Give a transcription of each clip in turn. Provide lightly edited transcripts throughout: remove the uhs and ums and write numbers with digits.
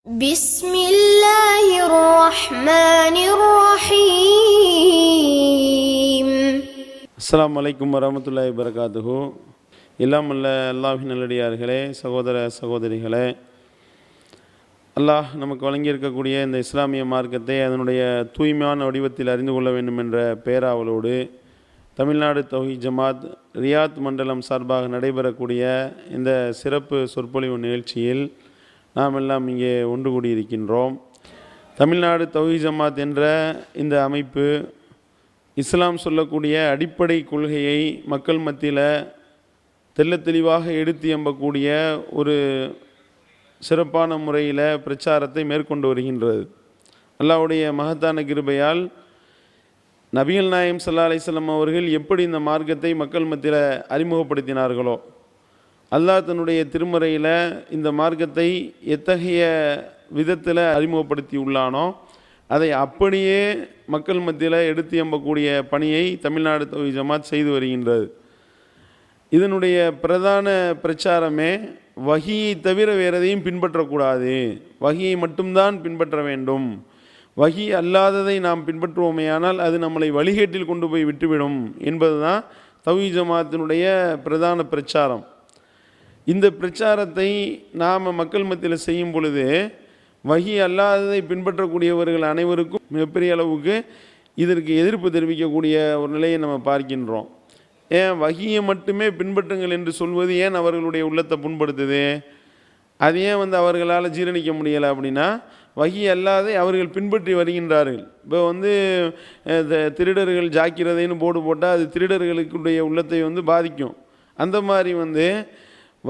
بسم الله الرحمن الرحيم. அஸ்ஸலாமு அலைக்கும் வரஹ்மத்துல்லாஹி வபரகாத்துஹு. எல்லாம் அல்ல அல்லாஹ்வின் நல்லடியார்களே, சகோதர சகோதரிகளே, அல்லாஹ் நமக்கு வழங்கியிருக்கக்கூடிய இந்த இஸ்லாமிய மார்க்கத்தை அதனுடைய தூய்மையான வடிவத்தில் அறிந்து கொள்ள வேண்டும் என்ற பேராவலோடு தமிழ்நாடு தௌஹீத் ஜமாத் ரியாத் மண்டலம் சார்பாக நடைபெறக்கூடிய இந்த சிறப்பு சொற்பொழிவு நிகழ்ச்சியில் நாம் எல்லாம் இங்கே ஒன்று கூடியிருக்கின்றோம். தமிழ்நாடு தௌஹீத் ஜமாத் என்ற இந்த அமைப்பு இஸ்லாம் சொல்லக்கூடிய அடிப்படை கொள்கையை மக்கள் மத்தியில் தெள்ளத் தெளிவாக எடுத்து எம்பக்கூடிய ஒரு சிறப்பான முறையில் பிரச்சாரத்தை மேற்கொண்டு வருகின்றது. அல்லாஹ்வுடைய மகத்தான கிருபையால் நபிகள் நாயகம் ஸல்லல்லாஹு அலைஹி வஸல்லம் அவர்கள் எப்படி இந்த மார்க்கத்தை மக்கள் மத்தியில் அறிமுகப்படுத்தினார்களோ, அல்லாஹ் தன்னுடைய திருமறையில் இந்த மார்க்கத்தை எத்தகைய விதத்தில் அறிமுகப்படுத்தி உள்ளானோ அதை அப்படியே மக்கள் மத்தியில் எடுத்து எம்பக்கூடிய பணியை தமிழ்நாடு தௌஹீத் ஜமாத் செய்து வருகின்றது. இதனுடைய பிரதான பிரச்சாரமே வஹியை தவிர வேறு எதையும் பின்பற்றக்கூடாது, வஹியை மட்டும்தான் பின்பற்ற வேண்டும், வஹி அல்லாததை நாம் பின்பற்றுவோமேயானால் அது நம்மளை வழிகேட்டில் கொண்டு போய் விட்டுவிடும் என்பது தான் தௌஹீத் ஜமாத்தினுடைய பிரதான பிரச்சாரம். இந்த பிரச்சாரத்தை நாம் மக்கள் மத்தியில் செய்யும் பொழுது வஹி அல்லாததை பின்பற்றக்கூடியவர்கள் அனைவருக்கும் மிகப்பெரிய அளவுக்கு இதற்கு எதிர்ப்பு தெரிவிக்கக்கூடிய ஒரு நிலையை நம்ம பார்க்கின்றோம். ஏன் வஹியை மட்டுமே பின்பற்றுங்கள் என்று சொல்வது ஏன் அவர்களுடைய உள்ளத்தை புண்படுத்துது? அது ஏன் அவர்களால் ஜீரணிக்க முடியலை அப்படின்னா, வஹி அல்லாதை அவர்கள் பின்பற்றி வருகின்றார்கள். இப்போ திருடர்கள் ஜாக்கிரதைன்னு போர்டு போட்டால் அது திருடர்களுக்குடைய உள்ளத்தை பாதிக்கும். அந்த மாதிரி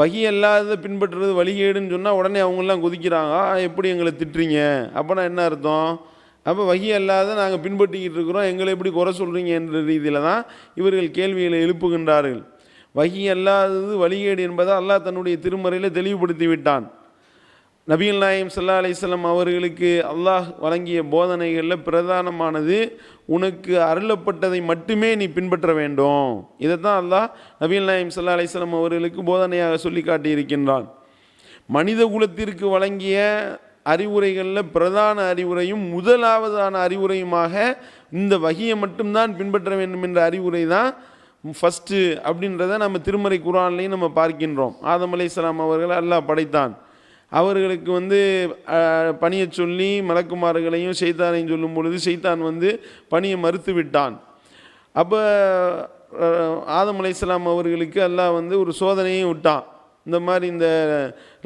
வஹி அல்லாத பின்பற்றுறது வழிகேடுன்னு சொன்னால் உடனே அவங்கெல்லாம் குதிக்கிறாங்க, எப்படி எங்களை திட்டுறீங்க? அப்போனா என்ன அர்த்தம்? அப்போ வஹி அல்லாத நாங்கள் பின்பற்றிக்கிட்டு இருக்கிறோம், எங்களை எப்படி குறை சொல்கிறீங்க என்ற ரீதியில் தான் இவர்கள் கேள்விகளை எழுப்புகின்றார்கள். வஹி அல்லாதது வழிகேடு என்பதை அல்லாஹ் தன்னுடைய திருமறையில் தெளிவுபடுத்தி விட்டான். நபிகள் நாயகம் ஸல்லல்லாஹு அலைஹி வஸல்லம் அவர்களுக்கு அல்லாஹ் வழங்கிய போதனைகளில் பிரதானமானது உனக்கு அருளப்பட்டதை மட்டுமே நீ பின்பற்ற வேண்டும். இதை தான் அல்லாஹ் நபிகள் நாயகம் ஸல்லல்லாஹு அலைஹி வஸல்லம் அவர்களுக்கு போதனையாக சொல்லி காட்டியிருக்கின்றான். மனித குலத்திற்கு வழங்கிய அறிவுரைகளில் பிரதான அறிவுரையும் முதலாவதான அறிவுரையுமாக இந்த வஹியை மட்டும்தான் பின்பற்ற வேண்டும் என்ற அறிவுரை தான் ஃபஸ்ட்டு அப்படின்றத நம்ம திருமறை குர்ஆன்லையும் நம்ம பார்க்கின்றோம். ஆதம் அலைஹிஸ்ஸலாம் அவர்கள் அல்லாஹ் படைத்தான். அவர்களுக்கு பணியை சொல்லி மலக்குமார்களையும் ஷைத்தானையும் சொல்லும் பொழுது ஷைத்தான் பணியை மறுத்து விட்டான். அப்போ ஆதம் அலைஹிஸ்ஸலாம் அவர்களுக்கு அல்லாஹ் ஒரு சோதனையும் விட்டான். இந்த மாதிரி இந்த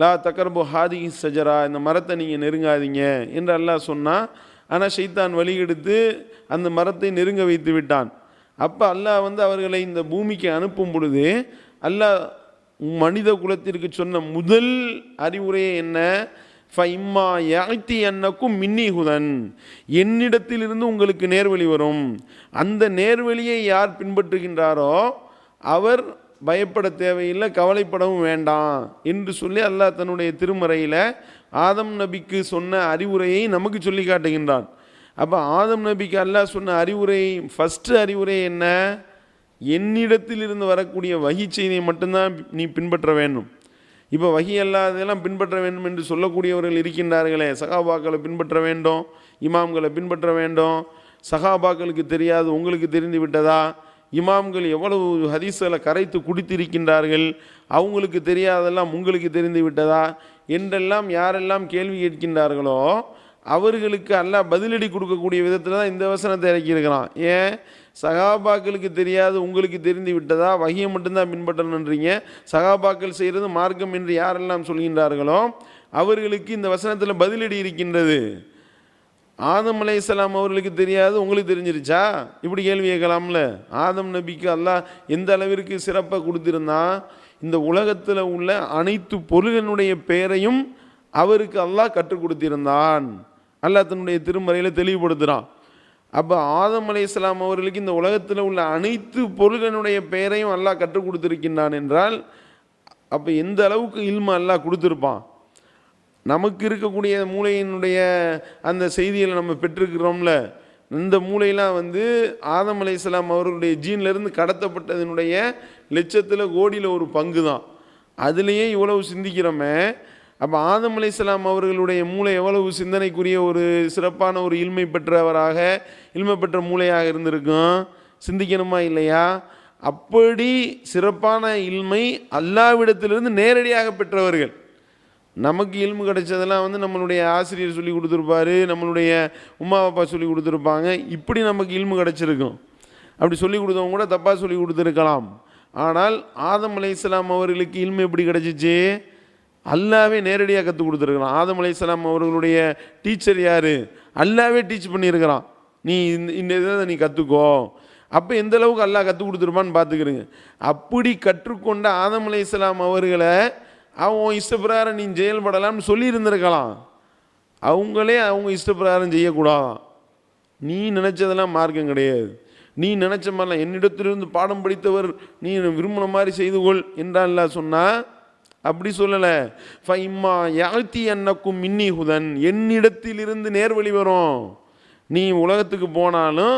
லா தக்ரபு ஹாதிஹி ஷஜரா, இந்த மரத்தை நீங்கள் நெருங்காதீங்க என்று அல்லாஹ் சொன்னான். ஆனால் ஷைத்தான் வழிகெடுத்து அந்த மரத்தை நெருங்க வைத்து விட்டான். அப்போ அல்லாஹ் அவர்களை இந்த பூமிக்கு அனுப்பும் பொழுது அல்லாஹ் மனித குலத்திற்கு சொன்ன முதல் அறிவுரையே என்ன? ஃபஇம்மா யஅதி அன்னக்கும் மின்னி ஹுதன், என்னிடத்திலிருந்து உங்களுக்கு நேர்வழி வரும், அந்த நேர்வழியை யார் பின்பற்றுகின்றாரோ அவர் பயப்பட தேவையில்லை, கவலைப்படவும் வேண்டாம் என்று சொல்லி அல்லாஹ் தன்னுடைய திருமறையில் ஆதம் நபிக்கு சொன்ன அறிவுரையை நமக்கு சொல்லி காட்டுகின்றான். அப்போ ஆதம் நபிக்கு அல்லாஹ் சொன்ன அறிவுரை, ஃபஸ்ட்டு அறிவுரை என்ன? என்னிடத்தில் இருந்து வரக்கூடிய வஹி செய்தியை மட்டும்தான் நீ பின்பற்ற வேண்டும். இப்போ வஹி அல்லாததெல்லாம் பின்பற்ற வேண்டும் என்று சொல்லக்கூடியவர்கள் இருக்கின்றார்களே, சஹாபாக்களை பின்பற்ற வேண்டும், இமாம்களை பின்பற்ற வேண்டும். சஹாபாக்களுக்கு தெரியாது உங்களுக்கு தெரிந்து விட்டதா? இமாம்கள் எவ்வளவு ஹதீஸ்களை கரைத்து குடித்திருக்கின்றார்கள், அவங்களுக்கு தெரியாதெல்லாம் உங்களுக்கு தெரிந்து விட்டதா என்றெல்லாம் யாரெல்லாம் கேள்வி கேட்கின்றார்களோ அவர்களுக்கு அல்லாஹ் பதிலடி கொடுக்கக்கூடிய விதத்தில் தான் இந்த வசனத்தை இறக்கியிருக்கிறான். ஏன்? சகாபாக்களுக்கு தெரியாது உங்களுக்கு தெரிந்து விட்டதா, வஹியை மட்டும்தான் பின்பற்றணுன்றீங்க, சகாபாக்கள் செய்கிறது மார்க்கம் என்று யாரெல்லாம் சொல்கின்றார்களோ அவர்களுக்கு இந்த வசனத்தில் பதிலடி இருக்கின்றது. ஆதம் அலைஹிஸ்ஸலாம் அவர்களுக்கு தெரியாது உங்களுக்கு தெரிஞ்சிருச்சா? இப்படி கேள்வி கேட்கலாம்ல. ஆதம் நபிக்கு அல்லாஹ் எந்த அளவிற்கு சிறப்பாக கொடுத்திருந்தான், இந்த உலகத்தில் உள்ள அனைத்து பொருளினுடைய பெயரையும் அவருக்கு அல்லாஹ் கற்றுக் கொடுத்திருந்தான். அல்லாஹ் தன்னுடைய திருமறையில் தெளிவுபடுத்துகிறான். அப்போ ஆதம் அலைஹிஸ்ஸலாம் அவர்களுக்கு இந்த உலகத்தில் உள்ள அனைத்து பொருள்களுடைய பெயரையும் அல்லாஹ் கற்றுக் கொடுத்திருக்கின்றான் என்றால் அப்போ எந்த அளவுக்கு இல்ம அல்லாஹ் கொடுத்துருப்பான். நமக்கு இருக்கக்கூடிய மூளையினுடைய அந்த செய்திகளை நம்ம பெற்றிருக்கிறோம்ல, இந்த மூளையெல்லாம் ஆதம் அலைஹிஸ்ஸலாம் அவர்களுடைய ஜீன்லேருந்து கடத்தப்பட்டதனுடைய லட்சத்தில் கோடியில் ஒரு பங்கு தான். அதுலேயே இவ்வளவு சிந்திக்கிறோமே, அப்போ ஆதம் அலைஹிஸ்ஸலாம் அவர்களுடைய மூளை எவ்வளவு சிந்தனைக்குரிய ஒரு சிறப்பான ஒரு இல்மை பெற்றவராக, இல்மை பெற்ற மூளையாக இருந்திருக்கும். சிந்திக்கணுமா இல்லையா? அப்படி சிறப்பான இல்மை அல்லாஹ்விடத்திலிருந்து நேரடியாக பெற்றவர்கள். நமக்கு இல்மு கிடைச்சதெல்லாம் வந்து நம்மளுடைய ஆசிரியர் சொல்லி கொடுத்துருப்பாரு, நம்மளுடைய உம்மா அப்பா சொல்லி கொடுத்துருப்பாங்க. இப்படி நமக்கு இல்மு கிடைச்சிருக்கும். அப்படி சொல்லி கொடுத்தவங்க கூட தப்பாக சொல்லி கொடுத்துருக்கலாம். ஆனால் ஆதம் அலைஹிஸ்ஸலாம் அவர்களுக்கு இல்மு எப்படி கிடைச்சிச்சு? அல்லாவே நேரடியாக கற்றுக் கொடுத்துருக்கலாம். ஆதம் அலைஹிஸ்ஸலாம் அவர்களுடைய டீச்சர் யார்? அல்லாவே டீச் பண்ணியிருக்கிறான். நீ இந்த இதை நீ கற்றுக்கோ. அப்போ எந்த அளவுக்கு அல்லாஹ் கற்றுக் கொடுத்துருப்பான்னு பார்த்துக்கிறங்க. அப்படி கற்றுக்கொண்ட ஆதம் அலைஹிஸ்ஸலாம் அவர்களை அவன் இஷ்டப்பிரகாரம் நீ செயல்படலாம்னு சொல்லியிருந்திருக்கலாம். அவங்களே அவங்க இஷ்டப்பிரகாரம் செய்யக்கூடாதான். நீ நினச்சதெல்லாம் மார்க்கம் கிடையாது. நீ நினச்ச மாதிரிலாம் என்னிடத்திலிருந்து பாடம் படித்தவர், நீ விரும்பின மாதிரி செய்து கொள் என்றால் சொன்னால் அப்படி சொல்லலை. ஃபைம்மா யாழ்த்தி அன்னக்கும் மின்னி ஹுதன், என்னிடத்திலிருந்து நேர்வழி வரும். நீ உலகத்துக்கு போனாலும்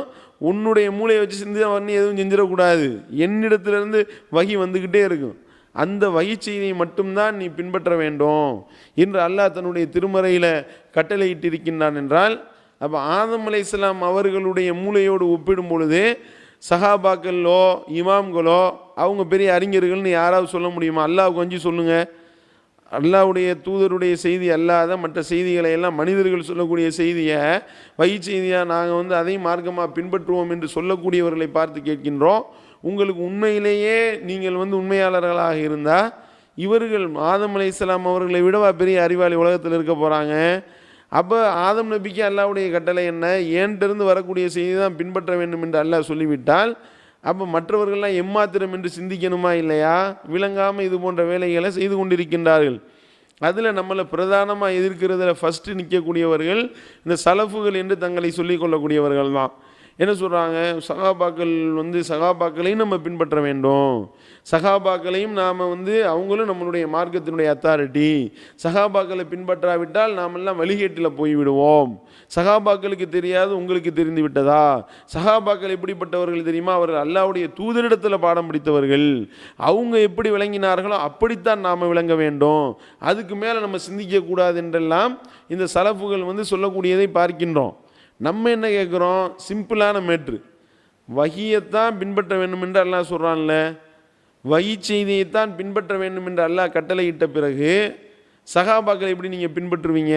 உன்னுடைய மூளையை வச்சு சிந்தி பண்ணி எதுவும் செஞ்சிடக்கூடாது. என்னிடத்திலிருந்து வகி வந்துக்கிட்டே இருக்கும். அந்த வகி செய்தியை மட்டும்தான் நீ பின்பற்ற வேண்டும் என்று அல்லாஹ் தன்னுடைய திருமறையில் கட்டளையிட்டிருக்கின்றான் என்றால், அப்போ ஆதம் அலைஹிஸ்ஸலாம் அவர்களுடைய மூளையோடு ஒப்பிடும் பொழுது சஹாபாக்களோ இமாம்களோ அவங்க பெரிய அறிஞர்கள்னு யாராவது சொல்ல முடியுமா? அல்லாஹ்வுக்கு கொஞ்சம் சொல்லுங்கள். அல்லாஹ்வுடைய தூதருடைய செய்தி அல்லாத மற்ற செய்திகளை எல்லாம் மனிதர்கள் சொல்லக்கூடிய செய்தியை வகி செய்தியாக நாங்கள் வந்து அதையும் மார்க்கமாக பின்பற்றுவோம் என்று சொல்லக்கூடியவர்களை பார்த்து கேட்கின்றோம். உங்களுக்கு உண்மையிலேயே நீங்கள் வந்து உண்மையாளர்களாக இருந்தால் இவர்கள் ஆதம் அலைஹிஸ்ஸலாம் அவர்களை விடவா பெரிய அறிவாளி உலகத்தில் இருக்க போகிறாங்க? அப்போ ஆதம் நபிக்கு அல்லாஹ்வுடைய கட்டளை என்ன? ஏன்ட்டிருந்து வரக்கூடிய செய்தி தான் பின்பற்ற வேண்டும் என்று அல்லாஹ் சொல்லிவிட்டால், அப்போ மற்றவர்கள்லாம் எம்மாத்திரம் என்று சிந்திக்கணுமா இல்லையா? விளங்காமல் இது போன்ற வேலைகளை செய்து கொண்டிருக்கின்றார்கள். அதில் நம்மளை பிரதானமாக எதிர்க்கிறதுல ஃபஸ்ட்டு நிற்கக்கூடியவர்கள் இந்த சலஃபுகள் என்று தங்களை சொல்லிக்கொள்ளக்கூடியவர்கள் தான். என்ன சொல்கிறாங்க? சகாபாக்கள் வந்து சகாபாக்களையும் நம்ம பின்பற்ற வேண்டும். சகாபாக்களையும் நாம் வந்து அவங்களும் நம்மளுடைய மார்க்கத்தினுடைய அத்தாரிட்டி. சகாபாக்களை பின்பற்றாவிட்டால் நாமெல்லாம் வழிகேட்டில் போய்விடுவோம். சகாபாக்களுக்கு தெரியாது, உங்களுக்கு தெரிந்து விட்டதா? சகாபாக்கள் எப்படிப்பட்டவர்கள் தெரியுமா? அவர்கள் அல்லாஹ்வுடைய தூதரிடத்தில் பாடம் படித்தவர்கள். அவங்க எப்படி விளங்கினார்களோ அப்படித்தான் நாம் விளங்க வேண்டும். அதுக்கு மேலே நம்ம சிந்திக்கக்கூடாது என்றெல்லாம் இந்த சலஃபுகள் வந்து சொல்லக்கூடியதை பார்க்கின்றோம். நம்ம என்ன கேட்குறோம்? சிம்பிளான மேட்ரு. வகியைத்தான் பின்பற்ற வேண்டும் என்று அல்லாஹ் சொல்கிறான்ல, வகி செய்தியைத்தான் பின்பற்ற வேண்டும் என்று அல்லாஹ் கட்டளையிட்ட பிறகு சகாபாக்களை எப்படி நீங்கள் பின்பற்றுவீங்க?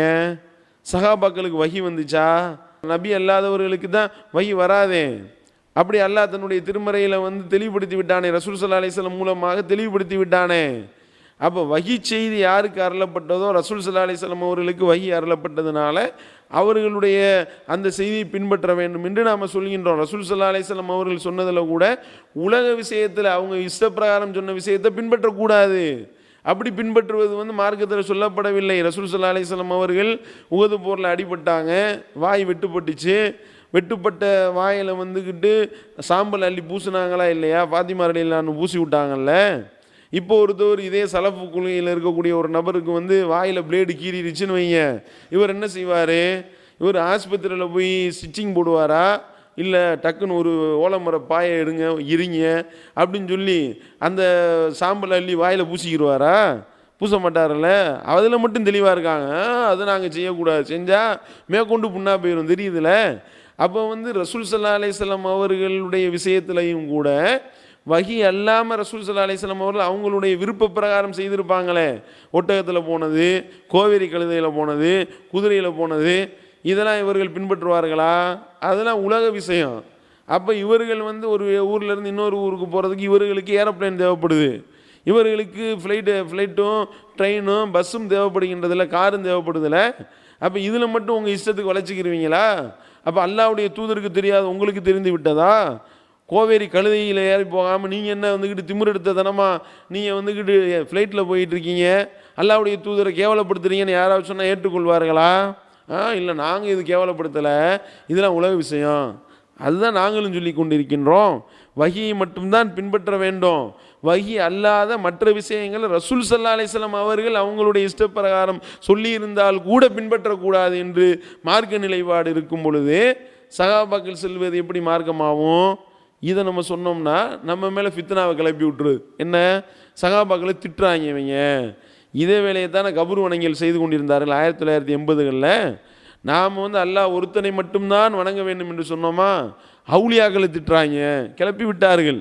சகாபாக்களுக்கு வகி வந்துச்சா? நபி அல்லாதவர்களுக்கு தான் வகி வராதே. அப்படி அல்லாஹ் தன்னுடைய திருமறையில் வந்து தெளிவுபடுத்தி விட்டானே, ரசூல் ஸல்லல்லாஹு அலைஹி வஸல்லம் மூலமாக தெளிவுபடுத்தி விட்டானே. அப்போ வகி செய்தி யாருக்கு அருளப்பட்டதோ ரசூல் ஸல்லல்லாஹு அலைஹி வஸல்லம் அவர்களுக்கு வகி அருளப்பட்டதுனால அவர்களுடைய அந்த செய்தியை பின்பற்ற வேண்டும் என்று நாம் சொல்கின்றோம். ரசூல் ஸல்லல்லாஹு அலைஹி வஸல்லம் அவர்கள் சொன்னதில் கூட உலக விஷயத்தில் அவங்க இஷ்டப்பிரகாரம் சொன்ன விஷயத்தை பின்பற்றக்கூடாது. அப்படி பின்பற்றுவது வந்து மார்க்கத்தில் சொல்லப்படவில்லை. ரசூல் ஸல்லல்லாஹு அலைஹி வஸல்லம் அவர்கள் உஹது போரில் அடிபட்டாங்க, வாய் வெட்டுப்பட்டுச்சு. வெட்டுப்பட்ட வாயில் வந்துக்கிட்டு சாம்பல் அள்ளி பூசினாங்களா இல்லையா? ஃபாத்திமா ரலியல்லாஹு அன்ஹா பூசி விட்டாங்கல்ல. இப்போ ஒருத்தர் இதே சலஃபு கொள்கையில் இருக்கக்கூடிய ஒரு நபருக்கு வந்து வாயில் பிளேடு கீறிடுச்சுன்னு வைங்க, இவர் என்ன செய்வார்? இவர் ஆஸ்பத்திரியில் போய் ஸ்டிச்சிங் போடுவாரா, இல்லை டக்குன்னு ஒரு ஓலமர பாயை எடுங்க இருங்க அப்படின்னு சொல்லி அந்த சாம்பல் அள்ளி வாயில் பூசிக்கிடுவாரா? பூச மாட்டார்ல. அதில் மட்டும் தெளிவாக இருக்காங்க. அதை நாங்கள் செய்யக்கூடாது, செஞ்சால் மேற்கொண்டு புண்ணா போயிடும், தெரியுதுல. அப்போ வந்து ரசூல் ஸல்லல்லாஹு அலைஹி வஸல்லம் அவர்களுடைய விஷயத்துலையும் கூட வகி அல்லாமல் ரசூல் ஸல்லல்லாஹு அலைஹி வஸல்லம் அவர்கள் அவங்களுடைய விருப்ப பிரகாரம் செய்திருப்பாங்களே. ஒட்டகத்தில் போனது, கோவேரி கழுதையில் போனது, குதிரையில் போனது, இதெல்லாம் இவர்கள் பின்பற்றுவார்களா? அதெல்லாம் உலக விஷயம். அப்போ இவர்கள் வந்து ஒரு ஊர்லேருந்து இன்னொரு ஊருக்கு போகிறதுக்கு இவர்களுக்கு ஏரோப்ளேன் தேவைப்படுது. இவர்களுக்கு ஃப்ளைட்டும் ட்ரெயினும் பஸ்ஸும் தேவைப்படுகின்றதில்ல, காரும் தேவைப்படுதில்ல. அப்போ இதில் மட்டும் உங்கள் இஷ்டத்துக்கு வளைச்சிக்கிருவீங்களா? அப்போ அல்லாஹ்வுடைய தூதருக்கு தெரியாது, உங்களுக்கு தெரிந்து விட்டதா? கோவேரி கழுதையில் ஏறி போகாமல் நீங்கள் என்ன வந்துக்கிட்டு திமிரெடுத்த தனமாக நீங்கள் வந்துக்கிட்டு ஃப்ளைட்டில் போயிட்டுருக்கீங்க, அல்லாஹ்வுடைய தூதரை கேவலப்படுத்துறீங்கன்னு யாராவது சொன்னால் ஏற்றுக்கொள்வார்களா? இல்லை, நாங்கள் இது கேவலப்படுத்தலை, இதெல்லாம் உலக விஷயம். அதுதான் நாங்களும் சொல்லி கொண்டிருக்கின்றோம். வகியை மட்டும்தான் பின்பற்ற வேண்டும். வகி அல்லாத மற்ற விஷயங்கள் ரசூல் ஸல்லல்லாஹு அலைஹி வஸல்லம் அவர்கள் அவங்களுடைய இஷ்டப்பிரகாரம் சொல்லியிருந்தால் கூட பின்பற்றக்கூடாது என்று மார்க்க நிலைப்பாடு இருக்கும் பொழுது சகாபாக்கள் செல்வது எப்படி மார்க்கமாகும்? இதை நம்ம சொன்னோம்னா நம்ம மேலே ஃபித்னாவை கிளப்பி விட்டுருது. என்ன? சகாபாக்களை திட்டுறாங்க இவங்க, இதே வேலையை தானே கபூர் வணங்கியல் செய்து கொண்டிருந்தார்கள் 1980களில். நாம் வந்து அல்லாஹ் ஒருத்தனை மட்டும்தான் வணங்க வேண்டும் என்று சொன்னோமா, அவுலியாக்களை திட்டுறாங்க, கிளப்பி விட்டார்கள்.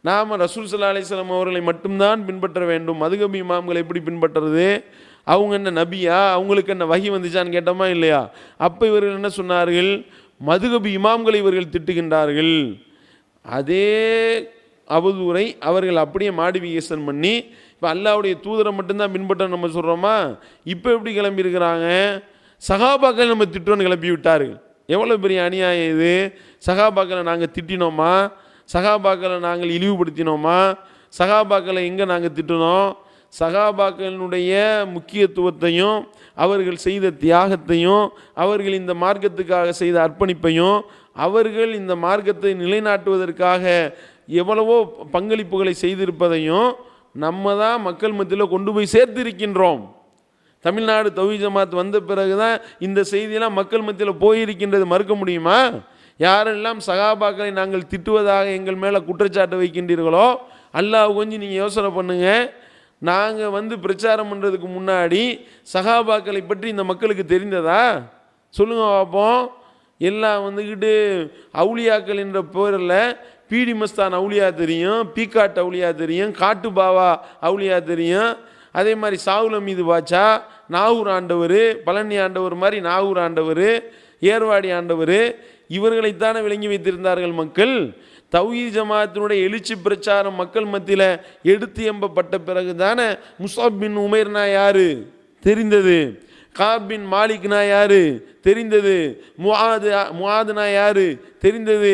நாம் ரசூல் ஸல்லல்லாஹு அலைஹி வஸல்லம் அவர்களை மட்டும்தான் பின்பற்ற வேண்டும். மதுகபி இமாம்களை எப்படி பின்பற்றுறது? அவங்க என்ன நபியா? அவங்களுக்கு என்ன வஹி வந்துச்சான்னு கேட்டோமா இல்லையா? அப்போ இவர்கள் என்ன சொன்னார்கள்? மதுகபி இமாம்களை இவர்கள் திட்டுகின்றார்கள். அதே அவதூறை அவர்கள் அப்படியே மாடிஃபிகேஷன் பண்ணி இப்போ அல்லாஹ்வுடைய தூதரை மட்டும்தான் பின்பற்ற நம்ம சொல்கிறோமா? இப்போ எப்படி கிளம்பியிருக்கிறாங்க? சஹாபாக்கள் நம்ம திட்டோன்னு கிளப்பி விட்டார்கள். எவ்வளோ பெரிய அநியாயம் இது! சஹாபாக்களை நாங்கள் திட்டினோமா? சஹாபாக்களை நாங்கள் இழிவுபடுத்தினோமா? சஹாபாக்களை எங்கே நாங்கள் திட்டினோம்? சஹாபாக்களினுடைய முக்கியத்துவத்தையும் அவர்கள் செய்த தியாகத்தையும் அவர்கள் இந்த மார்க்கத்துக்காக செய்த அர்ப்பணிப்பையும் அவர்கள் இந்த மார்க்கத்தை நிலைநாட்டுவதற்காக எவ்வளவோ பங்களிப்புகளை செய்திருப்பதையும் நம்ம தான் மக்கள் மத்தியில் கொண்டு போய் சேர்த்திருக்கின்றோம். தமிழ்நாடு தௌஹீத் ஜமாத் வந்த பிறகு தான் இந்த செய்தியெல்லாம் மக்கள் மத்தியில் போயிருக்கின்றது. மறுக்க முடியுமா? யாரெல்லாம் சஹாபாக்களை நாங்கள் திட்டுவதாக எங்கள் மேலே குற்றச்சாட்டு வைக்கின்றீர்களோ, அல்லாஹ் கொஞ்சம் நீங்கள் யோசனை பண்ணுங்கள். நாங்கள் வந்து பிரச்சாரம் பண்ணுறதுக்கு முன்னாடி சஹாபாக்களை பற்றி இந்த மக்களுக்கு தெரிந்ததா? சொல்லுங்க பார்ப்போம். எல்லாம் வந்துக்கிட்டு அவுலியாக்கள் என்ற பேரில் பீடி மஸ்தான் அவுலியா தெரியும், பீக்காட் அவுலியா தெரியும், காட்டு பாவா அவுலியா தெரியும். அதே மாதிரி சாவுல மீது பாச்சா, நாகூர் ஆண்டவர், பழனி ஆண்டவர் மாதிரி நாகூர் ஆண்டவர், ஏர்வாடி ஆண்டவர், இவர்களைத்தானே விளங்கி வைத்திருந்தார்கள் மக்கள். தௌஹீத் ஜமாத்தினுடைய எழுச்சி பிரச்சாரம் மக்கள் மத்தியில் எடுத்து எம்பப்பட்ட பிறகு தானே முஸாப் பின் உமைர்னா யாரு தெரிந்தது, காப் பின் மாலிக்னா யாரு தெரிந்தது, முஆதுனா யாரு தெரிந்தது.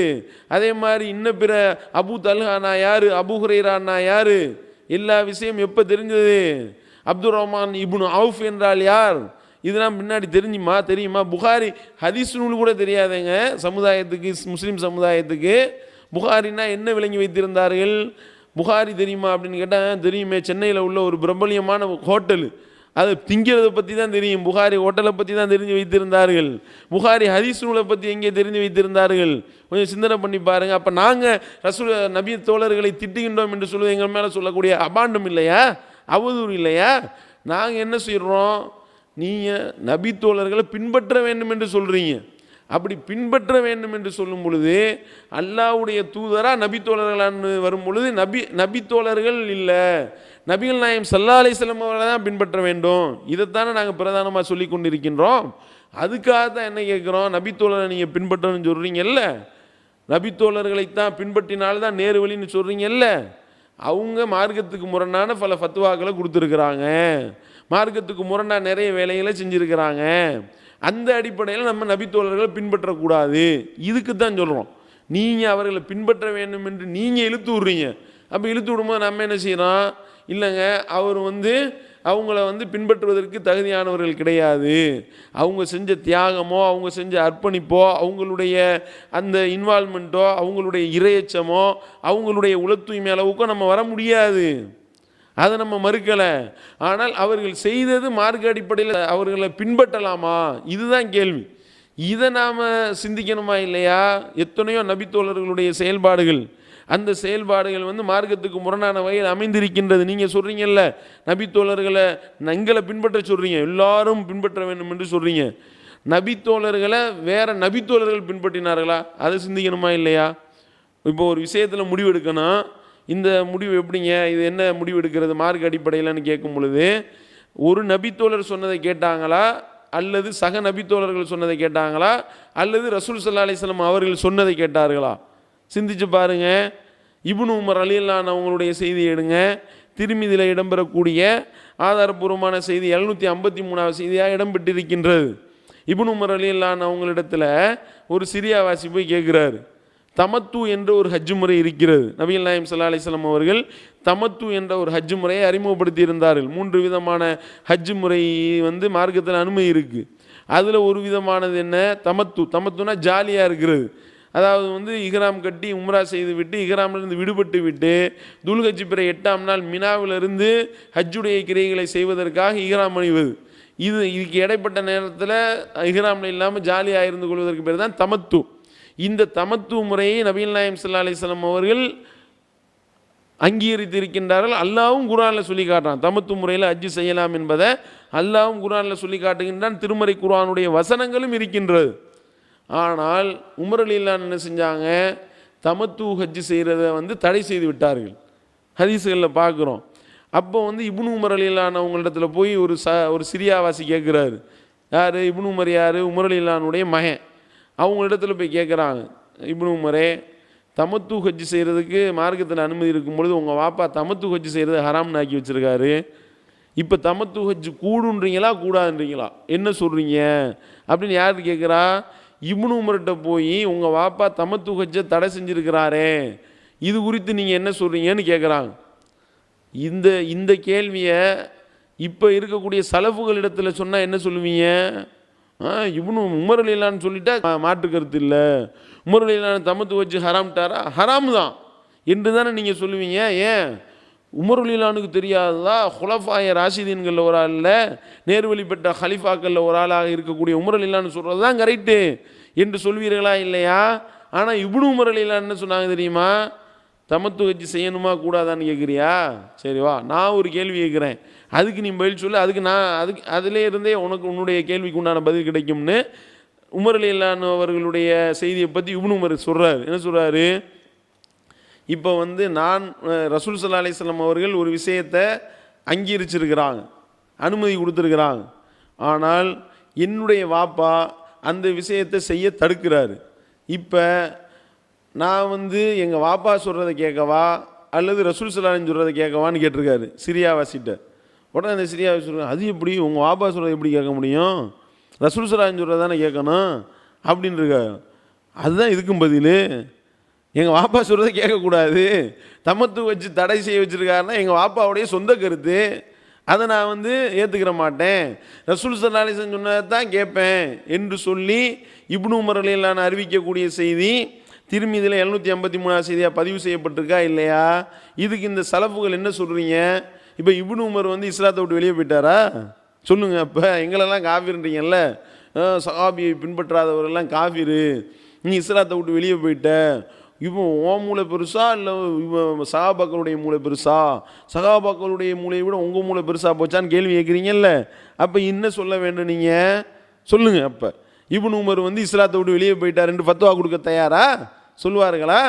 அதே மாதிரி இன்னும் பிற அபு தல்ஹானா யாரு, அபு ஹுரைரானா யாரு, எல்லா விஷயம் எப்போ தெரிஞ்சது? அப்துல் ரஹ்மான் இப்னு அவுஃப் என்றால் யார், இதெல்லாம் பின்னாடி தெரியுமா? புகாரி ஹதீஸ் நூல் கூட தெரியாதேங்க சமுதாயத்துக்கு, முஸ்லீம் சமுதாயத்துக்கு. புகாரினா என்ன விளங்கி வைத்திருந்தார்கள்? புகாரி தெரியுமா அப்படின்னு கேட்டால் தெரியுமே, சென்னையில் உள்ள ஒரு பிரபல்யமான ஹோட்டலு, அது திங்கிறதை பற்றி தான் தெரியும். புகாரி ஹோட்டலை பற்றி தான் தெரிஞ்சு வைத்திருந்தார்கள். புகாரி ஹதீஸ் நூலை பற்றி எங்கே தெரிஞ்சு வைத்திருந்தார்கள்? கொஞ்சம் சிந்தனை பண்ணி பாருங்கள். அப்போ நாங்கள் ரசூல் நபி தோழர்களை திட்டுகின்றோம் என்று சொல்லுவது எங்கள் மேலே சொல்லக்கூடிய அபாண்டம் இல்லையா, அவதூறு இல்லையா? நாங்கள் என்ன செய்கிறோம்? நீங்கள் நபி தோழர்களை பின்பற்ற வேண்டும் என்று சொல்கிறீங்க. அப்படி பின்பற்ற வேண்டும் என்று சொல்லும் பொழுது அல்லாஹ்வுடைய தூதரா நபி தோழர்களான்னு வரும் பொழுது நபி தோழர்கள் இல்லை, நபிகள் நாயகம் ஸல்லல்லாஹு அலைஹி வஸல்லம் அவர்களை தான் பின்பற்ற வேண்டும். இதைத்தானே நாங்கள் பிரதானமாக சொல்லி கொண்டிருக்கின்றோம். அதுக்காக தான் என்ன கேட்குறோம்? நபி தோழரை நீங்கள் பின்பற்றணும்னு சொல்கிறீங்கல்ல, நபி தோழர்களைத்தான் பின்பற்றினால்தான் நேரு வழின்னு சொல்கிறீங்கல்ல, அவங்க மார்க்கத்துக்கு முரணான பல ஃபத்வாக்களை கொடுத்துருக்குறாங்க, மார்க்கத்துக்கு முரணான நிறைய வேலைகளை செஞ்சுருக்கிறாங்க. அந்த அடிப்படையில் நம்ம நபித்தோழர்களை பின்பற்றக்கூடாது. இதுக்கு தான் சொல்கிறோம். நீங்கள் அவர்களை பின்பற்ற வேண்டும் என்று நீங்கள் இழுத்து விட்றீங்க. அப்போ இழுத்து விடும்போது நம்ம என்ன செய்கிறோம்? இல்லைங்க, அவர் அவங்கள பின்பற்றுவதற்கு தகுதியானவர்கள் கிடையாது, அவங்க செஞ்ச தியாகமோ அவங்க செஞ்ச அர்ப்பணிப்போ அவங்களுடைய அந்த இன்வால்மெண்ட்டோ அவங்களுடைய இறையச்சமோ அவங்களுடைய உள தூய்மை அளவுக்கோ நம்ம வர முடியாது. அதை நம்ம மறுக்கலை. ஆனால் அவர்கள் செய்தது மார்க்க அடிப்படையில் அவர்களை பின்பற்றலாமா? இதுதான் கேள்வி. இதை நாம் சிந்திக்கணுமா இல்லையா? எத்தனையோ நபித்தோழர்களுடைய செயல்பாடுகள், அந்த செயல்பாடுகள் மார்க்கத்துக்கு முரணான வகையில் அமைந்திருக்கின்றது. நீங்கள் சொல்கிறீங்கல்ல, நபித்தோழர்களை எங்களை பின்பற்ற சொல்கிறீங்க, எல்லாரும் பின்பற்ற வேண்டும் என்று சொல்கிறீங்க. நபித்தோழர்களை வேற நபித்தோழர்கள் பின்பற்றினார்களா? அதை சிந்திக்கணுமா இல்லையா? இப்போ ஒரு விஷயத்தில் முடிவு எடுக்கணும். இந்த முடிவு எப்படிங்க, இது என்ன முடிவு எடுக்கிறது மார்க்க அடிப்படையில்னு கேட்கும் பொழுது, ஒரு நபித்தோழர் சொன்னதை கேட்டாங்களா, அல்லது சக நபித்தோழர்கள் சொன்னதை கேட்டாங்களா, அல்லது ரசூல் ஸல்லல்லாஹு அலைஹி வஸல்லம் அவர்கள் சொன்னதை கேட்டார்களா? சிந்திச்சு பாருங்க. இப்னு உமர் ரலியல்லாஹு அவங்களுடைய செய்தி எடுங்க, திருமிதியில் இடம்பெறக்கூடிய ஆதாரபூர்வமான செய்தி 753வது செய்தியாக இடம்பெற்றிருக்கின்றது. இப்னு உமர் ரலியல்லாஹு அவங்களிடத்தில் ஒரு சிரியாவாசி போய் கேட்குறாரு, தமத்து என்ற ஒரு ஹஜ்ஜு முறை இருக்கிறது. நபிகள் நாயகம் ஸல்லல்லாஹு அலைஹி வஸல்லம் அவர்கள் தமத்து என்ற ஒரு ஹஜ்ஜு முறையை அறிமுகப்படுத்தி இருந்தார்கள். 3 விதமான ஹஜ்ஜு முறை மார்க்கத்தில் அனுமதி இருக்குது. அதில் ஒரு விதமானது என்ன? தமத்துனா ஜாலியாக இருக்கிறது. அதாவது இஹ்ராம் கட்டி உம்ரா செய்து விட்டு இஹ்ராமிலிருந்து விடுபட்டு விட்டு துல்ஹஜ் பிற 8ஆம் நாள் மினாவிலிருந்து ஹஜ்ஜுடைய கிரைகளை செய்வதற்காக இஹ்ராம் அணிவது. இதுக்கு இடைப்பட்ட நேரத்தில் இஹ்ராமில் இல்லாமல் ஜாலியாக இருந்து கொள்வதற்கு பேர் தான் தமத்து. இந்த தமத்து முறையை நபிகள் நாயகம் ஸல்லல்லாஹு அலைஹி வஸல்லம் அவர்கள் அங்கீகரித்து இருக்கின்றார்கள். அல்லாஹ்வும் குர்ஆனில் சொல்லி காட்டுறான். தமத்து முறையில் ஹஜ்ஜு செய்யலாம் என்பதை அல்லாஹ்வும் குர்ஆனில் சொல்லி காட்டுகின்றான். திருமறை குர்ஆனுடைய வசனங்களும் இருக்கின்றது. ஆனால் உமர் ரலியல்லாஹு அன்ஹு என்ன செஞ்சாங்க, தமத்து ஹஜ்ஜு செய்கிறத வந்து தடை செய்து விட்டார்கள். ஹதீஸ்களில் பார்க்குறோம். அப்போ வந்து இப்னு உமர் ரலியல்லாஹு அன்ஹு அவங்களிடத்துல போய் ஒரு சிரியாவாசி கேட்குறாரு. யார்? இப்னு உமர். யார்? உமர் ரலியல்லாஹு அன்ஹுடைய மகன். அவங்களிடத்துல போய் கேட்குறாங்க, இப்னு உமரே, தமத்து ஹஜ்ஜு செய்கிறதுக்கு மார்க்கத்தில் அனுமதி இருக்கும் பொழுது உங்கள் வாப்பா தமத்து ஹஜ்ஜு செய்கிறது ஹராம்னு ஆக்கி வச்சுருக்காரு. இப்போ தமத்து ஹஜ்ஜு கூடுன்றீங்களா கூடாதுன்றீங்களா, என்ன சொல்கிறீங்க அப்படின்னு யார் கேட்குறா? இப்னு உமர்கிட்ட போய் உங்கள் வாப்பா தமத்து ஹஜ்ஜை தடை செஞ்சுருக்கிறாரே, இது குறித்து நீங்கள் என்ன சொல்கிறீங்கன்னு கேட்குறாங்க. இந்த கேள்வியை இப்போ இருக்கக்கூடிய சலஃபுகளிடத்தில் சொன்னால் என்ன சொல்லுவீங்க? இப்னு உமர் ரலியல்லாஹு சொல்லிட்டா மாற்று கருத்து இல்லை, உமர் ரலியல்லாஹு தமத்து ஹஜ்ஜு ஹராம்ட்டாரா, ஹராம் தான் என்று தானே நீங்கள் சொல்லுவீங்க. ஏன் உமர் ரலியல்லாஹுக்கு தெரியாததா? ஹுலஃபாய ராஷிதீன்களில் ஒரு ஆள் இல்லை, நேர்வழிப்பட்ட ஹலிஃபாக்களில் ஒரு ஆளாக இருக்கக்கூடிய உமர் ரலியல்லாஹு சொல்கிறது தான் கரெக்டு என்று சொல்வீர்களா இல்லையா? ஆனால் இப்னு உமர் ரலியல்லாஹு என்ன சொன்னாங்க தெரியுமா? தமத்து ஹஜ்ஜு செய்யணுமா கூடாதான்னு கேட்குறியா? சரி வா, நான் ஒரு கேள்வி கேட்குறேன், அதுக்கு நீ பதில் சொல்லு, அதிலே இருந்தே உன்னுடைய கேள்விக்கு உண்டான பதில் கிடைக்கும்னு உமர் ரலியல்லாஹு அவர்களுடைய செய்தியை பற்றி இப்னு உமர் சொல்கிறார். என்ன சொல்கிறாரு? இப்போ வந்து நான் ரசூல் ஸல்லல்லாஹு அலைஹி வஸல்லம் அவர்கள் ஒரு விஷயத்தை அங்கீகரிச்சிருக்கிறாங்க, அனுமதி கொடுத்துருக்குறாங்க. ஆனால் என்னுடைய வாப்பா அந்த விஷயத்தை செய்ய தடுக்கிறாரு. இப்போ நான் வந்து எங்கள் வாப்பா சொல்கிறத கேட்கவா அல்லது ரசூல் ஸல்லல்லாஹு அலைஹி வஸல்லம் சொல்கிறத கேட்கவான்னு கேட்டிருக்காரு சிரியாவாசிட்ட. உடனே அந்த சிரியாவாசி சொல்கிறாங்க, அது எப்படி உங்கள் வாப்பா சொல்கிறத எப்படி கேட்க முடியும், ரசூல் ஸல்லல்லாஹு அலைஹி வஸல்லம் சொல்கிறத தானே கேட்கணும் அப்படின்னு இருக்காரு. அதுதான் இதுக்கும் பதில். எங்கள் வாப்பா சொல்கிறத கேட்கக்கூடாது, தமத்து வச்சு தடை செய்ய வச்சுருக்காருன்னா எங்கள் வாப்பாவுடைய சொந்த கருத்து, அதை நான் வந்து ஏற்றுக்கிற மாட்டேன், ரசூல் ஸல்லல்லாஹு அலைஹி வஸல்லம் சொன்னதை தான் கேட்பேன் என்று சொல்லி இப்னு உமர் ரலியல்லாஹு அன்ஹு அறிவிக்கக்கூடிய செய்தி திருமீதியில் 753 செய்தியாக பதிவு செய்யப்பட்டிருக்கா இல்லையா? இதுக்கு இந்த சலஃபுகள் என்ன சொல்கிறீங்க? இப்போ இப்னு உமர் வந்து இஸ்லாத்தை விட்டு வெளியே போயிட்டாரா சொல்லுங்கள். அப்போ எங்களெல்லாம் காஃபிர்ன்றீங்கல்ல, சஹாபியை பின்பற்றாதவரெல்லாம் காஃபிரு, நீ இஸ்லாத்தை விட்டு வெளியே போயிட்ட, இவன் ஓ மூளை பெருசா இல்லை இவன் சஹாபாக்களுடைய மூளை பெருசா, சஹாபாக்களுடைய மூளையை விட உங்கள் மூளை பெருசா போச்சான்னு கேள்வி கேட்குறீங்கல்ல. அப்போ என்ன சொல்ல வேண்டும் நீங்கள் சொல்லுங்கள். அப்போ இப்னு உமர் வந்து இஸ்லாத்தை விட்டு வெளியே போயிட்டாருன்னு ஃபத்வா கொடுக்க தயாரா சொல்லுவார்களா?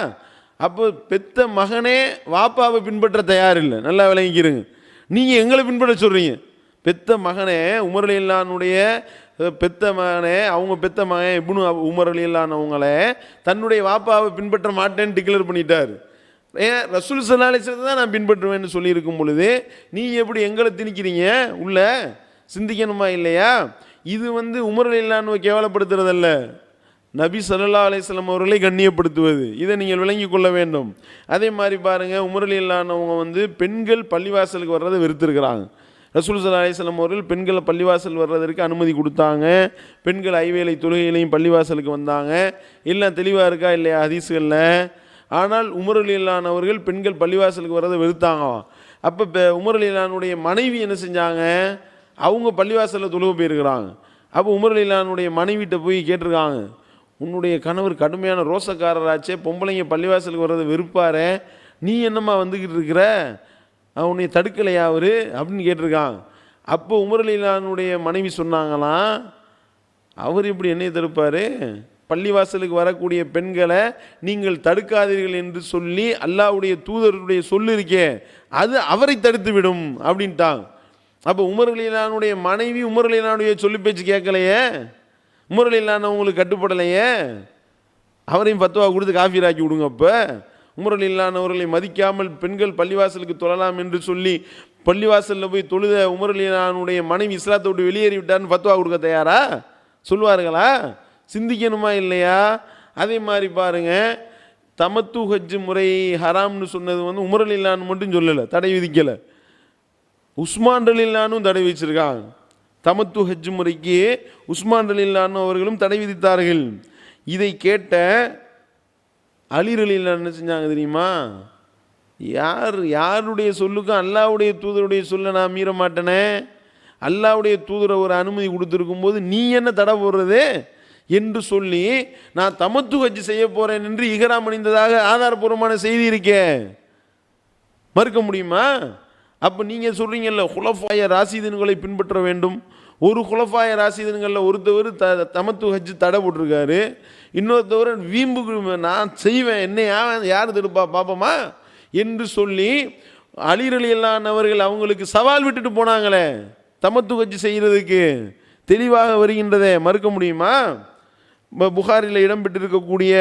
அப்போ பெத்த மகனே வாப்பாவை பின்பற்ற தயார் இல்லை, நல்லா விளங்கிக்கிறங்க. நீங்கள் எங்களை பின்பற்ற சொல்கிறீங்க. பெத்த மகனே உமர் ரலியல்லாஹு அன்ஹுடைய பெத்த மகனே, அவங்க பெத்த மகன் இப்னு உமர் ரலியல்லாஹு அன்ஹு அவங்களே தன்னுடைய வாப்பாவை பின்பற்ற மாட்டேன்னு டிக்ளேர் பண்ணிட்டார். ஏன் ரசூல் ஸல்லல்லாஹு அலைஹி வஸல்லம் தான் நான் பின்பற்றுவேன்னு சொல்லியிருக்கும் பொழுது நீங்கள் எப்படி எங்களை திணிக்கிறீங்க? உள்ள சிந்திக்கணுமா இல்லையா? இது வந்து உமர் ரலியல்லாஹு அன்ஹுவை கேவலப்படுத்துறதல்ல, நபி ஸல்லல்லாஹு அலைஹி வஸல்லம் அவர்களை கண்ணியப்படுத்துவது. இதை நீங்கள் விளங்கி கொள்ள வேண்டும். அதே மாதிரி பாருங்கள், உமர் ரலியல்லாஹு அன்ஹு அவங்க வந்து பெண்கள் பள்ளிவாசலுக்கு வர்றதை வெறுத்திருக்கிறாங்க. ரசூல் ஸல்லல்லாஹு அலைஹி வஸல்லம் அவர்கள் பெண்களை பள்ளிவாசல் வர்றதற்கு அனுமதி கொடுத்தாங்க. பெண்கள் ஐவேளை தொழுகையிலையும் பள்ளிவாசலுக்கு வந்தாங்க. எல்லாம் தெளிவாக இருக்கா இல்லையா ஹதீஸ்களில்? ஆனால் உமர் ரலியல்லாஹு அன்ஹு அவர்கள் பெண்கள் பள்ளிவாசலுக்கு வர்றதை வெறுத்தாங்க. அப்போ உமர் ரலியல்லாஹு அன்ஹுடைய மனைவி என்ன செஞ்சாங்க? அவங்க பள்ளிவாசலில் தொழுக போயிருக்கிறாங்க. அப்போ உமர் ரலியல்லாஹு அன்ஹுடைய மனைவிட்ட போய் கேட்டிருக்காங்க, உன்னுடைய கணவர் கடுமையான ரோசக்காரராச்சே, பொம்பளைங்க பள்ளிவாசலுக்கு வர்றதை வெறுப்பாரே, நீ என்னம்மா வந்துக்கிட்டு இருக்கிற, உன்னை தடுக்கலையா அவர் அப்படின்னு கேட்டிருக்காங்க. அப்போ உமர் ரலியல்லாஹு அன்ஹுடைய மனைவி சொன்னாங்களாம், அவர் எப்படி என்னை தடுப்பார், பள்ளிவாசலுக்கு வரக்கூடிய பெண்களை நீங்கள் தடுக்காதீர்கள் என்று சொல்லி அல்லாஹ்வுடைய தூதருடைய சொல்லு இருக்கே அது அவரை தடுத்து விடும் அப்படின்ட்டாங்க. அப்போ உமர் ரலியல்லாஹு அன்ஹுடைய மனைவி உமர் ரலியல்லாஹு அன்ஹுடைய சொல்லி பேச்சு கேட்கலையே, உமர் ரலியல்லாஹு அன்ஹு உங்களுக்கு கட்டுப்படலையே, அவரையும் ஃபத்வா கொடுத்து காஃபிராக்கி விடுங்க. அப்போ உமர் ரலியல்லாஹு அன்ஹு அவர்களை மதிக்காமல் பெண்கள் பள்ளிவாசலுக்கு தொழலாம் என்று சொல்லி பள்ளிவாசலில் போய் தொழுத உமர் ரலியல்லாஹு அன்ஹுடைய மனைவி இஸ்லாத்தை விட்டு வெளியேறி விட்டார்னு ஃபத்வா கொடுக்க தயாரா சொல்வார்களா? சிந்திக்கணுமா இல்லையா? அதே மாதிரி பாருங்க, தமத்து ஹஜ் முறை ஹராம்னு சொன்னது வந்து உமர் ரலியல்லாஹு அன்ஹு மட்டும் சொல்லலை, தடை விதிக்கலை, உஸ்மான் ரலியல்லாஹு அன்ஹு தடை விதிச்சிருக்காங்க. தமத்து ஹஜ் முறைக்கு உஸ்மான் ரலியல்லாஹு அன்ஹு அவர்களும் தடை விதித்தார்கள். இதை கேட்ட அலி ரலியல்லாஹு அன்ஹு என்ன செஞ்சாங்க தெரியுமா? யாருடைய சொல்லுக்கும் அல்லாஹ்வுடைய தூதருடைய சொல்ல நான் மீற மாட்டேனே, அல்லாஹ்வுடைய தூதரை ஒரு அனுமதி கொடுத்துருக்கும் போது நீ என்ன தடை போடுறது என்று சொல்லி நான் தமத்து ஹஜ் செய்ய போறேன் என்று இஹ்ராம் அணிந்ததாக ஆதாரபூர்வமான செய்தி இருக்கே. மறுக்க முடியுமா? அப்போ நீங்கள் சொல்கிறீங்கல்ல குலஃபாய ராசிதன்களை பின்பற்ற வேண்டும். ஒரு குலஃபாய ராசிதன்களில் ஒருத்தவர் தமத்து ஹஜ்ஜு தடை போட்டிருக்காரு, இன்னொருத்தவர் வீம்புக்கு நான் செய்வேன், என்ன யார் தடுப்பா பார்ப்போமா என்று சொல்லி அலி ரலியல்லாஹு அன்ஹு அவர்கள் அவங்களுக்கு சவால் விட்டுட்டு போனாங்களே தமத்து ஹஜ்ஜு செய்கிறதுக்கு. தெளிவாக வருகின்றதே, மறுக்க முடியுமா? புகாரில் இடம்பெற்றிருக்கக்கூடிய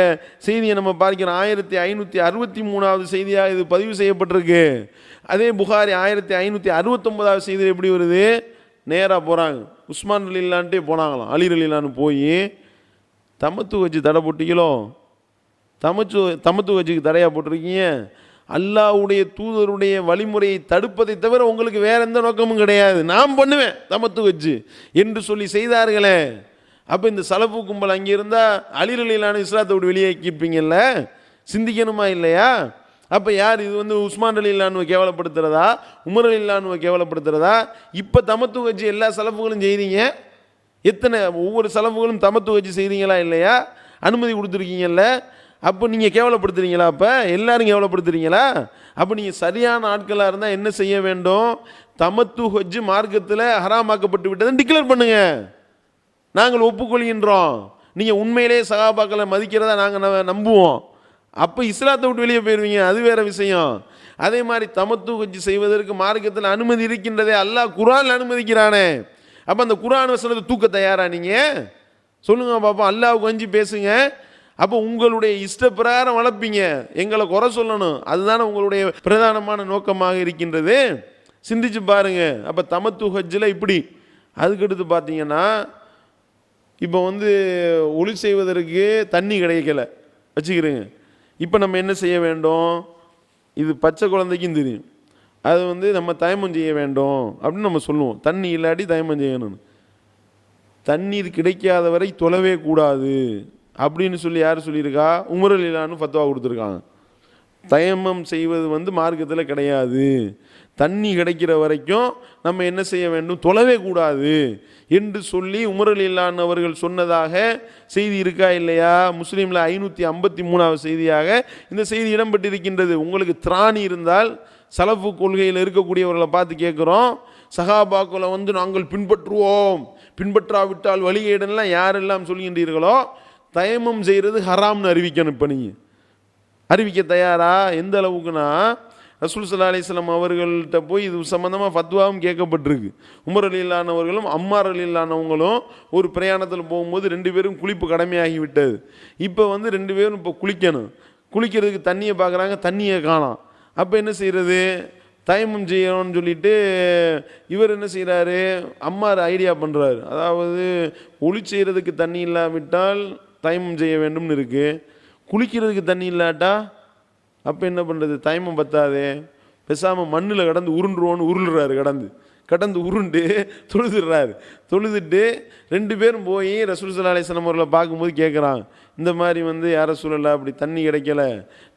செய்தியை நம்ம பார்க்கிறோம். 1563வது செய்தியாக இது பதிவு செய்யப்பட்டிருக்கு. அதே புகாரி 1569வது செய்தியில் எப்படி வருது? நேராக போகிறாங்க, உஸ்மான் ரலியல்லாஹு போனாங்களாம். அலி ரலியல்லாஹு போய் தமத்து ஹஜ்ஜு தடை போட்டீங்களோ, தமத்து ஹஜ்ஜுக்கு தடையாக போட்டிருக்கீங்க, அல்லாஹ்வுடைய தூதருடைய வழிமுறையை தடுப்பதை தவிர உங்களுக்கு வேற எந்த நோக்கமும் கிடையாது, நான் பண்ணுவேன் தமத்து ஹஜ்ஜு என்று சொல்லி செய்தார்களே. அப்போ இந்த சலஃபு கும்பல் அங்கே இருந்தால் அலி ரலியல்லாஹு இஸ்லாத்தை விட்டு வெளியேக்கிப்பீங்கல்ல, சிந்திக்கணுமா இல்லையா? அப்போ யார் இது உஸ்மான் ரலியல்லாஹு கேவலப்படுத்துறதா, உமர் ரலியல்லாஹு கேவலப்படுத்துறதா? இப்போ தமத்து ஹஜ்ஜு எல்லா சலஃபுகளும் செய்கிறீங்க, எத்தனை ஒவ்வொரு சலஃபுகளும் தமத்து ஹஜ்ஜு செய்கிறீங்களா இல்லையா? அனுமதி கொடுத்துருக்கீங்கல்ல, அப்போ நீங்கள் கேவலப்படுத்துறீங்களா? அப்போ எல்லாரும் கேவலப்படுத்துறீங்களா? அப்போ நீங்கள் சரியான ஆட்களாக இருந்தால் என்ன செய்ய வேண்டும்? தமத்து ஹஜ்ஜு மார்க்கத்தில் ஹராமாக்கப்பட்டு விட்டதுன்னு டிக்ளேர் பண்ணுங்க, நாங்கள் ஒப்புக்கொள்கின்றோம், நீங்கள் உண்மையிலே சகாபாக்களை மதிக்கிறதா நாங்கள் நம்புவோம். அப்போ இஸ்லாத்தை விட்டு வெளியே போயிடுவீங்க, அது வேற விஷயம். அதே மாதிரி தமத்து ஹஜ்ஜு செய்வதற்கு மார்க்கத்தில் அனுமதி இருக்கின்றதே, அல்லாஹ் குர்ஆனில் அனுமதிக்கிறானே. அப்போ அந்த குர்ஆன் வசனத்தை தூக்க தயாரா நீங்கள்? சொல்லுங்க பாப்போம், அல்லாஹ்வுக்கு அஞ்சி பேசுங்க. அப்போ உங்களுடைய இஷ்ட பிரகாரம் வளர்ப்பீங்க, எங்களை குறை சொல்லணும், அதுதானே உங்களுடைய பிரதானமான நோக்கமாக இருக்கின்றது. சிந்திச்சு பாருங்க. அப்போ தமத்து ஹஜ்ஜில் இப்படி. அதுக்கடுத்து பார்த்தீங்கன்னா இப்போ ஒளி செய்வதற்கு தண்ணி கிடைக்கல வச்சுக்கிறேங்க. இப்போ நம்ம என்ன செய்ய வேண்டும்? இது பச்சை குழந்தைக்கும் தெரியும், அது நம்ம தயமம் செய்ய வேண்டும் அப்படின்னு நம்ம சொல்லுவோம். தண்ணி இல்லாட்டி தயமம் செய்யணும். தண்ணீர் கிடைக்காத வரை தொலைவே கூடாது அப்படின்னு சொல்லி யார் சொல்லியிருக்கா? உமர் ரலியல்லாஹு ஃபத்வா கொடுத்துருக்காங்க. தயமம் செய்வது மார்க்கத்தில் கிடையாது, தண்ணி கிடைக்கிற வரைக்கும் நம்ம என்ன செய்ய வேண்டும்? தொலைவே கூடாது என்று சொல்லி உமர் ரலியல்லாஹு அவர்கள் சொன்னதாக செய்தி இருக்கா இல்லையா? முஸ்லீமில் 553வது செய்தியாக இந்த செய்தி இடம்பெற்றிருக்கின்றது. உங்களுக்கு திராணி இருந்தால் சலஃபு கொள்கையில் இருக்கக்கூடியவர்களை பார்த்து கேட்குறோம், சஹாபாக்களை நாங்கள் பின்பற்றுவோம், பின்பற்றாவிட்டால் வழிகேடெல்லாம் யாரெல்லாம் சொல்கின்றீர்களோ தயமம் செய்கிறது ஹராம்னு அறிவிக்கணும். இப்போ நீங்கள் அறிவிக்க தயாரா? எந்த அளவுக்குன்னா ரசூல் ஸல்லல்லாஹு அலைஹி வஸல்லம் அவர்கள்ட்ட போய் இது சம்பந்தமாக ஃபத்வாவும் கேட்கப்பட்டிருக்கு. உமர் ரலியல்லாஹு அவர்களும் அம்மார் ரலியல்லாஹு அவங்களும் ஒரு பிரயாணத்தில் போகும்போது 2 பேரும் குளிப்பு கடமையாகி விட்டது. இப்போ 2 பேரும் இப்போ குளிக்கணும், குளிக்கிறதுக்கு தண்ணியை பார்க்குறாங்க, தண்ணியை காணோம். அப்போ என்ன செய்கிறது? தயமம் செய்யணும்னு சொல்லிட்டு இவர் என்ன செய்கிறாரு? அம்மார் ஐடியா பண்ணுறாரு. அதாவது ஒளி செய்கிறதுக்கு தண்ணி இல்லாவிட்டால் தயமம் செய்ய வேண்டும்னு இருக்குது, குளிக்கிறதுக்கு தண்ணி இல்லாட்டா அப்போ என்ன பண்ணுறது? தயமம் பத்தாதே, பேசாமல் மண்ணில் கடந்து உருண்டுருவோன்னு உருள்றாரு. கடந்து உருண்டு தொழுதுடுறாரு. தொழுதுட்டு 2 பேரும் போய் ரசூல் ஸல்லல்லாஹு அலைஹி வஸல்லம் அவர்களை பார்க்கும்போது கேட்குறான், இந்த மாதிரி யார் ரசூலல்லாஹ் அப்படி தண்ணி கிடைக்கல,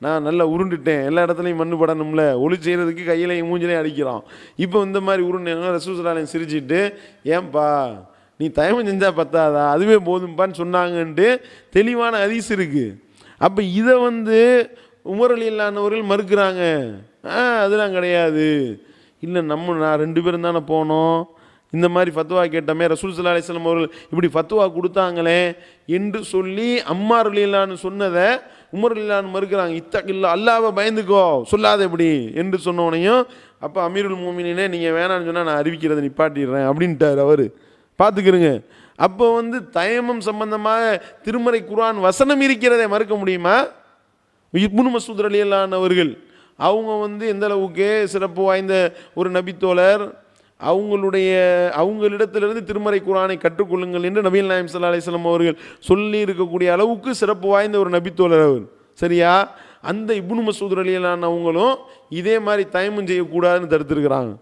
நான் நல்லா உருண்டுட்டேன், எல்லா இடத்துலையும் மண்ணு படணும்ல, ஒளி செய்கிறதுக்கு கையிலையும் மூஞ்சிலையும் அடிக்கிறான், இப்போ இந்த மாதிரி உருண்டேன்னா ரசூல் ஸல்லல்லாஹு அலைஹி வஸல்லம் சிரிச்சிட்டு, ஏன்பா நீ தயமம் செஞ்சால் பத்தாதா, அதுவே போதும்பான்னு சொன்னாங்கன்ட்டு தெளிவான ஹதீஸ் இருக்குது. அப்போ இதை உமர் ரலியல்லாஹு அவர்கள் மறுக்கிறாங்க. அதெல்லாம் கிடையாது, இல்லை நான் 2 பேரும் தானே போனோம், இந்த மாதிரி ஃபத்வா கேட்டமே, ரசூல் ஸல்லல்லாஹு அலைஹி வஸல்லம் அவர்கள் இப்படி ஃபத்வா கொடுத்தாங்களே என்று சொல்லி அம்மார் ரலியல்லாஹு சொன்னதை உமர் ரலியல்லாஹு மறுக்கிறாங்க. இத்தகில்லா, அல்லாஹ்வை பயந்துக்கோ, சொல்லாத இப்படி என்று சொன்னோனையும், அப்போ அமீருல் மோமினீனே நீங்கள் வேணான்னு சொன்னால் நான் அறிவிக்கிறதை நிப்பாட்டிடுறேன் அப்படின்ட்டார் அவர். பார்த்துக்கிறங்க. அப்போ தயமம் சம்பந்தமாக திருமறை குர்ஆன் வசனம் இருக்கிறதே, மறுக்க முடியுமா? இப்னு மஸ்ஊத் ரலியல்லாஹு அவர்கள் அவங்க எந்த அளவுக்கு சிறப்பு வாய்ந்த ஒரு நபித்தோழர், அவங்களிடத்திலிருந்து திருமறை குர்ஆனை கற்றுக்கொள்ளுங்கள் என்று நபிகள் நாயகம் ஸல்லல்லாஹு அலைஹி வஸல்லம் அவர்கள் சொல்லி இருக்கக்கூடிய அளவுக்கு சிறப்பு வாய்ந்த ஒரு நபித்தோழர் அவர். சரியா? அந்த இப்னு மஸ்ஊத் ரலியல்லாஹு அவங்களும் இதே மாதிரி தயமம் செய்யக்கூடாதுன்னு தடுத்திருக்கிறாங்க.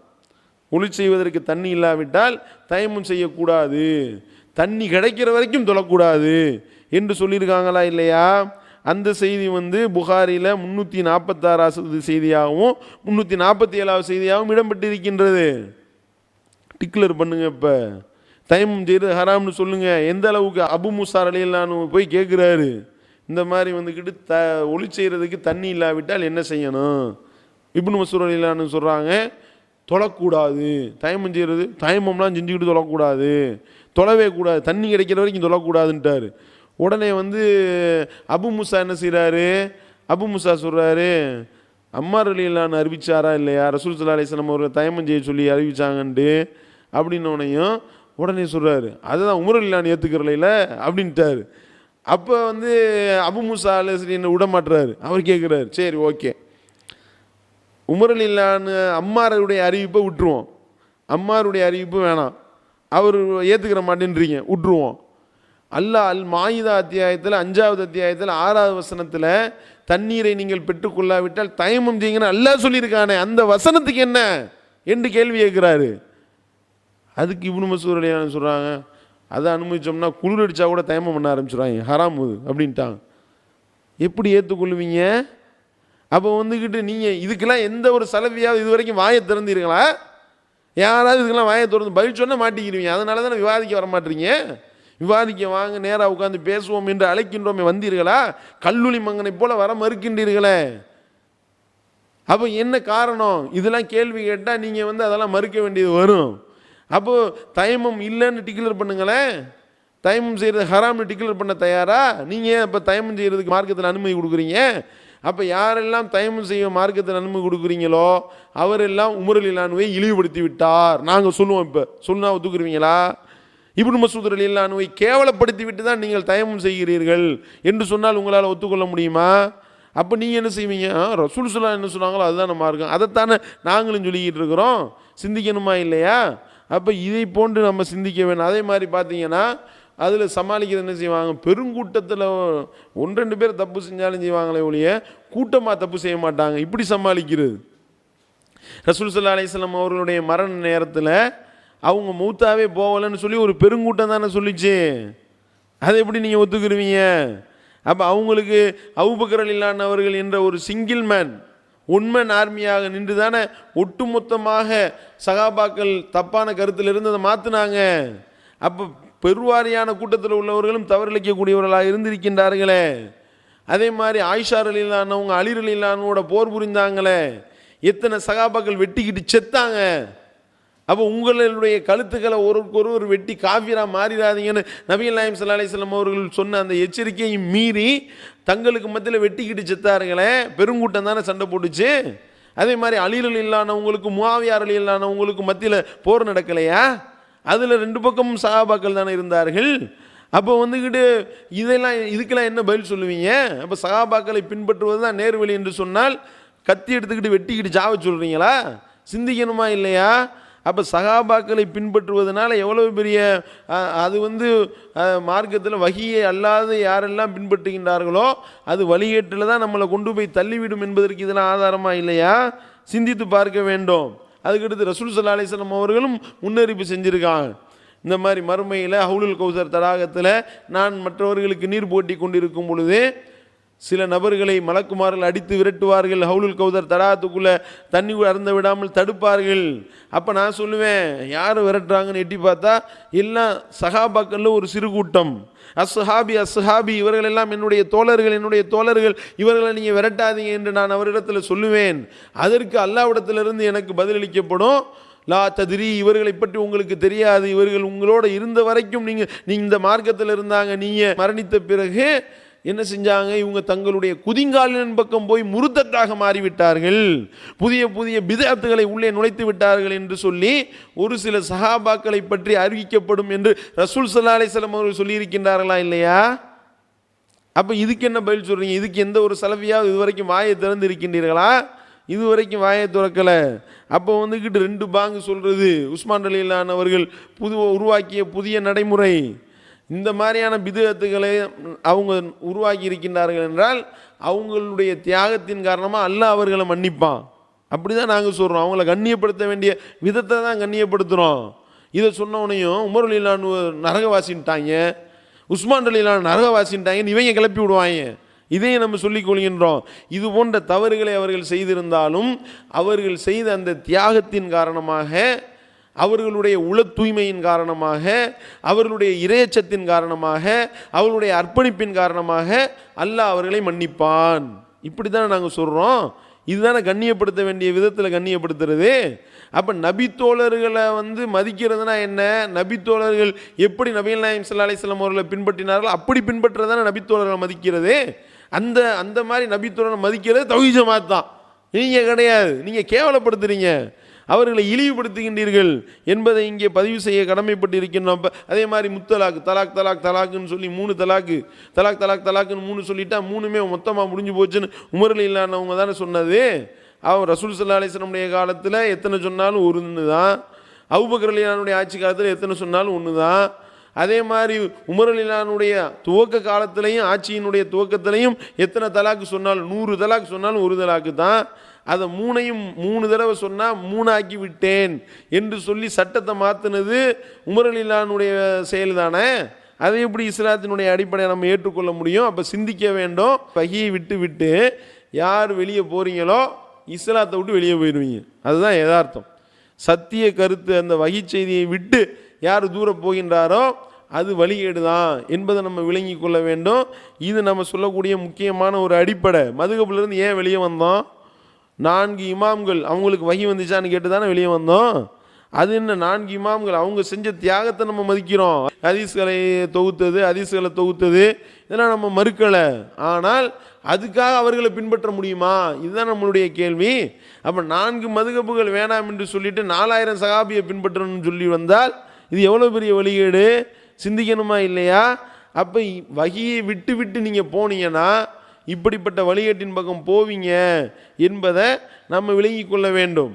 ஒளி செய்வதற்கு தண்ணி இல்லாவிட்டால் தயமம் செய்யக்கூடாது, தண்ணி கிடைக்கிற வரைக்கும் தொழக்கூடாது என்று சொல்லியிருக்காங்களா இல்லையா? அந்த செய்தி புகாரியில் 346வது செய்தியாகவும் 347வது செய்தியாகவும் இடம்பெற்றிருக்கின்றது. டிக்ளேர் பண்ணுங்க. இப்போ தயமம் செய்கிறது ஹராம்னு சொல்லுங்க. எந்த அளவுக்கு அபு மூஸா ரலியல்லாஹு போய் கேட்குறாரு, இந்த மாதிரி ஒளி செய்கிறதுக்கு தண்ணி இல்லாவிட்டால் என்ன செய்யணும் இப்னு மஸ்ஊத் ரலியல்லாஹு அன்ஹு சொல்கிறாங்க, தொழக்கூடாது. தயமம் செய்கிறது, தயமம்லாம் செஞ்சுக்கிட்டு தொழக்கூடாது, தொழவே கூடாது, தண்ணி கிடைக்கிற வரைக்கும் தொழக்கூடாதுன்ட்டார். உடனே வந்து அபு மூசா என்ன செய்கிறாரு, அபு மூசா சொல்கிறாரு, அம்மார் ரலியல்லாஹு அன்ஹு அறிவிச்சாரா இல்லையா, ரசூல் ஸல்லல்லாஹு அலைஹி வஸல்லம் அவர்கள் தயமம் செய்ய சொல்லி அறிவிச்சாங்கன்ட்டு அப்படின்னோடனையும் உடனே சொல்கிறாரு, அதுதான் உமர் ரலியல்லாஹு அன்ஹு ஏற்றுக்கிறலையில அப்படின்ட்டார். அப்போ வந்து அபு மூசா என்ன விட மாட்டுறாரு. அவர் கேட்குறாரு, சரி ஓகே, உமர் ரலியல்லாஹு அன்ஹு அம்மாருடைய அறிவிப்பை விட்டுருவோம், அம்மாருடைய அறிவிப்பு வேணாம், அவர் ஏற்றுக்கிற மாட்டேன்றீங்க, விட்டுருவோம். அல்லாஹ் அல் மாயிதா அத்தியாயத்தில் 5வது அத்தியாயத்தில் 6வது வசனத்தில் தண்ணீரை நீங்கள் பெற்றுக்கொள்ளாவிட்டால் தயமம் செய்யுங்கன்னு அல்லாஹ் சொல்லியிருக்கானே, அந்த வசனத்துக்கு என்ன என்று கேள்வி கேட்குறாரு. அதுக்கு இப்னு மஸ்ஊத் ரலியல்லாஹு அன்ஹு சொல்கிறாங்க, அதை அனுமதிச்சோம்னா குளிர் அடித்தா கூட தயமம் பண்ண ஆரம்பிச்சிடுவாங்க, ஹராம் அது அப்படின்ட்டாங்க. எப்படி ஏற்றுக்கொள்வீங்க? அப்போ வந்துக்கிட்டு நீங்கள் இதுக்கெல்லாம் எந்த ஒரு சலவியாவது இது வரைக்கும் வாயை திறந்தீர்களா? யாராவது இதுக்கெல்லாம் வாயை திறந்து பதில் சொன்னால் மாட்டிக்கிறீங்க. அதனால தானே விவாதிக்க வர மாட்டீங்க. விவாதிக்க வாங்க, நேராக உட்காந்து பேசுவோம் என்று அழைக்கின்றோமே, வந்தீர்களா? கல்லூலி மங்கனை போல வர மறுக்கின்றீர்களே. அப்போ என்ன காரணம்? இதெல்லாம் கேள்வி கேட்டால் நீங்கள் வந்து அதெல்லாம் மறுக்க வேண்டியது வரும். அப்போது தயமம் இல்லைன்னு டிக்ளேர் பண்ணுங்களேன். தயமம் செய்கிறது ஹராம்னு டிக்ளேர் பண்ண தயாரா? நீங்கள் இப்போ தயமம் செய்கிறதுக்கு மார்க்கத்தில் அனுமதி கொடுக்குறீங்க. அப்போ யாரெல்லாம் தயமம் செய்ய மார்க்கத்தில் அனுமதி கொடுக்குறீங்களோ அவரெல்லாம் உமர் ரலியல்லாஹு அன்ஹுவை இழிவுபடுத்தி விட்டார் நாங்கள் சொல்லுவோம். இப்போ சொன்னா ஒத்துக்குருவீங்களா? இப்னு மஸ்ஊத் ரலியல்லாஹு அன்ஹுவை கேவலப்படுத்தி விட்டு தான் நீங்கள் தயமம் செய்கிறீர்கள் என்று சொன்னால் உங்களால் ஒத்துக்கொள்ள முடியுமா? அப்போ நீங்கள் என்ன செய்வீங்க? ரசூல் ஸல்லல்லாஹு அலைஹி வஸல்லம் என்ன சொன்னாங்களோ அதுதான் நம்ம இருக்கோம், அதைத்தானே நாங்களும் சொல்லிக்கிட்டு இருக்கிறோம். சிந்திக்கணுமா இல்லையா? அப்போ இதை போன்று நம்ம சிந்திக்க வேணும். அதே மாதிரி பார்த்தீங்கன்னா அதில் சமாளிக்கிறது என்ன செய்வாங்க, பெருங்கூட்டத்தில் 1-2 பேர் தப்பு செஞ்சாலும் செய்வாங்களே ஒழிய கூட்டமாக தப்பு செய்ய மாட்டாங்க. இப்படி சமாளிக்கிறது. ரசூல் ஸல்லல்லாஹு அலைஹி வஸல்லம் அவர்களுடைய மரண நேரத்தில் அவங்க மௌத்தாவே போகலைன்னு சொல்லி ஒரு பெருங்கூட்டம் தானே சொல்லிச்சு. அதை எப்படி நீங்கள் ஒத்துக்குருவீங்க? அப்போ அவங்களுக்கு அபூபக்கர் ரலியல்லாஹு அன்ஹு அவர்கள் என்ற ஒரு சிங்கிள் மேன் உண்மன் ஆர்மியாக நின்று தானே ஒட்டுமொத்தமாக சகாபாக்கள் தப்பான கருத்திலிருந்து அதை மாற்றினாங்க. அப்போ பெருவாரியான கூட்டத்தில் உள்ளவர்களும் தவறிழைக்கக்கூடியவர்களாக இருந்திருக்கின்றார்களே. அதே மாதிரி ஆயிஷா ரலியல்லாஹு அன்ஹா அவங்க அலி ரலியல்லாஹு அன்ஹுவோட போர் புரிந்தாங்களே, எத்தனை சகாபாக்கள் வெட்டிக்கிட்டு செத்தாங்க. அப்போ உங்களுடைய கழுத்துக்களை ஒருவருக்கொருவர் வெட்டி காஃபிரா மாறிடாதீங்கன்னு நபிகள் நாயகம் ஸல்லல்லாஹு அலைஹி வஸல்லம் அவர்கள் சொன்ன அந்த எச்சரிக்கையை மீறி தங்களுக்கு மத்தியில் வெட்டிக்கிட்டு செத்தாருங்களே, பெருங்கூட்டம் தானே சண்டை போட்டுச்சு. அதே மாதிரி அலி ரலியல்லாஹு அன்ஹு அவங்களுக்கு முஆவியா ரலியல்லாஹு அன்ஹு அவங்களுக்கு மத்தியில் போர் நடக்கலையா? அதில் 2 பக்கமும் சஹாபாக்கள் தானே இருந்தார்கள். அப்போ வந்துக்கிட்டு இதுக்கெல்லாம் என்ன பதில் சொல்லுவீங்க? அப்போ சஹாபாக்களை பின்பற்றுவது தான் நேர்வழி என்று சொன்னால் கத்தி எடுத்துக்கிட்டு வெட்டிக்கிட்டு சாவ சொல்கிறீங்களா? சிந்திக்கணுமா இல்லையா? அப்போ சஹாபாக்களை பின்பற்றுவதனால எவ்வளவு பெரிய அது வந்து மார்க்கத்தில் வஹியை அல்லாத யாரெல்லாம் பின்பற்றுகின்றார்களோ அது வழிகேட்டில் தான் நம்மளை கொண்டு போய் தள்ளிவிடும் என்பதற்கு இதெல்லாம் ஆதாரமாக இல்லையா? சிந்தித்து பார்க்க வேண்டும். அதுக்கடுத்து ரசூல் ஸல்லல்லாஹு அலைஹி வஸல்லம் அவர்களும் முன்னறிப்பு செஞ்சுருக்காங்க. இந்த மாதிரி மறுமையில் ஹவுலுல் கௌசர் தடாகத்தில் நான் மற்றவர்களுக்கு நீர் போட்டி கொண்டிருக்கும் பொழுது சில நபர்களை மலக்குமார்கள் அடித்து விரட்டுவார்கள், ஹவுலுல் கௌசர் தடாகத்துக்குள்ளே தண்ணி அருந்த விடாமல் தடுப்பார்கள். அப்போ நான் சொல்லுவேன், யார் விரட்டுறாங்கன்னு எட்டி பார்த்தா எல்லாம் சஹாபாக்களில் ஒரு சிறு கூட்டம். அஸ்ஹாபி அஸ்ஹாபி, இவர்களெல்லாம் என்னுடைய தோழர்கள், இவர்களை நீங்கள் விரட்டாதீங்க என்று நான் அவரிடத்தில் சொல்லுவேன். அதற்கு அல்லாஹ்விடத்திலிருந்து எனக்கு பதிலளிக்கப்படும், லா தத்ரி, இவர்களை பற்றி உங்களுக்கு தெரியாது, இவர்கள் உங்களோட இருந்த வரைக்கும் நீங்கள் இந்த மார்க்கத்தில் இருந்தாங்க, நீங்கள் மரணித்த பிறகு என்ன செஞ்சாங்க, இவங்க தங்களுடைய குதிங்காலின் பக்கம் போய் முருத்தத்தாக மாறிவிட்டார்கள், புதிய புதிய பிதஅத்துகளை உள்ளே நுழைத்து விட்டார்கள் என்று சொல்லி ஒரு சில சஹாபாக்களை பற்றி அறிவிக்கப்படும் என்று ரசூல் ஸல்லல்லாஹு அலைஹி வஸல்லம் அவர்கள் சொல்லியிருக்கின்றார்களா இல்லையா? அப்போ இதுக்கு என்ன பதில் சொல்கிறீங்க? இதுக்கு எந்த ஒரு சலஃபியாவது இதுவரைக்கும் வாயை திறந்து இருக்கின்றீர்களா? இதுவரைக்கும் வாயை திறக்கலை. அப்போ வந்துக்கிட்டு 2 பாங்கு சொல்கிறது உஸ்மான் ரலியல்லாஹு அன்ஹு அவர்கள் உருவாக்கிய புதிய நடைமுறை. இந்த மாதிரியான பிதஅத்துகளை அவங்க உருவாக்கி இருக்கின்றார்கள் என்றால் அவங்களுடைய தியாகத்தின் காரணமாக அல்லாஹ் அவர்களை மன்னிப்பான். அப்படி தான் நாங்கள் சொல்கிறோம். அவங்கள கண்ணியப்படுத்த வேண்டிய விதத்தை தான் கண்ணியப்படுத்துகிறோம். இதை சொன்னவனையும் உமர் ரலியல்லாஹு அன்ஹு நரகவாசின்ட்டாங்க, உஸ்மான் ரலியல்லாஹு அன்ஹு நரகவாசின்ட்டாங்கன்னு இவங்க கிளப்பி விடுவாங்க. இதையும் நம்ம சொல்லிக் கொள்கின்றோம். இது போன்ற தவறுகளை அவர்கள் செய்திருந்தாலும் அவர்கள் செய்த அந்த தியாகத்தின் காரணமாக, அவர்களுடைய உள தூய்மையின் காரணமாக, அவர்களுடைய இறையச்சத்தின் காரணமாக, அவர்களுடைய அர்ப்பணிப்பின் காரணமாக அல்லாஹ் அவர்களை மன்னிப்பான். இப்படி தானே நாங்கள் சொல்கிறோம். இதுதானே கண்ணியப்படுத்த வேண்டிய விதத்தில் கண்ணியப்படுத்துறது. அப்போ நபித்தோழர்களை வந்து மதிக்கிறதுனா என்ன? நபித்தோழர்கள் எப்படி நபிகள் நாயகம் ஸல்லல்லாஹு அலைஹி வஸல்லம் அவர்களை பின்பற்றினார்கள் அப்படி பின்பற்றுறதானே நபித்தோழர்களை மதிக்கிறது. அந்த அந்த மாதிரி நபித்தோழரை மதிக்கிறது தௌஹீத் ஜமாத் தான். நீங்கள் கிடையாது, நீங்கள் கேவலப்படுத்துறீங்க, அவர்களை இழிவுபடுத்துகின்றீர்கள் என்பதை இங்கே பதிவு செய்ய கடமைப்பட்டு இருக்கின்றோம். அதே மாதிரி முத்தலாக்கு, தலாக் தலாக் தலாக்குன்னு சொல்லி 3 தலாக்கு, தலாக் தலாக் தலாக்குன்னு 3 சொல்லிட்டா 3மே மொத்தமாக முடிஞ்சு போச்சுன்னு உமர் ரலியல்லாஹு தானே சொன்னது. அவர் ரசூல் ஸல்லல்லாஹு அலைஹி வஸல்லம் காலத்தில் எத்தனை சொன்னாலும் ஒன்று தான், அபூபக்கர் ரலியல்லாஹு ஆட்சி காலத்தில் எத்தனை சொன்னாலும் ஒன்று தான். அதே மாதிரி உமர் ரலியல்லாஹு துவக்க காலத்திலையும் ஆட்சியினுடைய துவக்கத்திலையும் எத்தனை தலாக்கு சொன்னாலும் 100 தலாக்கு சொன்னாலும் 1 தலாக்கு தான். அதை 3ஐயும் 3 தடவை சொன்னால் 3 ஆக்கி விட்டேன் என்று சொல்லி சட்டத்தை மாற்றினது உமர் ரலியல்லாஹு செயல் தானே. அதை எப்படி இஸ்லாத்தினுடைய அடிப்படையை நம்ம ஏற்றுக்கொள்ள முடியும்? அப்போ சிந்திக்க வேண்டும். வஹியை விட்டு விட்டு யார் வெளியே போகிறீங்களோ இஸ்லாத்தை விட்டு வெளியே போயிடுவீங்க. அதுதான் யதார்த்தம். சத்திய கருத்து அந்த வஹி செய்தியை விட்டு யார் தூரம் போகின்றாரோ அது வழிகேடு தான் என்பதை நம்ம விளங்கி கொள்ள வேண்டும். இது நம்ம சொல்லக்கூடிய முக்கியமான ஒரு அடிப்படை. மதுகபிலிருந்து ஏன் வெளியே வந்தோம்? 4 இமாம்கள் அவங்களுக்கு வஹி வந்துச்சான்னு கேட்டு தானே வெளியே வந்தோம். அது என்ன 4 இமாம்கள் அவங்க செஞ்ச தியாகத்தை நம்ம மதிக்கிறோம். ஹதீஸ்களை தொகுத்தது இதெல்லாம் நம்ம மறுக்கலை. ஆனால் அதுக்காக அவர்களை பின்பற்ற முடியுமா? இதுதான் நம்மளுடைய கேள்வி. அப்போ 4 மதுகபுகள் வேணாம் என்று சொல்லிட்டு 4000 சஹாபியை பின்பற்றணும்னு சொல்லி வந்தால் இது எவ்வளோ பெரிய வழிகேடு, சிந்திக்கணுமா இல்லையா? அப்போ வஹியை விட்டு விட்டு நீங்கள் போனீங்கன்னா இப்படிப்பட்ட வழிகேட்டின் பக்கம் போவீங்க என்பதை நம்ம விளங்கி கொள்ள வேண்டும்.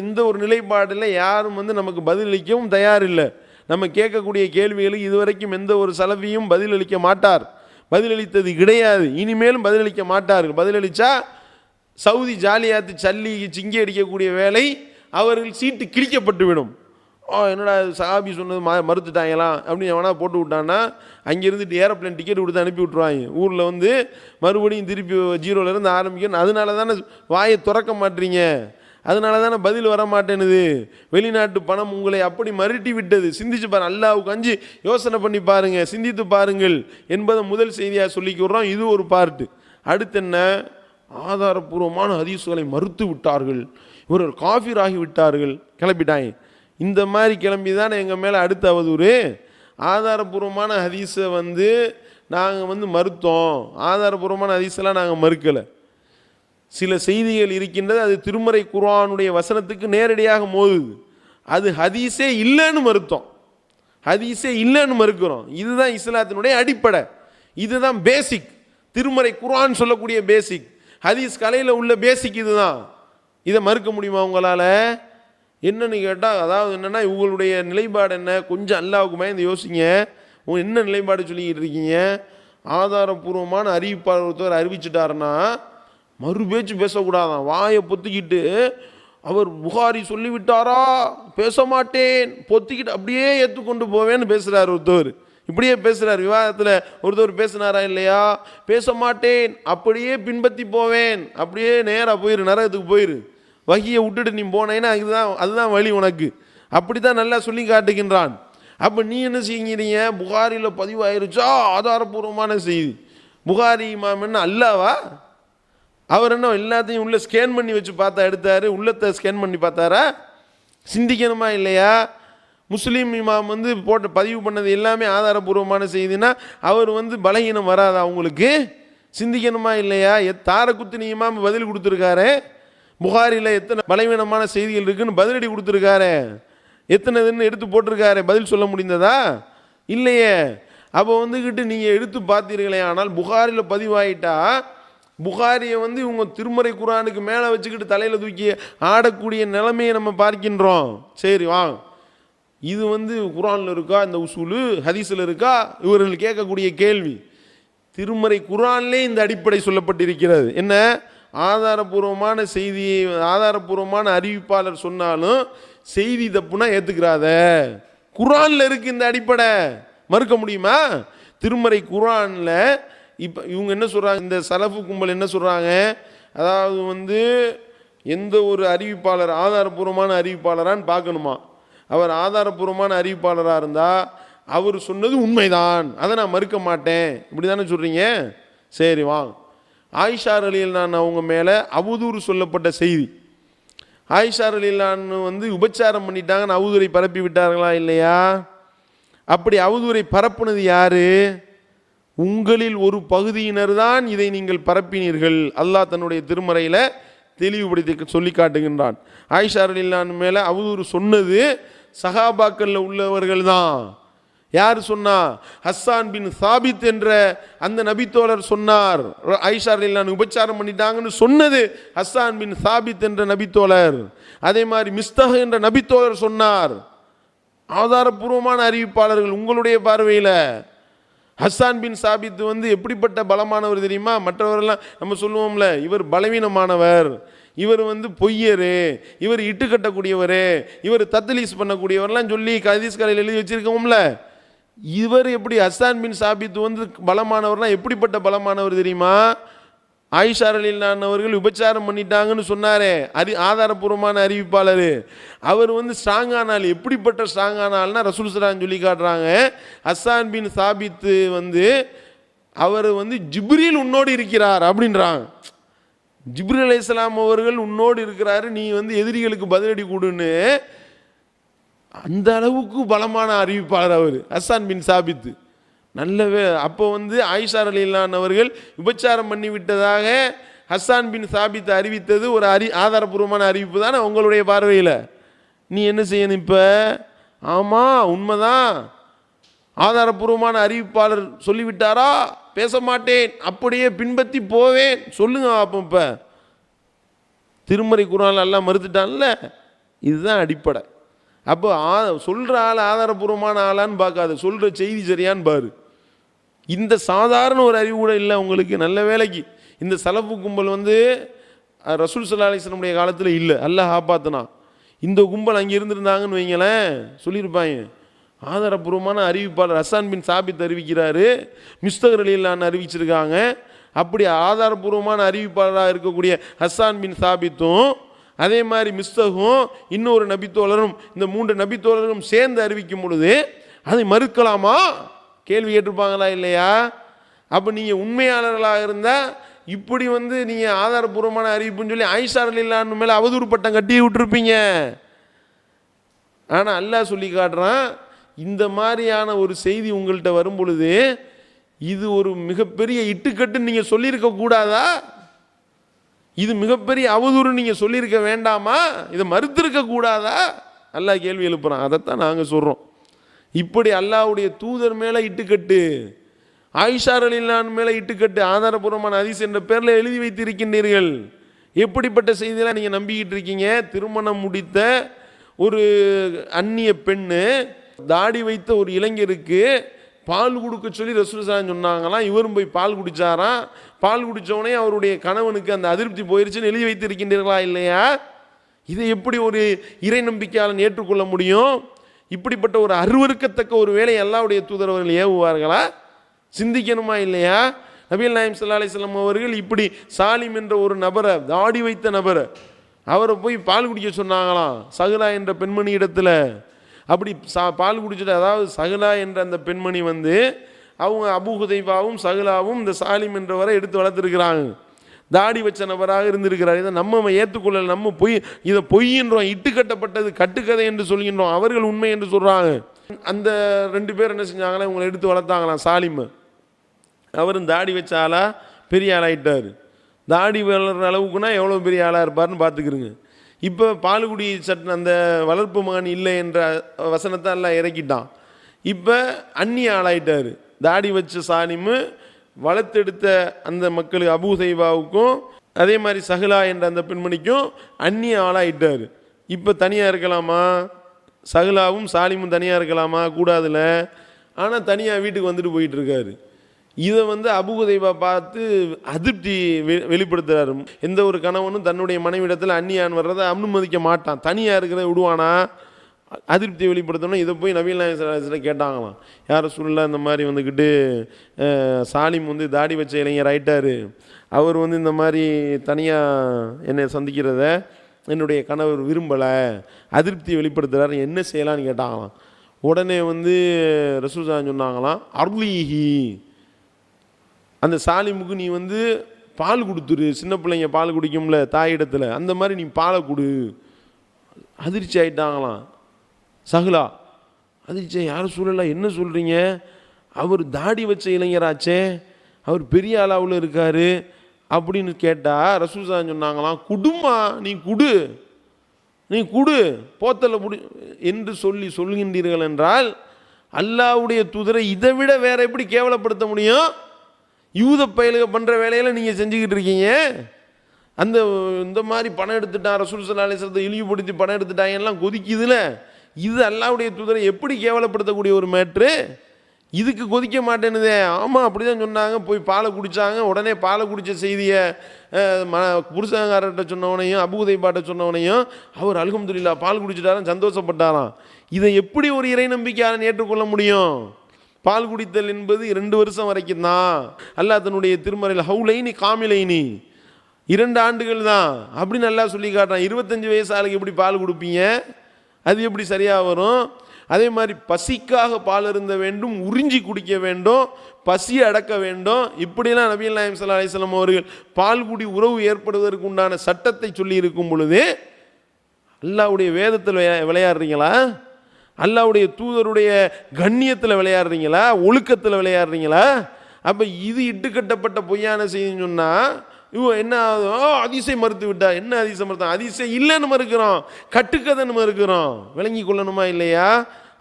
இந்த ஒரு நிலைப்பாடில் யாரும் வந்து நமக்கு பதிலளிக்கவும் தயாரில்லை. நம்ம கேட்கக்கூடிய கேள்விகளுக்கு இதுவரைக்கும் எந்த ஒரு சலஃபியும் பதிலளிக்க மாட்டார், பதிலளித்தது கிடையாது, இனிமேலும் பதிலளிக்க மாட்டார்கள். பதிலளித்தா சவுதி ஜாலியாத்து சல்லி சிங்கி அடிக்கக்கூடிய வேலை அவர்கள் சீட்டு கிழிக்கப்பட்டுவிடும். என்னடா சஹாபி சொன்னது மறுத்துட்டாங்களாம் அப்படின்னு எவனா போட்டு விட்டான்னா அங்கேருந்துட்டு ஏரோப்ளேன் டிக்கெட் கொடுத்து அனுப்பி விட்ருவாங்க. ஊரில் வந்து மறுபடியும் திருப்பி 0லேருந்து ஆரம்பிக்கணும். அதனால தானே வாயை திறக்க மாட்டீங்க, அதனால தானே பதில் வர மாட்டேனுது. வெளிநாட்டு பணம் உங்களை அப்படி மறுட்டி விட்டது. சிந்திச்சு பாருங்க, அல்லாஹ்வுக்கு அஞ்சு யோசனை பண்ணி பாருங்க, சிந்தித்து பாருங்கள் என்பதை முதல் செய்தியாக சொல்லிக்கிறோம். இது ஒரு பார்ட்டு. அடுத்து என்ன? ஆதாரபூர்வமான ஹதீஸ்களை மறுத்து விட்டார்கள், இவர்கள் காஃபிர் ஆகி விட்டார்கள், கிளப்பிட்டாங்க. இந்த மாதிரி கிளம்பி தானே எங்கள் மேலே அடுத்த அவதூறு. ஆதாரபூர்வமான ஹதீஸை வந்து நாங்கள் வந்து மறுத்தோம், ஆதாரபூர்வமான ஹதீஸெல்லாம் நாங்கள் மறுக்கலை. சில செய்திகள் இருக்கின்றது, அது திருமறை குர்ஆனுடைய வசனத்துக்கு நேரடியாக மோதுது, அது ஹதீஸே இல்லைன்னு மறுத்தோம், ஹதீஸே இல்லைன்னு மறுக்கிறோம். இதுதான் இஸ்லாத்தினுடைய அடிப்படை, இதுதான் பேசிக். திருமறை குர்ஆன் சொல்லக்கூடிய பேசிக், ஹதீஸ் கலையில் உள்ள பேசிக் இதுதான். இதை மறுக்க முடியுமா உங்களால்? என்னன்னு கேட்டால், அதாவது என்னென்னா இவங்களுடைய நிலைப்பாடு என்ன? கொஞ்சம் அல்லாஹ்வுக்கு பயந்து யோசிங்க. உங்க என்ன நிலைப்பாடு சொல்லிக்கிட்டு இருக்கீங்க? ஆதாரபூர்வமான அறிவிப்பாளர் ஒருத்தர் அறிவிச்சிட்டாருன்னா மறு பேச்சு பேசக்கூடாதான். வாயை பொத்திக்கிட்டு அவர் புகாரி சொல்லிவிட்டாரா, பேச மாட்டேன், பொத்திக்கிட்டு அப்படியே ஏற்றுக்கொண்டு போவேன்னு பேசுகிறார் ஒருத்தவர். இப்படியே பேசுகிறார். விவாதத்தில் ஒருத்தவர் பேசினாரா இல்லையா? பேச மாட்டேன், அப்படியே பின்பற்றி போவேன், அப்படியே நேராக போயிரு, நரகத்துக்கு போயிரு, வகியை விட்டுட்டு நீ போனேன்னா அதுதான் வழி உனக்கு, அப்படி தான் நல்லா சொல்லி காட்டுகின்றான். அப்போ நீ என்ன செய்கிறீங்க? புகாரியில் பதிவாயிருச்சா ஆதாரபூர்வமான செய்தி. புகாரி இமாம் என்ன அல்லாவா? அவர் என்ன எல்லாத்தையும் உள்ள ஸ்கேன் பண்ணி வச்சு பார்த்தா எடுத்தாரு, உள்ளத்தை ஸ்கேன் பண்ணி பார்த்தாரா? சிந்திக்கணுமா இல்லையா? முஸ்லீம் இமாம் வந்து போட்டு பதிவு பண்ணது எல்லாமே ஆதாரபூர்வமான செய்தினா அவர் வந்து பலகீனம் வராதா அவங்களுக்கு? சிந்திக்கணுமா இல்லையா? தாரகுத்தினி இமாம் பதில் கொடுத்துருக்காரு, புகாரியில் எத்தனை பலவீனமான செய்திகள் இருக்குன்னு பதிலடி கொடுத்துருக்காரு, எத்தனைன்னு எடுத்து போட்டிருக்காரு, பதில் சொல்ல முடிந்ததா? இல்லையே. அப்போ வந்துக்கிட்டு நீங்கள் எடுத்து பார்த்தீர்களே, ஆனால் புகாரியில் பதிவாயிட்டா புகாரியை வந்து இவங்க திருமறை குர்ஆனுக்கு மேலே வச்சுக்கிட்டு தலையில் தூக்கி ஆடக்கூடிய நிலைமையை நம்ம பார்க்கின்றோம். சரி வாங்க, இது வந்து குர்ஆனில் இருக்கா, இந்த உசூலு ஹதீஸில் இருக்கா? இவர்கள் கேட்கக்கூடிய கேள்வி. திருமறை குர்ஆனிலே இந்த அடிப்படை சொல்லப்பட்டிருக்கிறது. என்ன? ஆதாரபூர்வமான செய்தியை ஆதாரபூர்வமான அறிவிப்பாளர் சொன்னாலும் செய்தி தப்புனா ஏற்றுக்கிறாத. குர்ஆனில் இருக்கு இந்த அடிப்படை, மறுக்க முடியுமா? திருமறை குர்ஆனில் இப்போ இவங்க என்ன சொல்கிறாங்க, இந்த சலஃபு கும்பல் என்ன சொல்கிறாங்க, அதாவது வந்து எந்த ஒரு அறிவிப்பாளர் ஆதாரபூர்வமான அறிவிப்பாளரான்னு பார்க்கணுமா. அவர் ஆதாரபூர்வமான அறிவிப்பாளராக இருந்தால் அவர் சொன்னது உண்மைதான், அதை நான் மறுக்க மாட்டேன், இப்படி தானே சொல்கிறீங்க? சரி வாங்க, ஆயிஷா ரலியல்லாஹு அவங்க மேலே அவதூறு சொல்லப்பட்ட செய்தி. ஆயிஷா ரலியல்லாஹு வந்து உபச்சாரம் பண்ணிட்டாங்கன்னு அவதூறை பரப்பி விட்டார்களா இல்லையா? அப்படி அவதூறை பரப்புனது யாரு? உங்களில் ஒரு பகுதியினர் தான் இதை நீங்கள் பரப்பினீர்கள். அல்லாஹ் தன்னுடைய திருமறையில் தெளிவுபடுத்தி சொல்லி காட்டுகின்றான். ஆயிஷா ரலியல்லாஹு மேலே அவதூறு சொன்னது சஹாபாக்கள்ல உள்ளவர்கள் தான். யார் சொன்னா? ஹஸ்ஸான் பின் சாபித் என்ற அந்த நபித்தோழர் சொன்னார். ஆயிஷா ரலியல்லாஹு உபச்சாரம் பண்ணிட்டாங்கன்னு சொன்னது ஹஸ்ஸான் பின் சாபித் என்ற நபித்தோழர். அதே மாதிரி மிஸ்தஹ் என்ற நபித்தோழர் சொன்னார். ஆதாரபூர்வமான அறிவிப்பாளர்கள். உங்களுடைய பார்வையில் ஹஸ்ஸான் பின் சாபித் வந்து எப்படிப்பட்ட பலமானவர் தெரியுமா? மற்றவரெல்லாம் நம்ம சொல்லுவோம்ல, இவர் பலவீனமானவர், இவர் வந்து பொய்யரு, இவர் இட்டு கட்டக்கூடியவர், இவர் தத்லீஸ் பண்ணக்கூடியவர்லாம் சொல்லி ஹதீஸ் கலையில் எழுதி வச்சிருக்கோம்ல. இவர் எப்படி ஹஸ்ஸான் பின் சாபித் வந்து பலமானவர்னா எப்படிப்பட்ட பலமானவர் தெரியுமா? ஆயிஷா ரலியல்லாஹு அவர்கள் விபச்சாரம் பண்ணிட்டாங்கன்னு சொன்னாரே, ஆதாரபூர்வமான அறிவிப்பாளர். அவர் வந்து ஸ்ட்ராங்கான ஆள். எப்படிப்பட்ட ஸ்ட்ராங்கான ஆள்னா ரசூல் ஸல்லல்லாஹு அலைஹி வஸல்லம் சொல்லி காட்டுறாங்க, ஹஸ்ஸான் பின் சாபித் வந்து அவர் வந்து ஜிப்ரீல் உன்னோடு இருக்கிறார் அப்படின்றாங்க. ஜிப்ரீல் அலைஹிஸ்ஸலாம் அவர்கள் உன்னோடு இருக்கிறாரு, நீ வந்து எதிரிகளுக்கு பதிலடி கொடுன்னு. அந்த அளவுக்கு பலமான அறிவிப்பாளர் அவர் ஹஸ்ஸான் பின் சாபித். நல்லவே. அப்போ வந்து ஆயிஷா ரலியல்லாஹு அவர்கள் விபச்சாரம் பண்ணி விட்டதாக ஹஸ்ஸான் பின் சாபித் அறிவித்தது ஒரு ஆதாரபூர்வமான அறிவிப்பு தானே உங்களுடைய பார்வையில்? நீ என்ன செய்யணும் இப்போ? ஆமாம், உண்மைதான், ஆதாரபூர்வமான அறிவிப்பாளர் சொல்லிவிட்டாரா, பேச மாட்டேன், அப்படியே பின்பற்றி போவேன் சொல்லுங்க. அப்போ இப்போ திருமறை குர்ஆன்ல எல்லாம் மறுத்துட்டான்ல, இதுதான் அடிப்படை. அப்போ சொல்கிற ஆள் ஆதாரபூர்வமான ஆளான்னு பார்க்காது, சொல்கிற செய்தி சரியான்னு பாரு. இந்த சாதாரண ஒரு அறிவு கூட இல்லை உங்களுக்கு. நல்ல வேலைக்கு இந்த சலஃபு கும்பல் வந்து ரசூல் ஸல்லல்லாஹு அலைஹி வஸல்லம் காலத்தில் இல்லை, அல்லாஹ் ஆப்பாத்துனா. இந்த கும்பல் அங்கே இருந்திருந்தாங்கன்னு வைங்களேன், சொல்லியிருப்பாங்க. ஆதாரபூர்வமான அறிவிப்பாளர் ஹஸ்ஸான் பின் சாபித் அறிவிக்கிறாரு, மிஸ்தஹ் ரலியல்லாஹு அறிவிச்சிருக்காங்க. அப்படி ஆதாரபூர்வமான அறிவிப்பாளராக இருக்கக்கூடிய ஹஸ்ஸான் பின் சாபித்தும் அதே மாதிரி மிஸ்தகும் இன்னொரு நபித்தோழரும், இந்த 3 நபித்தோழரும் சேர்ந்து அறிவிக்கும் பொழுது அதை மறுக்கலாமா? கேள்வி கேட்டிருப்பாங்களா இல்லையா? அப்போ நீங்கள் உண்மையாளர்களாக இருந்தால் இப்படி வந்து நீங்கள் ஆதாரபூர்வமான அறிவிப்புன்னு சொல்லி ஆயிஷா ரலியல்லாஹு மேலே அவதூறு பட்டம் கட்டி விட்டுருப்பீங்க. ஆனால் அல்லாஹ் சொல்லி காட்டுறான், இந்த மாதிரியான ஒரு செய்தி உங்கள்கிட்ட வரும் பொழுது இது ஒரு மிகப்பெரிய இட்டுக்கட்டுன்னு நீங்கள் சொல்லியிருக்க கூடாதா? இது மிகப்பெரிய அவதூறு நீங்கள் சொல்லியிருக்க வேண்டாமா? இதை மறுத்திருக்க கூடாதா? அல்லாஹ் கேள்வி எழுப்புறான். அதைத்தான் நாங்கள் சொல்கிறோம். இப்படி அல்லாஹ்வுடைய தூதர் மேலே இட்டுக்கட்டு, ஆயிஷா ரலியல்லாஹு மேலே இட்டுக்கட்டு, ஆதாரபூர்வமான ஹதீஸ் என்ற பேரில் எழுதி வைத்திருக்கின்றீர்கள். எப்படிப்பட்ட செய்தியெல்லாம் நீங்கள் நம்பிக்கிட்டு இருக்கீங்க? திருமணம் முடித்த ஒரு அந்நிய பெண்ணு தாடி வைத்த ஒரு இளைஞருக்கு பால் கொடுக்க சொல்லி ரசூல் ஸல்லல்லாஹு அலைஹி வஸல்லம் சொன்னாங்களாம். இவரும் போய் பால் குடித்தாராம். பால் குடித்தோடனே அவருடைய கணவனுக்கு அந்த அதிருப்தி போயிருச்சுன்னு எழுதி வைத்திருக்கின்றீர்களா இல்லையா? இதை எப்படி ஒரு இறை நம்பிக்கையாளன் ஏற்றுக்கொள்ள முடியும்? இப்படிப்பட்ட ஒரு அருவருக்கத்தக்க ஒரு வேலை அல்லாஹ்வுடைய தூதர் அவர்கள் ஏவுவார்களா? சிந்திக்கணுமா இல்லையா? நபிகள் நாயகம் ஸல்லல்லாஹு அலைஹி வஸல்லம் அவர்கள் இப்படி சாலிம் என்ற ஒரு நபரை, தாடி வைத்த நபரை, அவரை போய் பால் குடிக்க சொன்னாங்களாம் சஹலா என்ற பெண்மணி இடத்துல. அப்படி பால் குடிச்சிட்டு, அதாவது சஹலா என்ற அந்த பெண்மணி வந்து அவங்க அபூ ஹுதைஃபாவும் சஹலாவும் இந்த சாலிம் என்றவரை எடுத்து வளர்த்துருக்கிறாங்க. தாடி வச்ச நபராக இருந்திருக்கிறார். இதை நம்ம ஏற்றுக்கொள்ளல, நம்ம பொய், இதை பொய்ன்றோம், இட்டு கட்டப்பட்டது கட்டுக்கதை என்று சொல்கின்றோம். அவர்கள் உண்மை என்று சொல்கிறாங்க. அந்த 2 பேர் என்ன செஞ்சாங்களா, இவங்களை எடுத்து வளர்த்தாங்களாம். சாலிம் அவரும் தாடி வச்ச ஆளா பெரிய ஆளாயிட்டார். தாடி வளர்கிற அளவுக்குன்னா எவ்வளோ பெரிய ஆளாக இருப்பார்னு பார்த்துக்கிறோங்க. இப்போ பாலுக்குடி சட்டம் அந்த வளர்ப்பு மகன் இல்லை என்ற வசனத்தை எல்லாம் இறக்கிட்டான். இப்போ அந்நிய ஆளாயிட்டார். தாடி வச்ச சாலிமு வளர்த்தெடுத்த அந்த மக்களுக்கு அபூ ஹுதைஃபாவுக்கும் அதே மாதிரி சஹலா என்ற அந்த பெண்மணிக்கும் அந்நிய ஆளாயிட்டார். இப்போ தனியாக இருக்கலாமா? சஹலாவும் சாலிமும் தனியாக இருக்கலாமா? கூடாதுல. ஆனால் தனியாக வீட்டுக்கு வந்துட்டு போயிட்டுருக்காரு. இதை வந்து அபூ ஹுதைஃபா பார்த்து அதிருப்தி வெளிப்படுத்துகிறாரு. எந்த ஒரு கணவனும் தன்னுடைய மனைவிடத்தில் அந்நியான் வர்றதை அனுமதிக்க மாட்டான். தனியாக இருக்கிறத விடுவானா? அதிருப்தியை வெளிப்படுத்தணும். இதை போய் நபிகள் நாயகம் ஸல்லல்லாஹு அலைஹி வஸல்லம் கேட்டாங்களாம், யார் ரசூலுல்லாஹ் இந்த மாதிரி வந்துக்கிட்டு சாலிம் வந்து தாடி வச்ச இளைஞர் ஆயிட்டார், அவர் வந்து இந்த மாதிரி தனியாக என்னை சந்திக்கிறத என்னுடைய கணவர் விரும்பலை, அதிருப்தியை வெளிப்படுத்துகிறாரு, என்ன செய்யலான்னு கேட்டாங்களாம். உடனே வந்து ரசூலுல்லாஹ் சொன்னாங்களாம், அர்லீஹி, அந்த சாலிமுக்கு நீ வந்து பால் கொடுத்துரு, சின்ன பிள்ளைங்க பால் குடிக்கும்ல தாயிடத்தில், அந்த மாதிரி நீ பாலை கொடு. அதிர்ச்சி ஆயிட்டாங்களாம் சஹ்லா. அதிர்ச்சி, யாரும் சொல்லலை, என்ன சொல்கிறீங்க, அவர் தாடி வச்ச இளைஞராச்சே, அவர் பெரிய அளவில் இருக்கார் அப்படின்னு கேட்டால் ரசூல் சொன்னாங்களாம், குடுமா நீ குடு, நீ குடு போத்தல முடி என்று சொல்கின்றீர்கள் என்றால் அல்லாஹ்வுடைய தூதரை இதை விட வேற எப்படி கேவலப்படுத்த முடியும்? யூத பயலுக பண்ணுற வேலையில் நீங்கள் செஞ்சுக்கிட்டு இருக்கீங்க. இந்த மாதிரி பணம் எடுத்துட்டான் ரசூல் ஸல்லல்லாஹு அலைஹி வஸல்லம் இழிவுபடுத்தி பணம் எடுத்துட்டாங்க எல்லாம் கொதிக்குதுல. இது அல்லாஹ்வுடைய தூதரை எப்படி கேவலப்படுத்தக்கூடிய ஒரு மேட்ரு? இதுக்கு கொதிக்க மாட்டேன்னுதே. ஆமாம் அப்படி தான் சொன்னாங்க. போய் பாலை குடித்தாங்க. உடனே பாலை குடித்த செய்தியை புருஷங்காரர்கிட்ட சொன்னவனையும் அபூதைபாட்ட சொன்னவனையும் அவர் அல்ஹம்துலில்லாஹ் பால் குடிச்சிட்டாராம், சந்தோஷப்பட்டாராம். இதை எப்படி ஒரு இறை நம்பிக்கையாளன் ஏற்றுக்கொள்ள முடியும்? பால் குடித்தல் என்பது 2 வருஷம் வரைக்கும் தான். அல்லாஹ் தன்னுடைய திருமறையில் ஹவுலைனி காமிலைனி 2 ஆண்டுகள் தான் அப்படின்னு நல்லா சொல்லி காட்டுறான். 25 வயசு ஆளுக்கு எப்படி பால் கொடுப்பீங்க? அது எப்படி சரியாக வரும்? அதே மாதிரி பசிக்காக பால் அருந்த வேண்டும், உறிஞ்சி குடிக்க வேண்டும், பசியை அடக்க வேண்டும். இப்படிலாம் நபிகள் நாயகம் ஸல்லல்லாஹு அலைஹி வஸல்லம் அவர்கள் பால் குடி உறவு ஏற்படுவதற்கு உண்டான சட்டத்தை சொல்லி இருக்கும் பொழுது அல்லாஹ்வுடைய வேதத்தில் விளையாடுறீங்களா? அல்லாஹ்வுடைய தூதருடைய கண்ணியத்தில் விளையாடுறீங்களா? ஒழுக்கத்தில் விளையாடுறீங்களா? அப்போ இது இட்டுக்கட்டப்பட்ட பொய்யான செய்தின்னு சொன்னால் இவன் என்ன அதிசயம் மறுத்து விட்டா. என்ன அதிசயம் மறுத்தான்? அதிசயம் இல்லைன்னு மறுக்கிறோம், கட்டுக்கதைன்னு மறுக்கிறோம். விளங்கி கொள்ளணுமா இல்லையா?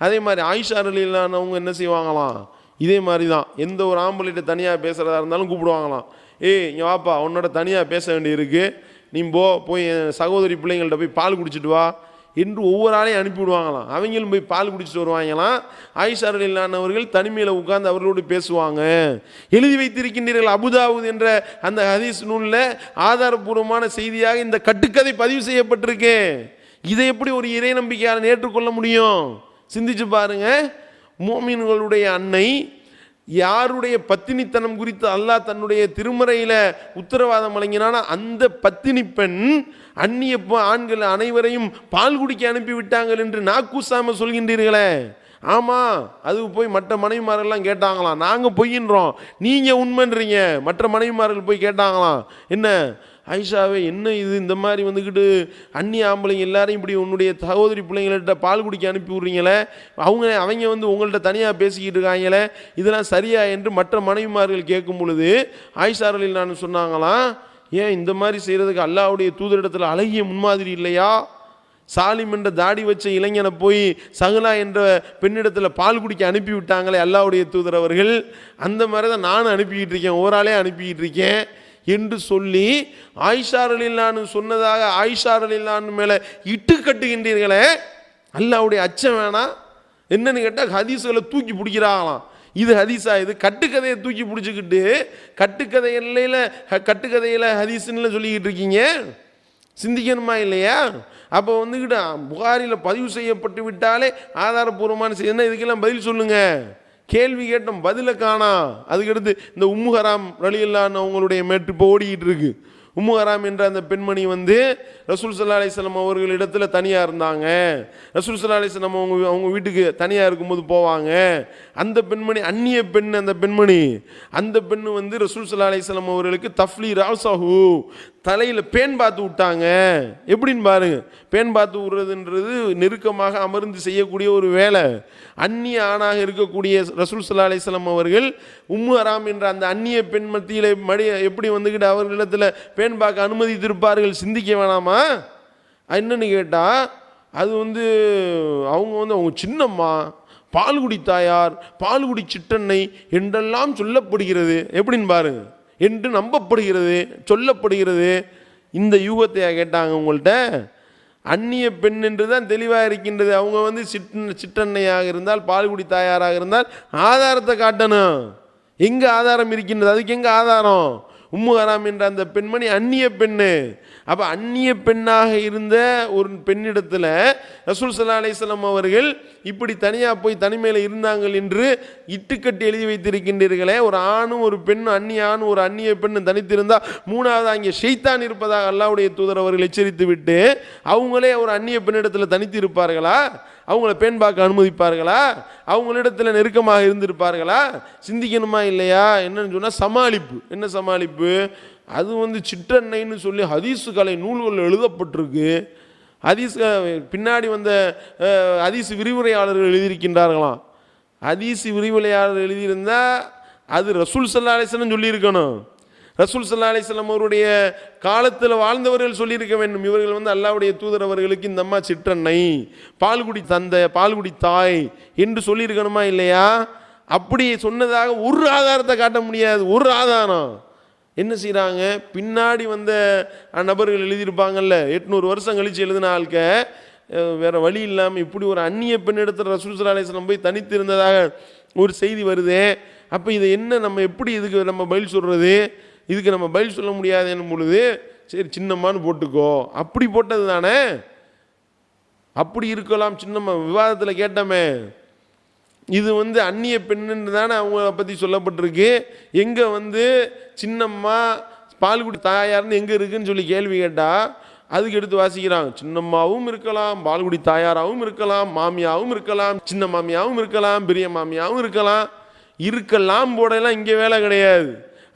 அதே மாதிரி ஆயிஷா ரலியல்லாஹு அவங்க என்ன செய்வாங்களாம், இதே மாதிரி தான். எந்த ஒரு ஆம்பளைகிட்ட தனியாக பேசுகிறதா இருந்தாலும் கூப்பிடுவாங்களாம். இங்கே வாப்பா, உன்னோட தனியாக பேச வேண்டியிருக்கு, நீ போய் என் சகோதரி பிள்ளைங்கள்ட்ட போய் பால் குடிச்சிட்டு வா என்று ஒவ்வொரு ஆளையும் அனுப்பிவிடுவாங்களாம். அவங்களும் போய் பால் குடிச்சிட்டு வருவாங்களாம். ஆயிஷா ரலியல்லாஹு அவர்கள் தனிமையில் உட்கார்ந்து அவர்களோடு பேசுவாங்க. எழுதி வைத்திருக்கின்றீர்கள் அபுதாவுத் என்ற அந்த ஹதீஸ் நூலில் ஆதாரபூர்வமான செய்தியாக இந்த கட்டுக்கதை பதிவு செய்யப்பட்டிருக்கு. இதை எப்படி ஒரு இறை நம்பிக்கையாளன் ஏற்றுக்கொள்ள முடியும்? சிந்திச்சு பாருங்க. முஃமின்களுடைய அன்னை யாருடைய பத்தினித்தனம் குறித்து அல்லாஹ் தன்னுடைய திருமறையில் உத்தரவாதம் வழங்கினான அந்த பத்தினி பெண் அந்நிய ஆண்கள் அனைவரையும் பால் குடிக்க அனுப்பிவிட்டாங்கள் என்று நாக்கூசாம சொல்கின்றீர்களே. ஆமாம், அது போய் மற்ற மனைவிமாரெல்லாம் கேட்டாங்களாம், நாங்கள் பொய்யின்றோம், நீங்கள் உண்மைன்றீங்க. மற்ற மனைவிமார்கள் போய் கேட்டாங்களாம், என்ன ஆயிஷாவே என்ன இது, இந்த மாதிரி வந்துக்கிட்டு அந்நிய ஆம்பளைங்க எல்லாரையும் இப்படி உன்னுடைய சகோதரி பிள்ளைங்கள்ட்ட பால் குடிக்க அனுப்பி விட்றீங்களே, அவங்க உங்கள்கிட்ட தனியாக பேசிக்கிட்டு இருக்காங்களே, இதெல்லாம் சரியா என்று மற்ற மனைவிமார்கள் கேட்கும் பொழுது ஆயிஷா ரலியல்லாஹு சொன்னாங்களாம், ஏன் இந்த மாதிரி செய்கிறதுக்கு அல்லாஹ்வுடைய தூதரிடத்தில் அழகிய முன்மாதிரி இல்லையா? சாலிம் என்ற தாடி வச்ச இளைஞனை போய் சஹ்லா என்ற பெண்ணிடத்தில் பால் குடிக்க அனுப்பி விட்டாங்களே அல்லாஹ்வுடைய தூதர் அவர்கள், அந்த மாதிரி தான் நானும் அனுப்பிக்கிட்டு இருக்கேன், ஓராளே அனுப்பிக்கிட்டு இருக்கேன் என்று சொல்லி ஆயிஷா ரலியல்லாஹு சொன்னதாக ஆயிஷா ரலியல்லாஹு மேலே இட்டு கட்டுகின்றீர்களே. அல்லாஹ்வுடைய அச்சம் வேணாம்? என்னன்னு கேட்டால் ஹதீஸ்களை தூக்கி பிடிக்கிறாங்களாம். இது ஹதீஸா? இது கட்டுக்கதையை தூக்கி பிடிச்சிக்கிட்டு கட்டுக்கதையில் ஹதீஸ்ன்னு சொல்லிக்கிட்டு இருக்கீங்க. சிந்திக்கணுமா இல்லையா? அப்போ வந்துக்கிட்டு புகாரியில் பதிவு செய்யப்பட்டு விட்டாலே ஆதாரபூர்வமான செய்தினா இதுக்கெல்லாம் பதில் சொல்லுங்க. கேள்வி கேட்டோம், பதிலை காணா. அதுக்கடுத்து இந்த உம்மு ஹராம் ரலியல்லாஹு அவங்களுடைய மேட்டு இப்போ ஓடிக்கிட்டு இருக்கு. உம்மு ஹராம் என்ற அந்த பெண்மணி ரசூல் ஸல்லல்லாஹு அலைஹி வஸல்லம் அவர்களிடத்தில் தனியாக இருந்தாங்க. ரசூல் ஸல்லல்லாஹு அலைஹி வஸல்லம் அவங்க வீட்டுக்கு தனியாக இருக்கும்போது போவாங்க. அந்த பெண்மணி அந்நிய பெண். அந்த பெண்ணு ரசூல் ஸல்லல்லாஹு அலைஹி வஸல்லம் அவர்களுக்கு தஃப்லி ராஸஹு தலையில் பேன் பார்த்து விட்டாங்க. எப்படின்னு பாருங்க. பேன் பார்த்து விடுறதுன்றது நெருக்கமாக அமர்ந்து செய்யக்கூடிய ஒரு வேலை. அந்நிய ஆணாக இருக்கக்கூடிய ரசூல் ஸல்லல்லாஹு அலைஹி வஸல்லம் அவர்கள் உம்மு ஹராம் என்ற அந்த அந்நிய பெண் மத்தியில் எப்படி வந்துக்கிட்டு அவர்களிடத்தில் பேன் பார்க்க அனுமதித்திருப்பார்கள்? சிந்திக்க வேணாமா? என்னன்னு கேட்டால் அது அவங்க சின்னம்மா, பால்குடி தாயார், பால்குடி சிற்றன்னை என்றெல்லாம் சொல்லப்படுகிறது. எப்படின்னு பாருங்க, என்று நம்பப்படுகிறது, சொல்லப்படுகிறது. இந்த யூகத்தையா கேட்டாங்க உங்கள்கிட்ட? அந்நிய பெண் என்று தான் தெளிவாக இருக்கின்றது. அவங்க சிற்றன்னையாக இருந்தால், பால்குடி தாயாராக இருந்தால் ஆதாரத்தை காட்டணும். எங்கே ஆதாரம் இருக்கின்றது? அதுக்கு எங்கே ஆதாரம்? உம்மு ஹராம் என்ற அந்த பெண்மணி அந்நிய பெண்ணு. அப்போ அந்நிய பெண்ணாக இருந்த ஒரு பெண்ணிடத்தில் ரசூல் ஸல்லல்லாஹு அலைஹி வஸல்லம் அவர்கள் இப்படி தனியாக போய் தனிமையில் இருந்தாங்கள் என்று இட்டுக்கட்டி எழுதி வைத்திருக்கின்றீர்களே. ஒரு ஆணும் ஒரு பெண்ணும், அந்நிய ஆணும் ஒரு அந்நிய பெண்ணும் தனித்திருந்தால் மூணாவது அங்கே ஷைத்தான் இருப்பதாக அல்லாஹ்வுடைய தூதர் அவர்கள் எச்சரித்து விட்டு அவங்களே ஒரு அந்நிய பெண்ணிடத்தில் தனித்து இருப்பார்களா? அவங்கள பெண் பார்க்க அனுமதிப்பார்களா? அவங்களிடத்தில் நெருக்கமாக இருந்திருப்பார்களா? சிந்திக்கணுமா இல்லையா? என்னன்னு சொன்னால் சமாளிப்பு. என்ன சமாளிப்பு? அது வந்து சிற்றன்னைன்னு சொல்லி ஹதீஸ் கலை நூல்கள் எழுதப்பட்டிருக்கு. ஹதீஸ் பின்னாடி வந்த ஹதீஸ் விரிவுரையாளர்கள் எழுதியிருக்கின்றார்களாம். ஹதீஸ் விரிவுரையாளர் எழுதியிருந்தால் அது ரசூல் ஸல்லல்லாஹு அலைஹி வஸல்லம் சொல்லியிருக்கணும். ரசூல் ஸல்லல்லாஹு அலைஹி வஸல்லம் அவருடைய காலத்தில் வாழ்ந்தவர்கள் சொல்லியிருக்க வேண்டும். இவர்கள் வந்து அல்லாஹ்வுடைய தூதர் அவர்களுக்கு இந்த அம்மா சிற்றன்னை, பால்குடி தந்தை, பால்குடி தாய் என்று சொல்லியிருக்கணுமா இல்லையா? அப்படி சொன்னதாக ஒரு ஆதாரத்தை காட்ட முடியாது. ஒரு ஆதாரம் என்ன செய்கிறாங்க, பின்னாடி வந்த நபர்கள் எழுதியிருப்பாங்கல்ல, 800 வருஷம் கழித்து எழுதின ஆள்க வேறு வழி இல்லாமல் இப்படி ஒரு அந்நிய பெண்ணிடத்தில் ரசூல் ஸல்லல்லாஹு அலைஹி வஸல்லம் போய் தனித்து இருந்ததாக ஒரு செய்தி வருது. அப்போ இதை என்ன நம்ம எப்படி இதுக்கு நம்ம பதில் சொல்கிறது? இதுக்கு நம்ம பதில் சொல்ல முடியாது என்னும் பொழுது சரி சின்னம்மான்னு போட்டுக்கோ, அப்படி போட்டது தானே. அப்படி இருக்கலாம் சின்னம்மா, விவாதத்தில் கேட்டோமே. இது வந்து அந்நிய பெண்ணுன்னு தானே அவங்கள பற்றி சொல்லப்பட்டிருக்கு. எங்கே வந்து சின்னம்மா பால்குடி தாயார்னு எங்கே இருக்குன்னு சொல்லி கேள்வி கேட்டால் அதுக்கு எடுத்து வாசிக்கிறாங்க. சின்னம்மாவும் இருக்கலாம், பால்குடி தாயாராகவும் இருக்கலாம், மாமியாவும் இருக்கலாம், சின்ன மாமியாவும் இருக்கலாம், பெரிய மாமியாவும் இருக்கலாம் போடலாம். இங்கே வேலை கிடையாது.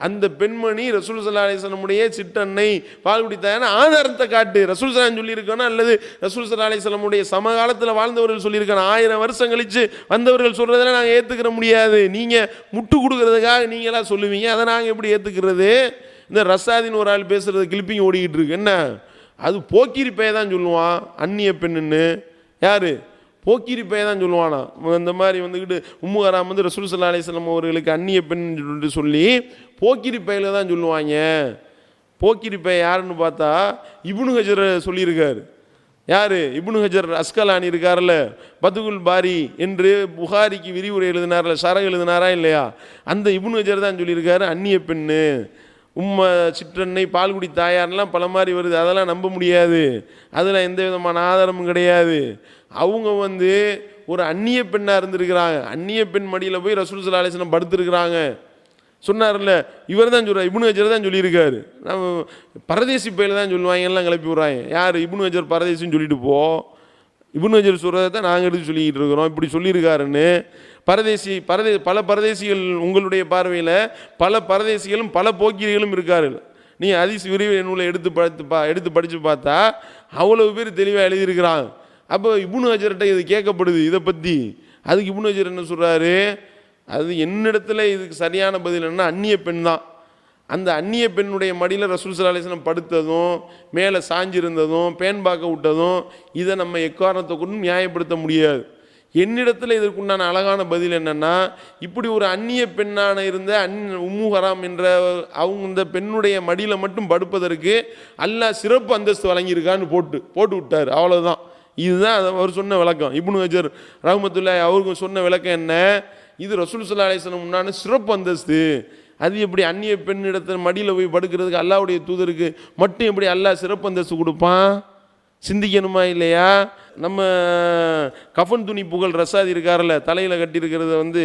அந்த பெண்மணி ரசூல் ஸல்லல்லாஹு அலைஹி வஸல்லமுடைய சிற்றன்னை, பால்குடி தாயான ஆதாரத்தை காட்டு. ரசூல் ஸல்லல்லாஹு அலைஹி சொல்லியிருக்கணும், அல்லது ரசூல் ஸல்லல்லாஹு அலைஹி வஸல்லமுடைய சமகாலத்தில் வாழ்ந்தவர்கள் சொல்லியிருக்கணும். 1000 வருஷம் கழித்து வந்தவர்கள் சொல்கிறதெல்லாம் நாங்கள் ஏற்றுக்கிற முடியாது. நீங்கள் முட்டு கொடுக்கறதுக்காக நீங்களாம் சொல்லுவீங்க, அதை நாங்கள் எப்படி ஏற்றுக்கிறது? இந்த ரசாதின்னு ஒரு ஆள் பேசுகிறது கிளிப்பிங் ஓடிக்கிட்டு இருக்கு. என்ன அது போக்கிரி பைய தான் சொல்லுவான் அந்நிய பெண்ணுன்னு. யார் போக்கிரி பைய தான் சொல்லுவானா? இந்த மாதிரி வந்துக்கிட்டு உம்மு ஹராம் வந்து ரசூல் ஸல்லல்லாஹு அலைஹி வஸல்லம் அவர்களுக்கு அந்நிய பெண் சொல்லி போக்கிரி பையில தான் சொல்லுவாங்க. போக்கிரி பைய யாருன்னு பார்த்தா இப்னு ஹஜர் சொல்லியிருக்காரு. யார்? இப்னு ஹஜர் அஸ்கலானி இருக்கார்ல, பதுகுல் பாரி என்று புகாரிக்கு விரிவுரை எழுதினார்ல, ஷரஹ் எழுதினாரா இல்லையா? அந்த இப்னு ஹஜர் தான் சொல்லியிருக்காரு அந்நிய பெண்ணு, உம்மை சிற்றன்னை, பால்குடி தாயார்லாம் பல மாதிரி வருது, அதெல்லாம் நம்ப முடியாது, அதில் எந்த விதமான ஆதாரமும் கிடையாது. அவங்க வந்து ஒரு அந்நிய பெண்ணாக இருந்திருக்கிறாங்க. அந்நிய பெண் மடியில் போய் ரசூல் ஸல்லல்லாஹு அலைஹி வஸல்லம் படுத்திருக்கிறாங்க சொன்னார்ல. இவர் தான் சொல்கிறார், இப்னு ஹஜர் தான் சொல்லியிருக்காரு. நம்ம பரதேசி பையில தான் சொல்லுவாங்க, எல்லாம் கிளப்பி விட்றாங்க. யார்? இப்னு ஹஜர் பரதேசின்னு சொல்லிட்டு போ. இப்னு ஹஜர் சொல்கிறத தான் நாங்கள் எடுத்து சொல்லிக்கிட்டு இருக்கிறோம், இப்படி சொல்லியிருக்காருன்னு. பல பரதேசிகள் உங்களுடைய பார்வையில் பல பரதேசிகளும் பல போக்கிரிகளும் இருக்கார்கள். நீ ஹதீஸ் விரிவு நூலை எடுத்து படித்து பார்த்தா அவ்வளவு பேர் தெளிவாக எழுதியிருக்கிறாங்க. அப்போ இப்னு ஹஜர்கிட்ட இது கேட்கப்படுது இதை பற்றி. அதுக்கு இப்னு ஹஜர் என்ன சொல்கிறாரு, அது என்னிடத்துல இதுக்கு சரியான பதில் என்ன, அந்நிய பெண் தான். அந்த அந்நிய பெண்ணுடைய மடியில் ரசூல் ஸல்லல்லாஹு அலைஹி வஸல்லம் படுத்ததும் மேலே சாஞ்சிருந்ததும் பேன் பார்க்க விட்டதும் இதை நம்ம எக்காரணத்தை கொண்டும் நியாயப்படுத்த முடியாது. என்னிடத்தில் இதற்குண்டான அழகான பதில் என்னென்னா, இப்படி ஒரு அந்நிய பெண்ணான இருந்த உம்மு ஹராம் என்ற அவங்க இந்த பெண்ணுடைய மடியில் மட்டும் படுப்பதற்கு அல்லாஹ் சிறப்பு அந்தஸ்து வழங்கியிருக்கான்னு போட்டு விட்டார். அவ்வளோதான். இதுதான் அவர் சொன்ன விளக்கம். இப்னு ஹஜர் ரஹ்மத்துல்லாஹி அவருக்கு சொன்ன விளக்கம் என்ன, இது ரசூல் ஸல்லல்லாஹு அலைஹி வஸல்லம் முன்னான சிறப்பு அந்தஸ்து. அது எப்படி அந்நிய பெண்ணிடத்தில் மடியில் போய் படுக்கிறதுக்கு அல்லாஹ்வுடைய தூதருக்கு மட்டும் எப்படி அல்லாஹ் சிறப்பு அந்தஸ்து கொடுப்பான்? சிந்திக்கணுமா இல்லையா? நம்ம கஃபன் துணி புகழ் ரசாதி இருக்கார்ல, தலையில் கட்டியிருக்கிறத வந்து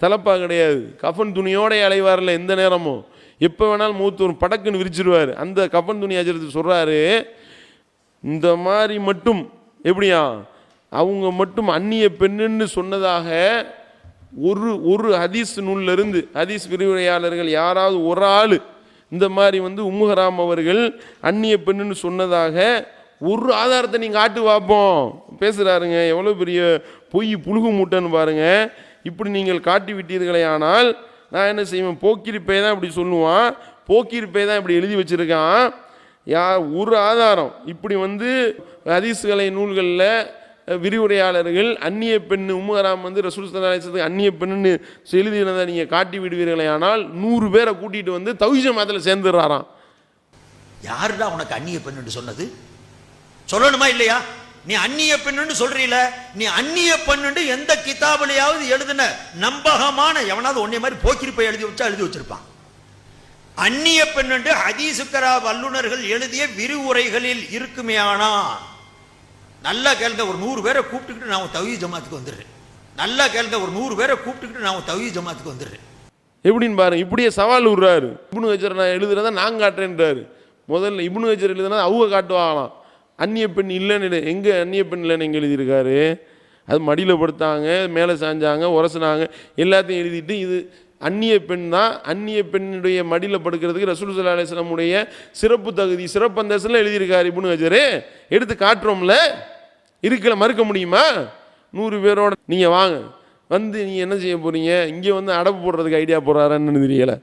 தலப்பா கிடையாது, கஃபன் துணியோட அலைவார்ல, எந்த நேரமும் எப்போ வேணாலும் மூத்தூர் படக்குன்னு விரிச்சிருவார். அந்த கஃபன் துணி அஜரத்து சொல்கிறாரு, இந்த மாதிரி மட்டும் எப்படியா அவங்க மட்டும் அந்நிய பெண்ணுன்னு சொன்னதாக ஒரு ஹதீஸ் நூலிலிருந்து ஹதீஸ் விரிவுரையாளர்கள் யாராவது ஒரு ஆள் இந்த மாதிரி வந்து உம்மு ஹராம் அவர்கள் அந்நிய பெண்ணுன்னு சொன்னதாக ஒரு ஆதாரத்தை நீங்கள் காட்டு பார்ப்போம் பேசுகிறாருங்க. எவ்வளோ பெரிய பொய் புழுகு மூட்டைன்னு பாருங்கள். இப்படி நீங்கள் காட்டி விட்டீர்களே ஆனால் நான் என்ன செய்வேன், போக்கிரிப்பை தான் இப்படி சொல்லுவான், போக்கிரிப்பை தான் இப்படி எழுதி வச்சுருக்கான். ஒரு ஆதாரம் இப்படி வந்து ஹதீஸ்களை நூல்களில் விரிவுரையாளர்கள் அந்நிய பெண் உம்மு ஹராம் வந்து ரசூல் ஸல்லல்லாஹு அலைஹி வஸல்லம் அந்நிய பெண்ணுன்னு எழுதினதை நீங்கள் காட்டி விடுவீர்களே ஆனால் 100 பேரை கூட்டிகிட்டு வந்து தௌஹீத் ஜமாத்தில் சேர்ந்துடுறாராம். யாருடா உனக்கு அந்நிய பெண்ணுன்னு சொன்னது? சொல்லணுமா இல்லையா? நீ அந்நிய பெண்ணுன்னு சொல்றீல, நீ அந்நிய பெண்ணுன்னு எந்த கிதாபிலையாவது எழுதின நம்பகமான எவனாவது ஒன்னே மாதிரி போக்கிருப்பை எழுதி வச்சிருப்பான். அந்நிய பெண்ணுண்டு ஹதீசுக்கரா வல்லுநர்கள் எழுதிய விரிவுரைகளில் இருக்குமே. ஆனா நல்லா கேளுங்க, ஒரு 100 பேரை கூப்பிட்டுக்கிட்டு நான் தௌஹீத் ஜமாத்துக்கு வந்துடுறேன். நல்லா கேளுங்க, ஒரு 100 பேரை கூப்பிட்டுக்கிட்டு நான் தௌஹீத் ஜமாத்துக்கு வந்துடுறேன். எப்படின்னு பாருங்க, இப்படியே சவால் விடுறாரு. இப்னு ஹஜர் நான் எழுதுறத நான் காட்டுறேன்றாரு. முதல்ல இப்னு ஹஜர் எழுதுனா அவங்க காட்டுவாங்களாம், அந்நிய பெண் இல்லைன்னு. எங்கே அந்நிய பெண் இல்லைன்னு எங்கே எழுதியிருக்காரு? அது மடியில் படுத்தாங்க, மேலே சாஞ்சாங்க, உரசுனாங்க, எல்லாத்தையும் எழுதிட்டு இது அந்நிய பெண் தான். அந்நிய பெண்ணுடைய மடியில் படுக்கிறதுக்கு ரசூல் ஸல்லல்லாஹு அலைஹி வஸல்லம் உடைய சிறப்பு தகுதி, சிறப்பு அந்தஸ்தில் எழுதியிருக்காரு இப்னு ஹஜர். எடுத்து காட்டுறோம்ல, இருக்கல மறுக்க முடியுமா? 100 பேரோட நீங்கள் வாங்க, வந்து நீங்கள் என்ன செய்ய போகிறீங்க? இங்கே வந்து அடப்பு போடுறதுக்கு ஐடியா போடுறாருன்னு தெரியலை.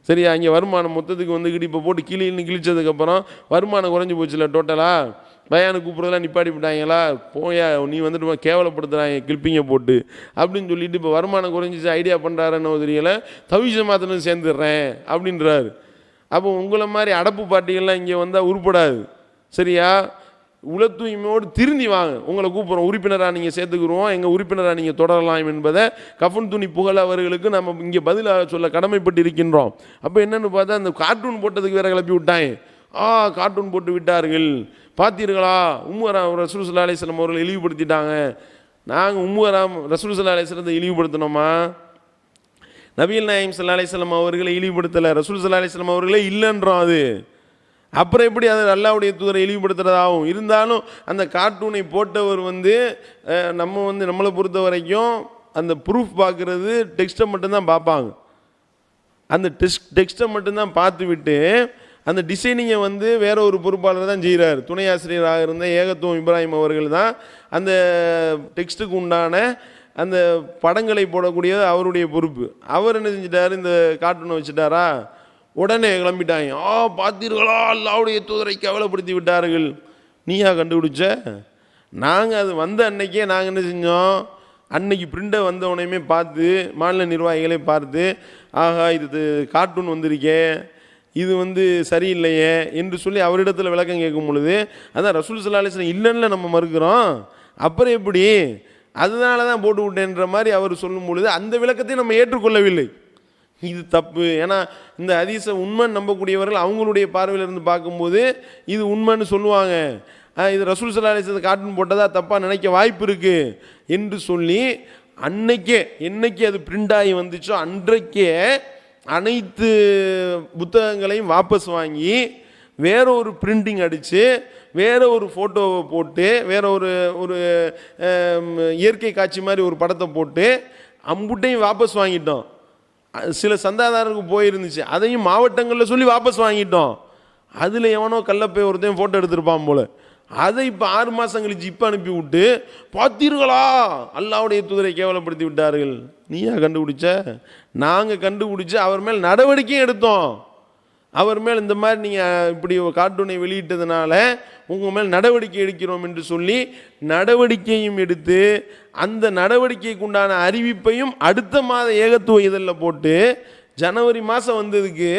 சரியா? இங்கே வருமானம் மொத்தத்துக்கு வந்துக்கிட்டு இப்போ போட்டு கிழிச்சதுக்கப்புறம் வருமானம் குறைஞ்சி போச்சுல டோட்டலாக. பயானு கூப்பிட்றதெல்லாம் நிப்பாட்டி விட்டாங்களா? போயா நீ வந்துட்டு கேவலப்படுத்துகிறாங்க கிளிப்பிங்கை போட்டு அப்படின்னு சொல்லிட்டு இப்போ வருமானம் குறைஞ்சிச்சு ஐடியா பண்ணுறாருன்னு தெரியலை. தௌஹீத் ஜமாத்துன்னு சேர்ந்துடுறேன் அப்படின்றாரு. அப்போ உங்களை மாதிரி அடப்பு பாட்டிகள்லாம் இங்கே வந்தால் உருப்படாது. சரியா? உள தூய்மையோடு திருந்தி வாங்க, உங்களை கூப்பிட்றோம், உறுப்பினராக நீங்கள் சேர்த்துக்குருவோம், எங்கள் உறுப்பினராக நீங்கள் தொடரலாம் என்பதை கஃன் துணி புகழ் அவர்களுக்கு நம்ம இங்கே பதிலாக சொல்ல கடமைப்பட்டு இருக்கின்றோம். அப்போ என்னென்னு பார்த்தா அந்த கார்ட்டூன் போட்டதுக்கு வேற கிளப்பி விட்டாங்க. கார்ட்டூன் போட்டு விட்டார்கள் பார்த்தீர்களா? உம்மராம் ரசூல் ஸல்லல்லாஹு அலைஹி வஸல்லம் அவர்கள் இழிவுபடுத்திட்டாங்க. நாங்கள் உம்மராம் ரசூல் ஸல்லல்லாஹு அலைஹி வஸல்லத்தை இழிவுபடுத்தினோமா? நபிகள் நாயகம் ஸல்லல்லாஹு அலைஹி வஸல்லம் அவர்களை இழிவுபடுத்தலை, ரசூல் ஸல்லல்லாஹு அலைஹி வஸல்லம் அவர்களே இல்லைன்றோம். அது அப்புறம் எப்படி அது அல்லாஹ்வுடைய தூதரை இழிவுபடுத்துறதாகும்? இருந்தாலும் அந்த கார்ட்டூனை போட்டவர் நம்மளை பொறுத்த வரைக்கும் அந்த ப்ரூஃப் பார்க்குறது டெக்ஸ்ட்டை மட்டும்தான் பார்ப்பாங்க. அந்த டெக்ஸ்ட்டை மட்டும்தான் பார்த்து விட்டு அந்த டிசைனிங்கை வேற ஒரு பொறுப்பாளர் தான் செய்கிறார். துணை ஆசிரியராக இருந்த ஏகத்துவம் இப்ராஹிம் அவர்கள் தான் அந்த டெக்ஸ்ட்டுக்கு உண்டான அந்த படங்களை போடக்கூடியது அவருடைய பொறுப்பு. அவர் என்ன செஞ்சிட்டார்? இந்த கார்ட்டூனை வச்சுட்டாரா? உடனே கிளம்பிட்டாங்க. பார்த்தீர்களா அல்லாஹ்வுடைய தூதரை கேவலப்படுத்தி விட்டார்கள். நீயா கண்டுபிடிச்ச? நாங்கள் அது வந்த அன்னைக்கே நாங்கள் என்ன செஞ்சோம்? அன்னைக்கு பிரிண்டை வந்த உடனே பார்த்து மாநில நிர்வாகிகளே பார்த்து, ஆஹா இது கார்ட்டூன் வந்திருக்கே, இது சரியில்லையே என்று சொல்லி அவரிடத்தில் விளக்கம் கேட்கும் பொழுது, அதான் ரசூல் ஸல்லல்லாஹு அலைஹி வஸல்லம் இல்லைன்னு நம்ம மறுக்கிறோம், அப்புறம் எப்படி? அதனால தான் போட்டு விட்டேன்ற மாதிரி அவர் சொல்லும் பொழுது அந்த விளக்கத்தை நம்ம ஏற்றுக்கொள்ளவில்லை. இது தப்பு. ஏன்னா இந்த ஹதீஸை உண்மைன்னு நம்பக்கூடியவர்கள் அவங்களுடைய பார்வையிலிருந்து பார்க்கும்போது இது உண்மைன்னு சொல்லுவாங்க. இது ரசூல் ஸல்லல்லாஹு அலைஹி வஸல்லம் கார்ட்டூன் போட்டதா தப்பாக நினைக்க வாய்ப்பு இருக்குது என்று சொல்லி என்னைக்கு அது பிரிண்ட் ஆகி வந்துச்சோ அன்றைக்கே அனைத்து புத்தகங்களையும் வாபஸ் வாங்கி வேற ஒரு பிரிண்டிங் அடித்து வேற ஒரு ஃபோட்டோவை போட்டு வேற ஒரு இயற்கை காட்சி மாதிரி ஒரு படத்தை போட்டு அம்புட்டையும் வாபஸ் வாங்கிட்டோம். சில சந்தாதாரருக்கு போயிருந்துச்சு, அதையும் மாவட்டங்களில் சொல்லி வாபஸ் வாங்கிட்டோம். அதில் எவனோ கல்லப்பை ஒருத்தையும் ஃபோட்டோ எடுத்திருப்பான் போல, அதை இப்போ 6 மாதம் கழிச்சு இப்போ அனுப்பி விட்டு, பார்த்தீர்களா அல்லாஹ்வுடைய தூதரை கேவலப்படுத்தி விட்டார்கள். நீயா கண்டுபிடிச்ச? நாங்கள் கண்டுபிடிச்சி அவர் மேல் நடவடிக்கையும் எடுத்தோம். அவர் மேல் இந்த மாதிரி நீங்கள் இப்படி கார்ட்டூனை வெளியிட்டதுனால உங்கள் மேல் நடவடிக்கை எடுக்கிறோம் என்று சொல்லி நடவடிக்கையும் எடுத்து அந்த நடவடிக்கைக்கு உண்டான அறிவிப்பையும் அடுத்த மாத ஏகத்துவ இதழில் போட்டு ஜனவரி மாதம் வந்ததுக்கு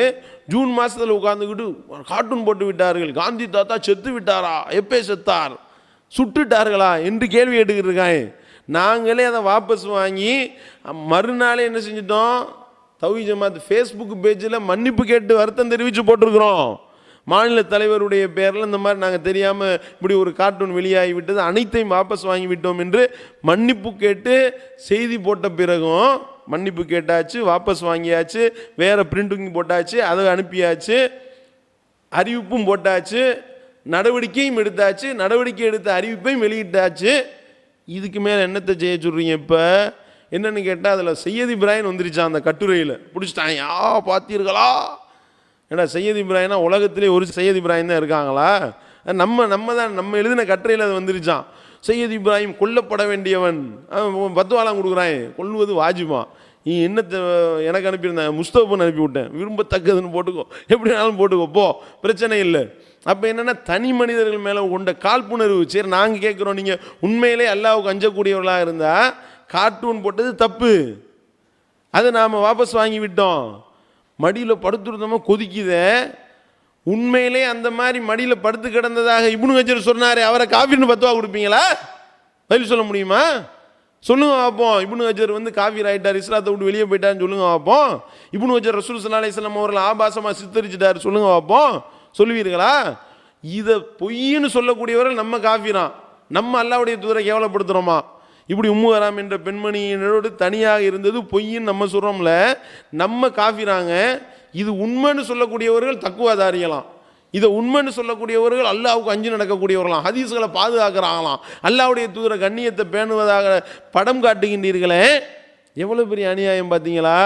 ஜூன் மாதத்தில் உட்காந்துக்கிட்டு கார்ட்டூன் போட்டு விட்டார்கள். காந்தி தாத்தா செத்து விட்டாரா? எப்போ செத்தார்? சுட்டுட்டார்களா என்று கேள்வி கேட்டுக்கிட்டு இருக்காங்க. நாங்களே அதை வாபஸ் வாங்கி மறுநாளே என்ன செஞ்சிட்டோம்? தௌஹீத் ஜமாத் ஃபேஸ்புக் பேஜில் மன்னிப்பு கேட்டு வருத்தம் தெரிவித்து போட்டிருக்கிறோம். மாநில தலைவருடைய பேரில் இந்த மாதிரி நாங்கள் தெரியாமல் இப்படி ஒரு கார்ட்டூன் வெளியாகி விட்டது, அனைத்தையும் வாபஸ் வாங்கி விட்டோம் என்று மன்னிப்பு கேட்டு செய்தி போட்ட பிறகும் மன்னிப்பு கேட்டாச்சு, வாபஸ் வாங்கியாச்சு, வேறு பிரிண்டிங் போட்டாச்சு, அதை அனுப்பியாச்சு, அறிவிப்பும் போட்டாச்சு, நடவடிக்கையும் எடுத்தாச்சு, நடவடிக்கை எடுத்த அறிவிப்பையும் வெளியிட்டாச்சு. இதுக்கு மேலே என்னத்தை செய்ய சொல்கிறீங்க? இப்போ என்னென்னு கேட்டால் அதில் சையத் இப்ராஹிம் வந்துருச்சான். அந்த கட்டுரையில் பிடிச்சிட்டாங்க. பார்த்தீர்களா? ஏன்னா சையத் இப்ராஹிம்னா உலகத்திலே ஒரு சையத் இப்ராஹிம் தான் இருக்காங்களா? நம்ம எழுதின கட்டுரையில் அது வந்துருச்சான். சையத் இப்ராஹிம் கொல்லப்பட வேண்டியவன், பத்துவாலாம் கொடுக்குறான், கொல்லுவது வாஜிமா. நீ என்னத்தை எனக்கு அனுப்பியிருந்தேன்? முஸ்தபன் அனுப்பி விட்டேன், விரும்பத்தக்கதுன்னு போட்டுக்கோ, எப்படினாலும் போட்டுக்கோ, போ, பிரச்சனை இல்லை. அப்போ என்னென்னா தனி மனிதர்கள் மேலே கொண்ட காழ்ப்புணர்வு. சரி, நாங்கள் கேட்குறோம், நீங்கள் உண்மையிலே அல்லாஹ்வுக்கு அஞ்சக்கூடியவர்களாக இருந்தால் கார்ட்டூன் போட்டது தப்பு, அதை நாம் வாபஸ் வாங்கி விட்டோம். மடியில் படுத்துருந்தோமா கொதிக்குதே, உண்மையிலே அந்த மாதிரி மடியில் படுத்து கிடந்ததாக இப்னு ஹஜர் சொன்னார், அவரை காஃபிர்னு பத்துவா கொடுப்பீங்களா? பதில் சொல்ல முடியுமா? சொல்லுங்க பார்ப்போம். இப்னு ஹஜர் காஃபிர் ஆகிட்டார், இஸ்லாத்தை விட்டு வெளியே போயிட்டாருன்னு சொல்லுங்க பார்ப்போம். இப்னு ஹஜர் ரசூல் ஸல்லல்லாஹு அலைஹி வஸல்லம் அவர்கள் ஆபாசமாக சித்தரிச்சிட்டார், சொல்லுங்க பார்ப்போம். சொல்லுவீர்களா? இதை பொய்ன்னு சொல்லக்கூடியவர்கள் நம்ம காஃபிரான், நம்ம அல்லாஹ்வுடைய தூதரை கேவலப்படுத்துகிறோமா? இப்படி உம்மு ஹராம் என்ற பெண்மணியினரோடு தனியாக இருந்தது பொய்ன்னு நம்ம சொல்கிறோம்ல, நம்ம காஃபிராங்க. இது உண்மைன்னு சொல்லக்கூடியவர்கள் தக்குவாதாரியலாம், இதை உண்மைன்னு சொல்லக்கூடியவர்கள் அல்லாஹ்வுக்கு அஞ்சு நடக்கக்கூடியவர்களாம், ஹதீஸ்களை பாதுகாக்கிறாங்களாம், அல்லாஹ்வுடைய தூதர கண்ணியத்தை பேணுவதாக படம் காட்டுகின்றீர்களே, எவ்வளோ பெரிய அநியாயம் பார்த்தீங்களா?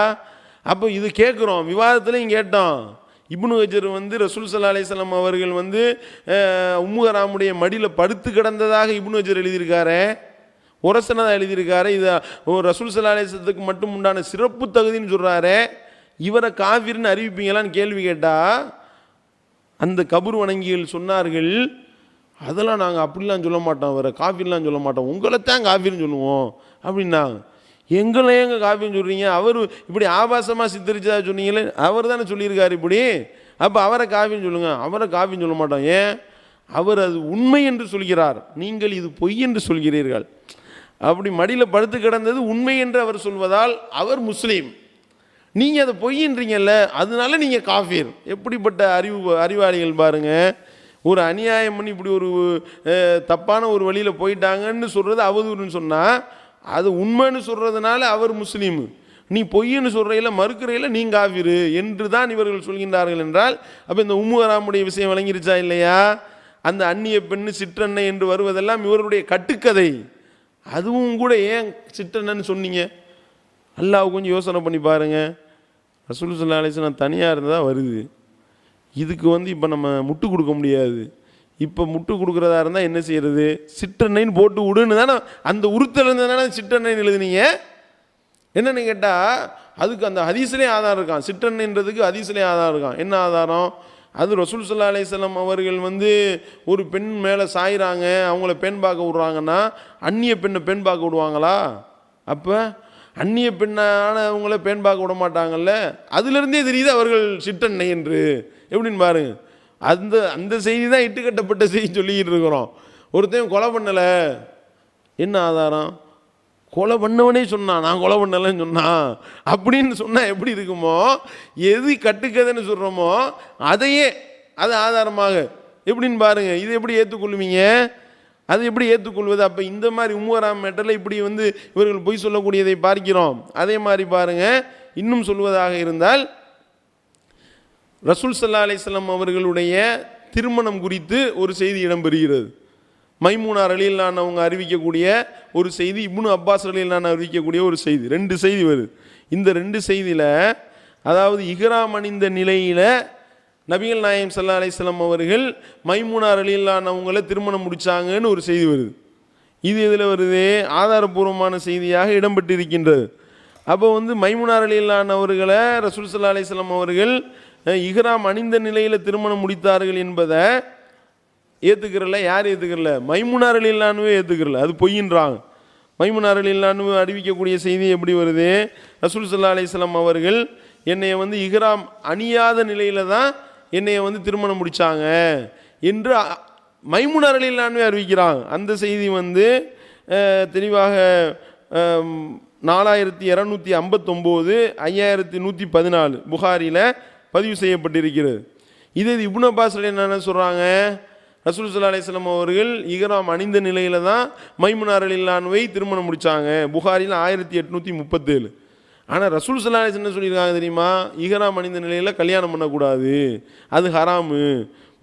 அப்போ இது கேட்குறோம், விவாதத்துலையும் கேட்டோம். இப்னு ஹஜர் வந்து ரசூல் ஸல்லல்லாஹு அலைஹி வஸல்லம் அவர்கள் வந்து உம்மு ஹராமுடைய மடியில் படுத்து கிடந்ததாக இப்னு ஹஜர் எழுதியிருக்காரு, உரசனதாக எழுதியிருக்காரு. இது ரசூல் ஸல்லல்லாஹு அலைஹி வஸல்லத்துக்கு மட்டும் உண்டான சிறப்பு தகுதின்னு சொல்கிறாரு. இவரை காஃபிர்னு அறிவிப்பீங்களான்னு கேள்வி கேட்டால் அந்த கபூர் வணங்கிகள் சொன்னார்கள், அதெல்லாம் நாங்கள் அப்படிலாம் சொல்ல மாட்டோம், அவரை காஃபிர்லாம் சொல்ல மாட்டோம், உங்களைத்தான் காஃபிர்னு சொல்லுவோம் அப்படின்னாங்க. எங்களை எங்க காஃபின்னு சொல்கிறீங்க, அவர் இப்படி ஆபாசமாக சித்தரிச்சதா சொன்னீங்களே, அவர் தானே சொல்லியிருக்காரு இப்படி, அப்போ அவரை காஃபின்னு சொல்லுங்கள். அவரை காஃபின்னு சொல்ல மாட்டோம். ஏன்? அவர் அது உண்மை என்று சொல்கிறார், நீங்கள் இது பொய் என்று சொல்கிறீர்கள். அப்படி மடியில் படுத்து கிடந்தது உண்மை என்று அவர் சொல்வதால் அவர் முஸ்லீம், நீங்கள் அதை பொய்ன்றீங்கல்ல, அதனால நீங்கள் காஃபிர். எப்படிப்பட்ட அறிவாளிகள் பாருங்கள். ஒரு அநியாயம் பண்ணி இப்படி ஒரு தப்பான ஒரு வழியில் போயிட்டாங்கன்னு சொல்கிறது அவதூறுன்னு சொன்னால், அது உண்மைன்னு சொல்கிறதுனால அவர் முஸ்லீம், நீ பொய்ன்னு சொல்கிறையில மறுக்கிறையில நீ காஃபிரு என்று தான் இவர்கள் சொல்கின்றார்கள் என்றால், அப்போ இந்த உம்மு ஹராமுடைய விஷயம் விளங்கிருச்சா இல்லையா? அந்த அந்நிய பெண்ணு சிற்றன்னை என்று வருவதெல்லாம் இவருடைய கட்டுக்கதை. அதுவும் கூட ஏன் சிற்றன்னு சொன்னீங்க? அல்லாஹ் கொஞ்சம் யோசனை பண்ணி பாருங்கள். ரசூல் ஸல்லல்லாஹு அலைஹி வஸல்லம் தனியாக இருந்தால் வருது, இதுக்கு வந்து இப்போ நம்ம முட்டு கொடுக்க முடியாது. இப்போ முட்டு கொடுக்குறதா இருந்தால் என்ன செய்யறது? சிற்றன்னைன்னு போட்டு விடுன்னு தானே அந்த உறுத்தல் இருந்ததுனால சிற்றன்னைன்னு எழுதுனீங்க. என்னன்னு கேட்டால் அதுக்கு அந்த ஹதீஸ்லேயே ஆதாரம் இருக்கான், சிற்றன்னைன்றதுக்கு ஹதீஸ்லேயே ஆதாரம் இருக்கான். என்ன ஆதாரம்? அது ரசூல் ஸல்லல்லாஹு அலைஹி வஸல்லம் அவர்கள் வந்து ஒரு பெண் மேலே சாயிறாங்க, அவங்கள பெண் பார்க்க விட்றாங்கன்னா அந்நிய பெண்ணை பெண் பார்க்க விடுவாங்களா? அப்போ அந்நிய பெண்ணானவங்கள பெண் பார்க்க விட மாட்டாங்கல்ல, அதுலேருந்தே தெரியுது அவர்கள் சிற்றன்னை என்று. எப்படின்னு பாருங்க, அந்த அந்த செய்தி தான் இட்டுக்கட்டப்பட்ட செய்தி சொல்லிக்கிட்டு இருக்கிறோம். ஒருத்தையும் கொலை பண்ணலை, என்ன ஆதாரம்? கொலை பண்ணவனே சொன்னான் நான் கொலை பண்ணலைன்னு சொன்னான் அப்படின்னு சொன்னால் எப்படி இருக்குமோ, எது கட்டுக்கதைன்னு சொல்கிறோமோ அதையே அது ஆதாரமாக எப்படின்னு பாருங்கள். இது எப்படி ஏற்றுக்கொள்வீங்க? அது எப்படி ஏற்றுக்கொள்வது? அப்போ இந்த மாதிரி உம்மு ஹராம் மேட்டரில் இப்படி வந்து இவர்கள் பொய் சொல்லக்கூடியதை பார்க்கிறோம். அதே மாதிரி பாருங்கள், இன்னும் சொல்வதாக இருந்தால் ரசூல் ஸல்லல்லாஹு அலைஹி வஸல்லம் அவர்களுடைய திருமணம் குறித்து ஒரு செய்தி இடம்பெறுகிறது. மைமூனா ரலியல்லாஹு அன்ஹா அவங்க அறிவிக்கக்கூடிய ஒரு செய்தி, இப்னு அப்பாஸ் ரலியல்லாஹு அன்ஹு அறிவிக்கக்கூடிய ஒரு செய்தி, ரெண்டு செய்தி வருது. இந்த ரெண்டு செய்தியில் அதாவது இஹ்ராம் அணிந்த நிலையில் நபிகள் நாயகம் ஸல்லல்லாஹு அலைஹி வஸல்லம் அவர்கள் மைமூனா ரலியல்லாஹு அன்ஹா அவங்கள திருமணம் முடித்தாங்கன்னு ஒரு செய்தி வருது. இது இதில் வருது, ஆதாரபூர்வமான செய்தியாக இடம்பெற்றிருக்கின்றது. அப்போ வந்து மைமூனா ரலியல்லாஹு அன்ஹா அவர்களை ரசூல் ஸல்லல்லாஹு அலைஹி வஸல்லம் அவர்கள் இஹ்ராம் அணிந்த நிலையில் திருமணம் முடித்தார்கள் என்பதை ஏற்றுக்கிறல. யார் ஏற்றுக்கிறல? மைமூனா ரலியல்லாஹு அன்ஹா ஏற்றுக்கிறல, அது பொய்யின்றாங்க. மைமூனா ரலியல்லாஹு அன்ஹா அறிவிக்கக்கூடிய செய்தி எப்படி வருது? ரசூல் ஸல்லல்லாஹு அலைஹி வஸல்லம் அவர்கள் என்னைய வந்து இஹ்ராம் அணியாத நிலையில் தான் என்னைய வந்து திருமணம் முடித்தாங்க என்று மைமூனா ரலியல்லாஹு அன்ஹா அறிவிக்கிறாங்க. அந்த செய்தி வந்து தெளிவாக 4259 5114 புகாரியில் பதிவு செய்யப்பட்டிருக்கிறது. இது இப்னு அப்பாஸ் ரலியல்லாஹு அன்ஹு சொல்கிறாங்க, ரசூல் ஸல்லல்லாஹு அலைஹி வஸல்லம் அவர்கள் இஹ்ராம் அணிந்த நிலையில் தான் மைமூனா ரலியல்லாஹு அன்ஹுவை திருமணம் முடித்தாங்க, புகாரியில் 1837. ஆனால் ரசூல் ஸல்லல்லாஹு அலைஹி வஸல்லம் சொல்லியிருக்காங்க தெரியுமா, இஹ்ராம் அணிந்த நிலையில் கல்யாணம் பண்ணக்கூடாது, அது ஹராமு.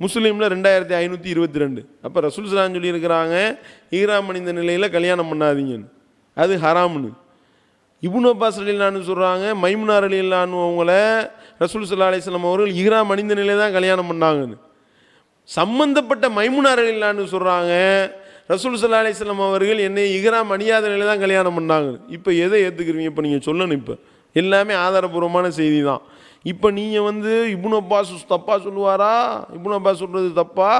முஸ்லீமில் 2522. அப்போ ரசூல் ஸல்லல்லாஹு அலைஹி வஸல்லம் சொல்லியிருக்கிறாங்க இஹ்ராம் அணிந்த நிலையில் கல்யாணம் பண்ணாதீங்கன்னு, அது ஹராம்னு. இப்னு அப்பாஸ் ரலியல்லாஹு அன்ஹு சொல்கிறாங்க மைமூனா ரலியல்லாஹு அன்ஹு அவங்கள ரசூல் ஸல்லல்லாஹு அலைஹி வஸல்லம் அவர்கள் இஹ்ராம் அணிந்த நிலையில் தான் கல்யாணம் பண்ணாங்கன்னு. சம்பந்தப்பட்ட மைமூனா ரலியல்லாஹு அன்ஹு சொல்கிறாங்க ரசூல் ஸல்லல்லாஹு அலைஹி வஸல்லம் அவர்கள் என்னை இஹ்ராம் அணியாத நிலையில் தான் கல்யாணம் பண்ணாங்க. இப்போ எதை ஏற்றுக்கிறீங்க? இப்போ நீங்கள் சொல்லணும், இப்போ எல்லாமே ஆதாரபூர்வமான செய்தி தான். இப்போ நீங்கள் வந்து இப்னு அப்பாஸ் தப்பா சொல்லுவாரா, இப்னு அப்பாஸ் சொல்கிறது தப்பா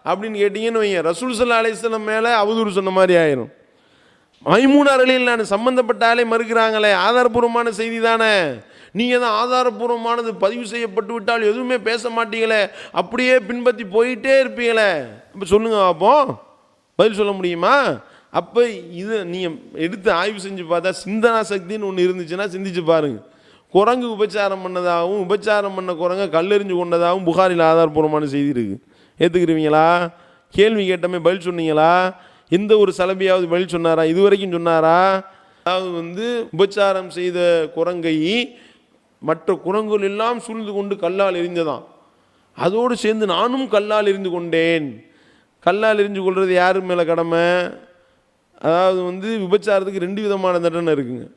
அப்படின்னு கேட்டிங்கன்னு வைங்க, ரசூல் ஸல்லல்லாஹு அலைஹி வஸல்லம் மேலே அவதூறு சொன்ன மாதிரி ஆயிரும். மைமூனா ரலியல்லாஹு அன்ஹு சம்பந்தப்பட்ட ஆளே மறுக்கிறாங்களே, ஆதாரபூர்வமான செய்தி தானே. நீங்கள் தான் ஆதாரபூர்வமானது பதிவு செய்யப்பட்டு விட்டால் எதுவுமே பேச மாட்டீங்களே, அப்படியே பின்பற்றி போயிட்டே இருப்பீங்களே. இப்போ சொல்லுங்க பார்ப்போம், பதில் சொல்ல முடியுமா? அப்போ இது நீங்கள் எடுத்து ஆய்வு செஞ்சு பார்த்தா சிந்தனா சக்தின்னு ஒன்று இருந்துச்சுன்னா சிந்திச்சு பாருங்கள். குரங்கு உபச்சாரம் பண்ணதாகவும் உபச்சாரம் பண்ண குரங்க கல்லெறிஞ்சு கொண்டதாகவும் புகாரில் ஆதாரபூர்வமான செய்தி இருக்குது. ஏற்றுக்கிறீங்களா? கேள்வி கேட்டமே பதில் சொன்னீங்களா? எந்த ஒரு சலபியாவது பதில் சொன்னாரா? இது வரைக்கும் சொன்னாரா? அதாவது வந்து உபச்சாரம் செய்த குரங்கை மற்ற குரங்குகள் எல்லாம் சூழ்ந்து கொண்டு கல்லால் எரிஞ்சதான், அதோடு சேர்ந்து நானும் கல்லால் எரிந்து கொண்டேன். கல்லால் எரிஞ்சு கொள்வது யாரு மேலே கடமை? அதாவது வந்து விபச்சாரத்துக்கு 2 விதமான தண்டனை இருக்குங்க.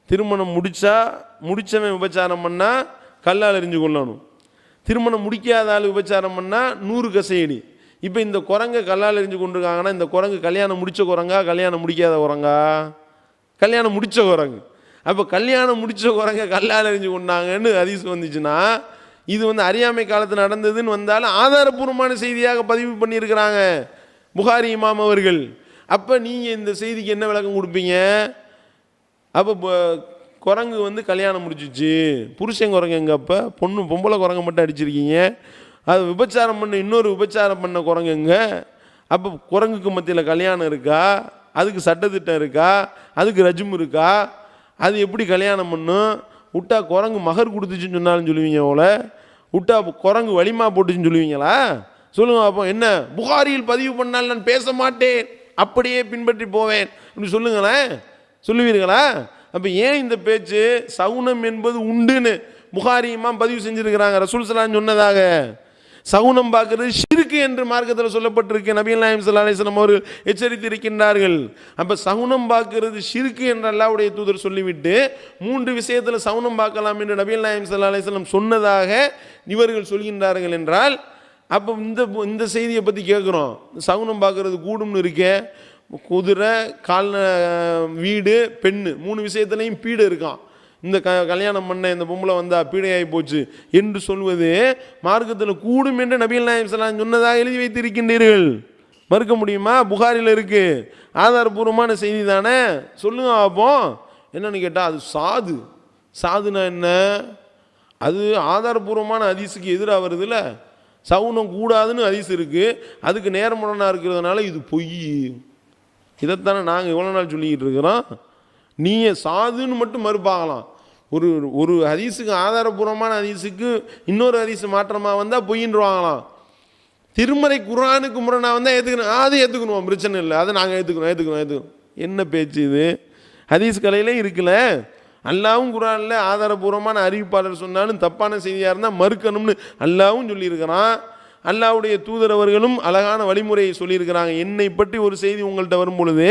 திருமணம் முடித்தவன் விபச்சாரம் பண்ணால் கல்லால் எறிஞ்சு கொள்ளணும். திருமணம் முடிக்காத ஆள் விபச்சாரம் பண்ணால் 100 கசையடி. இப்போ இந்த குரங்கை கல்லால் எறிஞ்சு கொண்டிருக்காங்கன்னா இந்த குரங்கு கல்யாணம் முடித்த குரங்கா கல்யாணம் முடிக்காத குரங்கா? கல்யாணம் முடித்த குரங்கு. அப்போ கல்யாணம் முடித்த குரங்கை கல்லால் எறிஞ்சு கொண்டாங்கன்னு ஹதீஸ் வந்துச்சுன்னா இது அறியாமை காலத்தில் நடந்ததுன்னு வந்தாலும் ஆதாரபூர்வமான செய்தியாக பதிவு பண்ணியிருக்கிறாங்க புகாரி இமாம் அவர்கள். அப்போ நீங்கள் இந்த செய்திக்கு என்ன விளக்கம் கொடுப்பீங்க? அப்போ குரங்கு கல்யாணம் முடிச்சிச்சு, புருஷன் குரங்கு எங்க? அப்போ பொம்பளை குரங்கை மட்டும் அடிச்சிருக்கீங்க. அது விபச்சாரம் பண்ண இன்னொரு விபச்சாரம் பண்ண குரங்கு எங்க? அப்போ குரங்குக்கு மத்தியில் கல்யாணம் இருக்கா? அதுக்கு சட்டத்திட்டம் இருக்கா? அதுக்கு ரஜும் இருக்கா? அது எப்படி கல்யாணம் பண்ணும்? விட்டா குரங்கு மகர் கொடுத்துச்சுன்னு சொன்னாலும் சொல்லுவீங்க போல, விட்டா குரங்கு வலிமா போட்டுச்சுன்னு சொல்லுவீங்களா? சொல்லுங்க அப்போ. என்ன புகாரியில் பதிவு பண்ணால் நான் பேச மாட்டேன், அப்படியே பின்பற்றி போவேன் அப்படி சொல்லுங்களேன், சொல்லுவீர்களா? அப்போ ஏன் இந்த பேச்சு? சகுனம் என்பது உண்டுன்னு புகாரி இமாம் பதிவு செஞ்சிருக்கிறாங்க. ரசூல் ஸல்லல்லாஹு அலைஹி வஸல்லம் சொன்னதாக சகுனம் பார்க்கறது ஷிர்க் என்று மார்க்கத்தில் சொல்லப்பட்டிருக்கு. நபிகள் நாயகம் ஸல்லல்லாஹு அலைஹி வஸல்லம் அவர்கள் எச்சரித்து இருக்கின்றார்கள். அப்போ சகுனம் பார்க்கறது ஷிர்க் என்று அல்லாஹ்வுடைய தூதர் சொல்லிவிட்டு 3 விஷயத்தில் சகுனம் பார்க்கலாம் என்று நபிகள் நாயகம் ஸல்லல்லாஹு அலைஹி வஸல்லம் சொன்னதாக இவர்கள் சொல்கின்றார்கள் என்றால், அப்போ இந்த செய்தியை பற்றி கேட்குறோம். சகுனம் பார்க்கறது கூடும்னு இருக்கே, குதிரை, வீடு, பெண்ணு 3 விஷயத்துலையும் பீடை இருக்கான். இந்த கல்யாணம் பண்ண இந்த பொம்பளை வந்தால் பீடையாகி போச்சு என்று சொல்வது மார்க்கத்தில் கூடும் என்று நபிகள் நாயகம் ஸல்லல்லாஹு அலைஹி வஸல்லம் சொன்னதாக எழுதி வைத்திருக்கின்றீர்கள். மறுக்க முடியுமா? புகாரில் இருக்கு, ஆதாரபூர்வமான செய்தி தானே. சொல்லுங்க அப்போ. என்னன்னு கேட்டால் அது சாதுனா என்ன? அது ஆதாரபூர்வமான ஹதீஸுக்கு எதிராக வருதுல்ல. சகுனம் கூடாதுன்னு ஹதீஸ் இருக்கு, அதுக்கு நேர்முரணாக இருக்கிறதுனால இது பொய். இதைத்தானே நாங்கள் இவ்வளோ நாள் சொல்லிக்கிட்டு இருக்கிறோம். நீங்கள் சாதுன்னு மட்டும் மறுப்பாகலாம். ஒரு ஹதீஸுக்கு ஆதாரபூர்வமான ஹதீஸுக்கு இன்னொரு ஹதீஸ் மாற்றமாக வந்தால் பொய்யின்றுவாங்களாம். திருமறை குர்ஆனுக்கு முரணாக வந்தால் ஏற்றுக்கணும், அது ஏற்றுக்கணும், பிரச்சனை இல்லை, அதை நாங்கள் ஏற்றுக்கணும். என்ன பேச்சு இது? ஹதீஸ் கலையிலே இருக்குல்ல. அல்லாவும் குர்ஆனில் ஆதாரபூர்வமான அறிவிப்பாளர் சொன்னாலும் தப்பான செய்தியாக இருந்தால் மறுக்கணும்னு அல்லாவும் சொல்லியிருக்கிறான். அல்லாஹ்வுடைய தூதர் அவர்களும் அழகான வழிமுறையை சொல்லியிருக்கிறாங்க. என்னை பற்றி ஒரு செய்தி உங்கள்கிட்ட வரும் பொழுது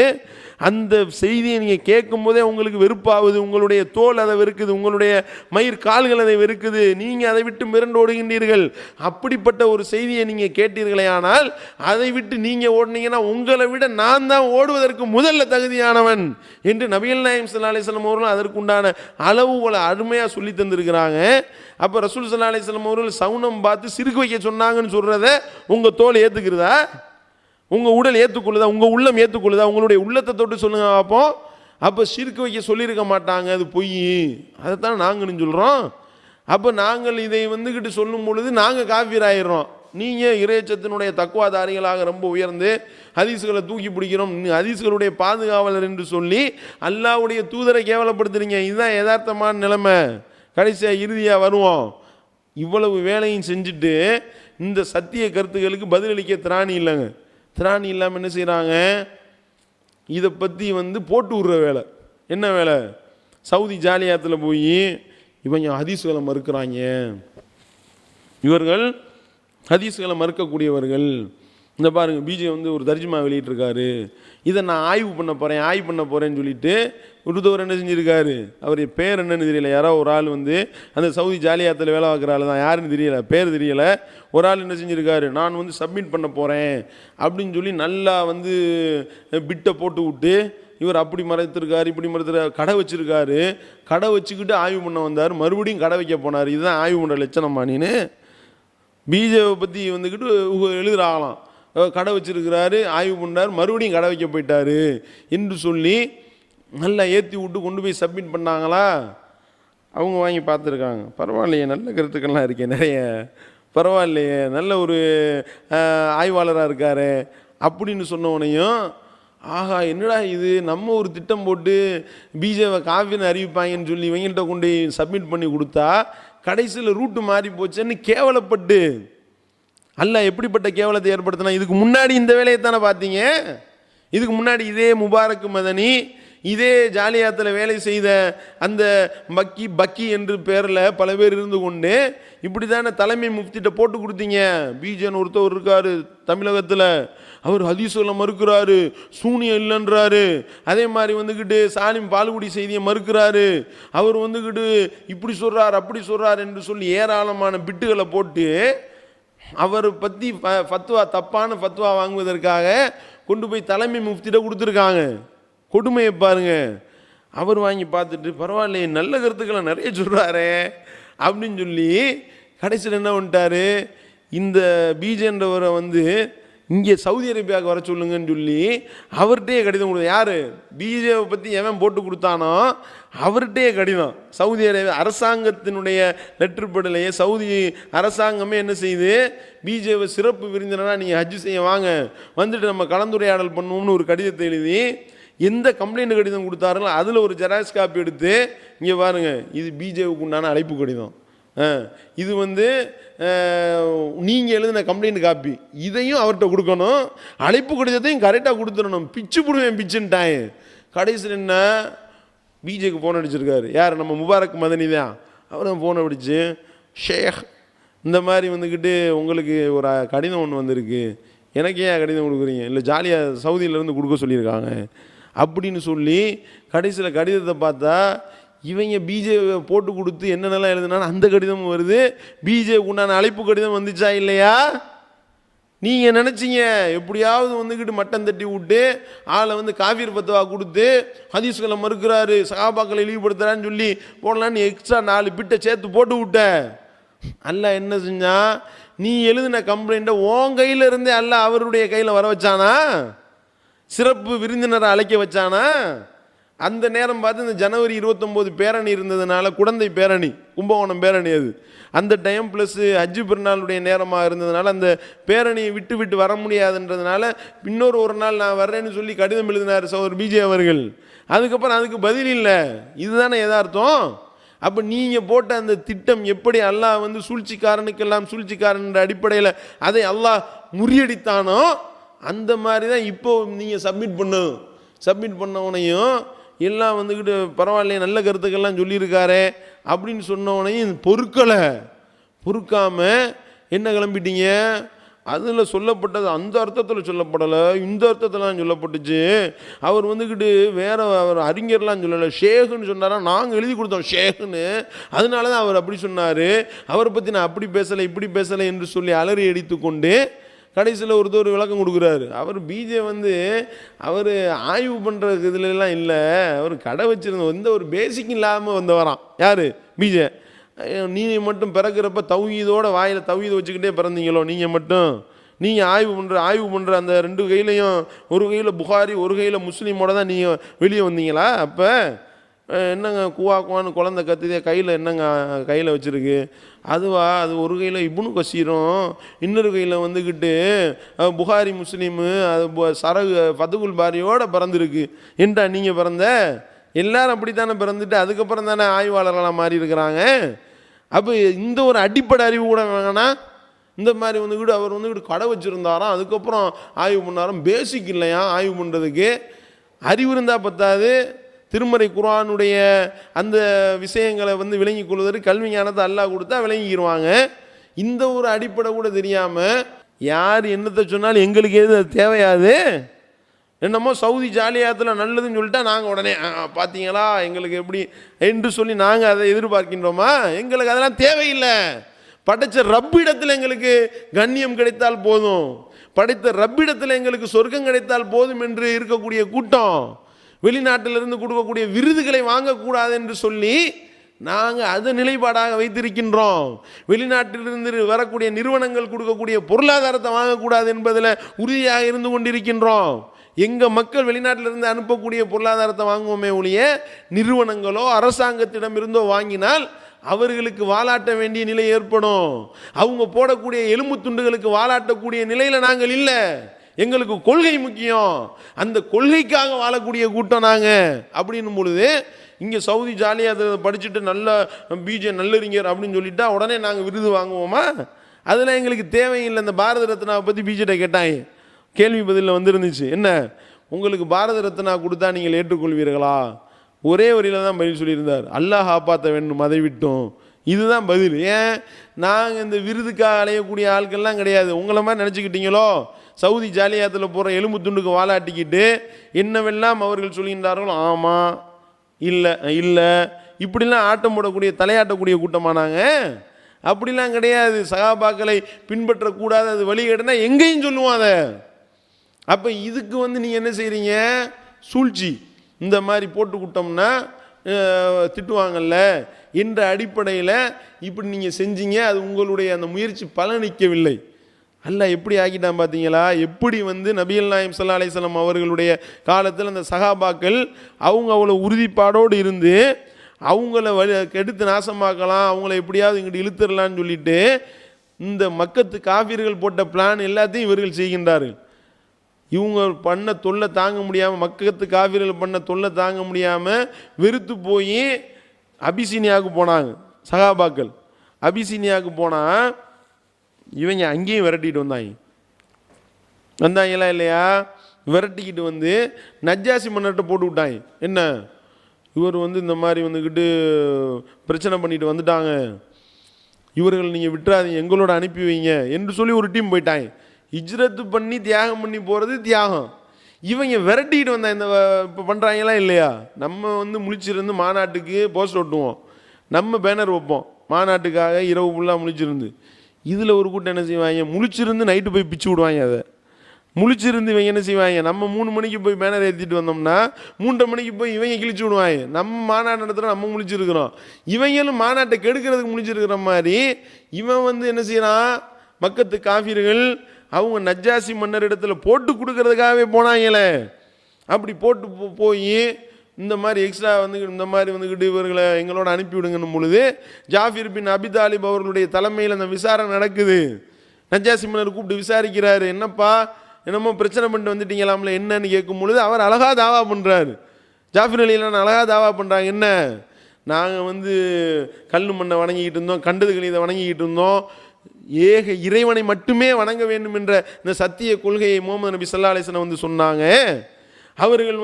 அந்த செய்தியை நீங்கள் கேட்கும் போதே உங்களுக்கு வெறுப்பாகுது, உங்களுடைய தோல் அதை வெறுக்குது, உங்களுடைய மயிர் கால்கள் அதை வெறுக்குது, நீங்கள் அதை விட்டு மிரண்டு ஓடுகின்றீர்கள். அப்படிப்பட்ட ஒரு செய்தியை நீங்கள் கேட்டீர்களே, ஆனால் அதை விட்டு நீங்கள் ஓடினீங்கன்னா உங்களை விட நான் தான் ஓடுவதற்கு முதல்ல தகுதியானவன் என்று நபிகள் நாயகம் ஸல்லல்லாஹு அலைஹி வஸல்லம் அவர்கள் அதற்குண்டான அளவுகளை அருமையாக சொல்லி தந்திருக்கிறாங்க. அப்போ ரசூல் ஸல்லல்லாஹு அலைஹி வஸல்லம் அவர்கள் சவுனம் பார்த்து சிறுக்கு வைக்க சொன்னாங்கன்னு சொல்கிறத உங்கள் தோல் ஏற்றுக்கிறதா? உங்கள் உடல் ஏற்றுக்கொள்ளுதா? உங்கள் உள்ளம் ஏற்றுக்கொள்ளுதா? உங்களுடைய உள்ளத்தை தொட்டு சொல்லுங்க அப்போ. அப்போ சிறுக்கு வைக்க சொல்லியிருக்க மாட்டாங்க, அது பொய். அதைத்தான் நாங்களும் சொல்கிறோம். அப்போ நாங்கள் இதை வந்துக்கிட்டு சொல்லும் பொழுது நாங்கள் காஃபிர் ஆயிடுறோம். நீங்கள் இறைச்சத்தினுடைய தக்குவாதாரிகளாக ரொம்ப உயர்ந்து ஹதீஸ்களை தூக்கி பிடிக்கிறோம், ஹதீஸ்களுடைய பாதுகாவலர் என்று சொல்லி அல்லாஹ்வுடைய தூதரை கேவலப்படுத்துறீங்க. இதுதான் யதார்த்தமான நிலைமை. கடைசியாக இறுதியாக வருவோம். இவ்வளவு வேலையும் செஞ்சுட்டு இந்த சத்திய கருத்துக்களுக்கு பதிலளிக்க திராணி இல்லைங்க. திராணி இல்லாமல் என்ன செய்கிறாங்க? இதை பற்றி போட்டு விடுற வேலை. என்ன வேலை? சவுதி ஜாலியாத்தில் போய் இவங்க ஹதீஸ்களை மறுக்கிறாங்க, இவர்கள் ஹதீஸ்களை மறுக்கக்கூடியவர்கள். இந்த பாருங்கள், பிஜே ஒரு தர்ஜுமா வெளியிட்டிருக்காரு, இதை நான் ஆய்வு பண்ண போகிறேன்னு சொல்லிட்டு ஒருத்தவர் என்ன செஞ்சுருக்காரு, அவர் பேர் என்னன்னு தெரியல, யாரோ ஒரு ஆள் அந்த சவுதி ஜாலியாத்தில் வேலை பார்க்குற ஆள் தான், யாருன்னு தெரியல, பேர் தெரியல. ஒரு ஆள் என்ன செஞ்சுருக்காரு, நான் சப்மிட் பண்ண போகிறேன் அப்படின்னு சொல்லி நல்லா பிட்டை போட்டு விட்டு இவர் அப்படி மறைத்திருக்காரு, இப்படி மறைத்திருக்காரு, கடை வச்சுருக்காரு. கடை வச்சுக்கிட்டு ஆய்வு பண்ண வந்தார், மறுபடியும் கடை வைக்க போனார். இதுதான் ஆய்வு பண்ணுற லட்சணமானின்னு பிஜேவை பற்றி எழுதுறாங்களாம். கடை வச்சிருக்கிறாரு, ஆய்வு பண்ணார், மறுபடியும் கடை வைக்க போயிட்டாரு என்று சொல்லி நல்லா ஏற்றி விட்டு கொண்டு போய் சப்மிட் பண்ணாங்களா? அவங்க வாங்கி பார்த்துருக்காங்க. பரவாயில்லையே, நல்ல கருத்துக்கள்லாம் இருக்கே நிறைய, பரவாயில்லையே, நல்ல ஒரு ஆய்வாளராக இருக்காரு அப்படின்னு சொன்னவனையும், ஆஹா என்னடா இது, நம்ம ஒரு திட்டம் போட்டு பிஜேவை காஃபின்னு அறிவிப்பாங்கன்னு சொல்லி இவங்கள்ட்ட கொண்டு சப்மிட் பண்ணி கொடுத்தா கடைசியில் ரூட்டு மாறி போச்சுன்னு கேவலப்பட்டு, அல்லாஹ் எப்படிப்பட்ட கேவலத்தை ஏற்படுத்தினா? இதுக்கு முன்னாடி இந்த வேலையை தானே பார்த்தீங்க. இதுக்கு முன்னாடி இதே முபாரக் மதனி இதே ஜாலியாத்தில் வேலை செய்த அந்த பக்கி என்று பேரில் பல பேர் இருந்து கொண்டு இப்படி தானே தலைமை முஃப்திட்ட போட்டு கொடுத்தீங்க. பிஜேன்னு ஒருத்தவர் இருக்காரு தமிழகத்தில், அவர் ஹதீஸ் சொல்ல மறுக்கிறாரு, சூனியம் இல்லைன்றாரு. அதே மாதிரி வந்துக்கிட்டு சாலிம் பால்குடி செய்தியை மறுக்கிறாரு, அவர் வந்துக்கிட்டு இப்படி சொல்கிறார் அப்படி சொல்கிறார் என்று சொல்லி ஏராளமான பிட்டுகளை போட்டு அவரை பற்றி ஃபத்வா, தப்பான ஃபத்வா வாங்குவதற்காக கொண்டு போய் தலைமை முஃப்திட்ட கொடுத்துருக்காங்க. கொடுமையை பாருங்க. அவர் வாங்கி பார்த்துட்டு பரவாயில்லையே நல்ல கருத்துக்களை நிறைய சொல்கிறாரே அப்படின்னு சொல்லி கடைசியில் என்ன பண்ணிட்டாரு, இந்த பிஜேன்றவரை இங்கே சவுதி அரேபியாவுக்கு வர சொல்லுங்கன்னு சொல்லி அவர்கிட்டயே கடிதம் கொடுத்தா. யார் பிஜேவை பற்றி எவன் போட்டு கொடுத்தானோ அவர்கிட்டயே கடிதம். சவுதி அரேபியா அரசாங்கத்தினுடைய லெட்டர் படலையே சவுதி அரசாங்கமே என்ன செய்யுது, பிஜேவை சிறப்பு விருந்தினராக நீங்கள் ஹஜ் செய்ய வாங்க, வந்துட்டு நம்ம கலந்துரையாடல் பண்ணுவோம்னு ஒரு கடிதத்தை எழுதி எந்த கம்ப்ளைண்ட் கடிதம் கொடுத்தாருங்களோ அதில் ஒரு ஜெராக்ஸ் காப்பி எடுத்து இங்கே பாருங்கள், இது பிஜேவுக்கு உண்டான அழைப்பு கடிதம், இது நீங்கள் எழுதின கம்ப்ளைண்ட் காப்பி, இதையும் அவர்கிட்ட கொடுக்கணும், அழைப்பு கடிதத்தையும் கரெக்டாக கொடுத்துடணும். பிச்சு போடுவேன் பிச்சுன்ட்டான். கடைசியில் என்ன, பிஜேக்கு ஃபோன் அடிச்சிருக்காரு. யார், நம்ம முபாரக் மதனி தான். அவரும் ஃபோன் அடிச்சு, ஷேக் இந்த மாதிரி வந்துக்கிட்டு உங்களுக்கு ஒரு கடிதம் ஒன்று வந்திருக்கு, எனக்கு ஏன் கடிதம் கொடுக்குறீங்க, இல்லை ஜாலியாக சவுதியிலேருந்து கொடுக்க சொல்லியிருக்காங்க அப்படின்னு சொல்லி கடைசியில் கடிதத்தை பார்த்தா இவங்க பிஜே போட்டு கொடுத்து என்னென்னலாம் எழுதுனாலும் அந்த கடிதமும் வருது. பிஜேக்கு உண்டான அழைப்பு கடிதம் வந்துச்சா இல்லையா? நீங்கள் நினச்சிங்க எப்படியாவது வந்துக்கிட்டு மட்டம் தட்டி விட்டு ஆளை காஃபீர் ஃபத்வா கொடுத்து ஹதீஸ்களை மறுக்கிறாரு, சஹாபாக்களை இழிவுபடுத்துறான்னு சொல்லி போடலான்னு எக்ஸ்ட்ரா 4 பிட்டை சேர்த்து போட்டு விட்ட. அல்லாஹ் என்ன செஞ்சா, நீ எழுதின கம்ப்ளைண்ட்டை உன் கையில் இருந்தே அல்லாஹ் அவருடைய கையில் வர வச்சானா, சிறப்பு விருந்தினரை அழைக்க வச்சானா. அந்த நேரம் பார்த்து இந்த ஜனவரி 29 பேரணி இருந்ததுனால, குடந்தை பேரணி, கும்பகோணம் பேரணி, அது அந்த டைம் ப்ளஸ் ஹஜ்ஜு பெருநாளுடைய நேரமாக இருந்ததுனால அந்த பேரணியை விட்டு வர முடியாதுன்றதுனால இன்னொரு நாள் நான் வர்றேன்னு சொல்லி கடிதம் எழுதினார் சகோதரர் பிஜே அவர்கள். அதுக்கப்புறம் அதுக்கு பதில் இல்லை. இதுதானே யதார்த்தம். அப்போ நீங்கள் போட்ட அந்த திட்டம் எப்படி அல்லாஹ் சூழ்ச்சிக்காரனுக்கெல்லாம் சூழ்ச்சிக்காரன்ற அடிப்படையில் அதை அல்லாஹ் முறியடித்தானோ அந்த மாதிரி தான் இப்போ நீங்கள் சப்மிட் பண்ணவனையும் எல்லாம் வந்துக்கிட்டு பரவாயில்லையே நல்ல கருத்துக்கள்லாம் சொல்லியிருக்காரே அப்படின்னு சொன்னவனையும் பொறுக்காமல் என்ன கிளம்பிட்டீங்க. அதில் சொல்லப்பட்டது அந்த அர்த்தத்தில் சொல்லப்படலை, இந்த அர்த்தத்தில் சொல்லப்பட்டுச்சு. அவர் வந்துக்கிட்டு அவர் அறிஞர்லாம் சொல்லலை, ஷேகுன்னு சொன்னாரா, நாங்கள் எழுதி கொடுத்தோம் ஷேகுன்னு, அதனால தான் அவர் அப்படி சொன்னார், அவரை பற்றி நான் அப்படி பேசலை இப்படி பேசலை என்று சொல்லி அலறி அடித்து கொண்டு கடைசியில் ஒருத்தர் விளக்கம் கொடுக்குறாரு. அவர் பிஜே அவர் ஆய்வு பண்ணுற இதுலலாம் இல்லை, அவர் கடை வச்சுருந்த எந்த ஒரு பேசிக் இல்லாமல் வந்தவரான். யார், பிஜே. நீங்கள் மட்டும் பிறக்கிறப்ப தௌஹீதோட வாயில் தௌஹீதை வச்சுக்கிட்டே பிறந்தீங்களோ, நீங்கள் ஆய்வு பண்ணுற அந்த 2 கையிலையும், ஒரு கையில் புகாரி ஒரு கையில் முஸ்லீமோட தான் நீங்கள் வெளியே வந்தீங்களா? அப்போ என்னங்க குவான்னு குழந்தை கத்துதே, கையில் என்னங்க கையில் வச்சுருக்கு, அதுவா, அது ஒரு கையில் இப்னு கசீரும் இன்னொரு கையில் வந்துக்கிட்டு புகாரி முஸ்லீமு, அது சரகு ஃபதுகுல் பாரியோட பிறந்திருக்கு என்றா நீங்கள் பிறந்த? எல்லாரும் அப்படித்தானே பிறந்துட்டு அதுக்கப்புறம் தானே ஆய்வாளர்களாக மாறி இருக்கிறாங்க. அப்போ இந்த ஒரு அடிப்படை அறிவு கூட வேணாம். இந்த மாதிரி அவர் கடை வச்சுருந்தாராம், அதுக்கப்புறம் ஆய்வு பண்ணாராம். பேசிக் இல்லையா ஆய்வு பண்ணுறதுக்கு, அறிவு இருந்தால் பத்தாது. திருமறை குர்ஆனுடைய அந்த விஷயங்களை விளங்கி கொள்வதற்கு கல்வி ஞானத்தை அல்லாஹ் கொடுத்தா விளங்கிடுவாங்க. இந்த ஒரு அடிப்படை கூட தெரியாமல் யார் என்னத்தை சொன்னாலும் எங்களுக்கு எது தேவையாது. என்னமோ சவுதி ஜாலியாத்தில் நல்லதுன்னு சொல்லிட்டா நாங்கள் உடனே பார்த்தீங்களா எங்களுக்கு எப்படி என்று சொல்லி நாங்கள் அதை எதிர்பார்க்கின்றோமா? எங்களுக்கு அதெல்லாம் தேவையில்லை. படைச்ச ரப்பிடத்தில் எங்களுக்கு கண்ணியம் கிடைத்தால் போதும், படைத்த ரப்பிடத்தில் எங்களுக்கு சொர்க்கம் கிடைத்தால் போதும் என்று இருக்கக்கூடிய கூட்டம் வெளிநாட்டிலிருந்து கொடுக்கக்கூடிய விருதுகளை வாங்கக்கூடாது என்று சொல்லி நாங்கள் அதை நிலைப்பாடாக வைத்திருக்கின்றோம். வெளிநாட்டிலிருந்து வரக்கூடிய நிறுவனங்கள் கொடுக்கக்கூடிய பொருளாதாரத்தை வாங்கக்கூடாது என்பதில் உறுதியாக இருந்து கொண்டிருக்கின்றோம். எங்கள் மக்கள் வெளிநாட்டிலிருந்து அனுப்பக்கூடிய பொருளாதாரத்தை வாங்குவோமே ஒழிய நிறுவனங்களோ அரசாங்கத்திடம் இருந்தோ வாங்கினால் அவர்களுக்கு வாலாட்ட வேண்டிய நிலை ஏற்படும். அவங்க போடக்கூடிய எலும்பு துண்டுகளுக்கு வாலாட்டக்கூடிய நிலையில் நாங்கள் இல்லை. எங்களுக்கு கொள்கை முக்கியம், அந்த கொள்கைக்காக வாழக்கூடிய கூட்டம் நாங்கள். அப்படின்னும் பொழுது இங்கே சவுதி ஜாலியாக படிச்சுட்டு நல்ல பிஜே நல்லறிஞர் அப்படின்னு சொல்லிட்டா உடனே நாங்கள் விருது வாங்குவோமா? அதெல்லாம் எங்களுக்கு தேவையில்லை. இந்த பாரத ரத்னாவை பற்றி பிஜேட்ட கேட்டாங்க, கேள்வி பதிலில் வந்துருந்துச்சு. என்ன, உங்களுக்கு பாரத ரத்னா கொடுத்தா நீங்கள் ஏற்றுக்கொள்வீர்களா? ஒரே வரியில் தான் பதில் சொல்லியிருந்தார், அல்லாஹ் காப்பாற்ற வேண்டும் அதை விட்டோம். இதுதான் பதில். ஏன்? நாங்கள் இந்த விருதுக்காக அலையக்கூடிய ஆட்கள்லாம் கிடையாது. உங்களை மாதிரி நினச்சிக்கிட்டீங்களோ? சவுதி ஜாலியாத்தில் போகிற எலும்பு துண்டுக்கு வாலாட்டிக்கிட்டு என்னவெல்லாம் அவர்கள் சொல்கின்றார்களோ ஆமாம் இல்லை இல்லை இப்படிலாம் ஆட்டம் போடக்கூடிய தலையாட்டக்கூடிய கூட்டமானாங்க. அப்படிலாம் கிடையாது. சகாபாக்களை பின்பற்றக்கூடாது, அது வழிகேடுனா எங்கேயும் சொல்லுவோம் அதை. அப்போ இதுக்கு நீங்கள் என்ன செய்கிறீங்க? சூழ்ச்சி. இந்த மாதிரி போட்டுக்கிட்டோம்னா திட்டுவாங்கல்ல என்ற அடிப்படையில் இப்படி நீங்கள் செஞ்சீங்க. அது உங்களுடைய அந்த முயற்சி பலனிக்கவில்லை. அல்லாஹ் எப்படி ஆக்கிட்டான் பார்த்தீங்களா? எப்படி நபிகள் நாயகம் ஸல்லல்லாஹு அலைஹி வஸல்லம் அவர்களுடைய காலத்தில் அந்த சகாபாக்கள் அவங்க அவ்வளோ உறுதிப்பாடோடு இருந்து அவங்கள கெடுத்து நாசமாக்கலாம், அவங்கள எப்படியாவது இங்கிட்டு இழுத்துடலான்னு சொல்லிட்டு இந்த மக்கத்து காஃபிர்கள் போட்ட பிளான் எல்லாத்தையும் இவர்கள் செய்கின்றார்கள். இவங்க பண்ண தொல்லை தாங்க முடியாமல், மக்கத்து காஃபிர்கள் பண்ண தொல்லை தாங்க முடியாமல் வெறுத்து போய் அபிசீனியாவுக்கு போனாங்க சகாபாக்கள். அபிசீனியாவுக்கு போனால் இவங்க அங்கேயும் விரட்டிட்டு வந்தாங்களா இல்லையா? விரட்டிக்கிட்டு நஜ்ஜாசி மன்னர்கிட்ட போட்டு விட்டாங்க. என்ன, இவர் இந்த மாதிரி வந்துக்கிட்டு பிரச்சனை பண்ணிட்டு வந்துட்டாங்க, இவர்கள் நீங்கள் விட்டுறாதீங்க, எங்களோட அனுப்பி வைங்க என்று சொல்லி ஒரு டீம் போயிட்டாங்க. ஹிஜ்ரத்து பண்ணி தியாகம் பண்ணி போகிறது தியாகம். இவங்க விரட்டிக்கிட்டு வந்தாங்க. இந்த இப்போ பண்ணுறாங்களா இல்லையா? நம்ம முழிச்சிருந்து மாநாட்டுக்கு போஸ்ட் ஒட்டுவோம், நம்ம பேனர் வைப்போம் மாநாட்டுக்காக, இரவு ஃபுல்லாக முழிச்சிருந்து. இதில் ஒரு கூட்டம் என்ன செய்வாங்க? முழிச்சிருந்து நைட்டு போய் பிச்சு விடுவாங்க. அதை முழிச்சிருந்து இவங்க என்ன செய்வாங்க? நம்ம 3 மணிக்கு போய் பேனர் ஏற்றிட்டு வந்தோம்னா 3:30 மணிக்கு போய் இவங்க கிழிச்சு விடுவாங்க. நம்ம மாநாடு நடத்துகிறோம், நம்ம முழிச்சிருக்கிறோம், இவங்களும் மாநாட்டை கெடுக்கிறதுக்கு முழிச்சிருக்கிற மாதிரி இவன் என்ன செய்யறான்? மக்கத்து காஃபிர்கள் அவங்க நஜ்ஜாசி மன்னர் இடத்துல போட்டு கொடுக்கறதுக்காகவே போனாங்களே. அப்படி போட்டு போய் இந்த மாதிரி எக்ஸ்ட்ரா இந்த மாதிரி வந்துக்கிட்டு இவர்களை எங்களோட அனுப்பிவிடுங்கன்னு பொழுது ஜாஃபிர் பின் அபி தாலிப் அவர்களுடைய தலைமையில் அந்த விசாரணை நடக்குது. நஜ்ஜாசி மன்னர் கூப்பிட்டு விசாரிக்கிறாரு, என்னப்பா என்னமோ பிரச்சனை பண்ணிட்டு வந்துட்டீங்களாம்ல என்னன்னு கேட்கும் பொழுது அவர் அழகாக தாவா பண்ணுறாரு. ஜாஃபிர் அலிலான் அழகாக தாவா பண்ணுறாங்க. என்ன, நாங்கள் கல் மண்ணை வணங்கிக்கிட்டு இருந்தோம், கண்டதுகள் இதை வணங்கிக்கிட்டு இருந்தோம், ஏக இறைவனை மட்டுமே வணங்க வேண்டும் என்ற இந்த சத்திய கொள்கையை முஹம்மது நபி ஸல்லல்லாஹு அலைஹி வஸல்லம் சொன்னாங்க. அவர்கள்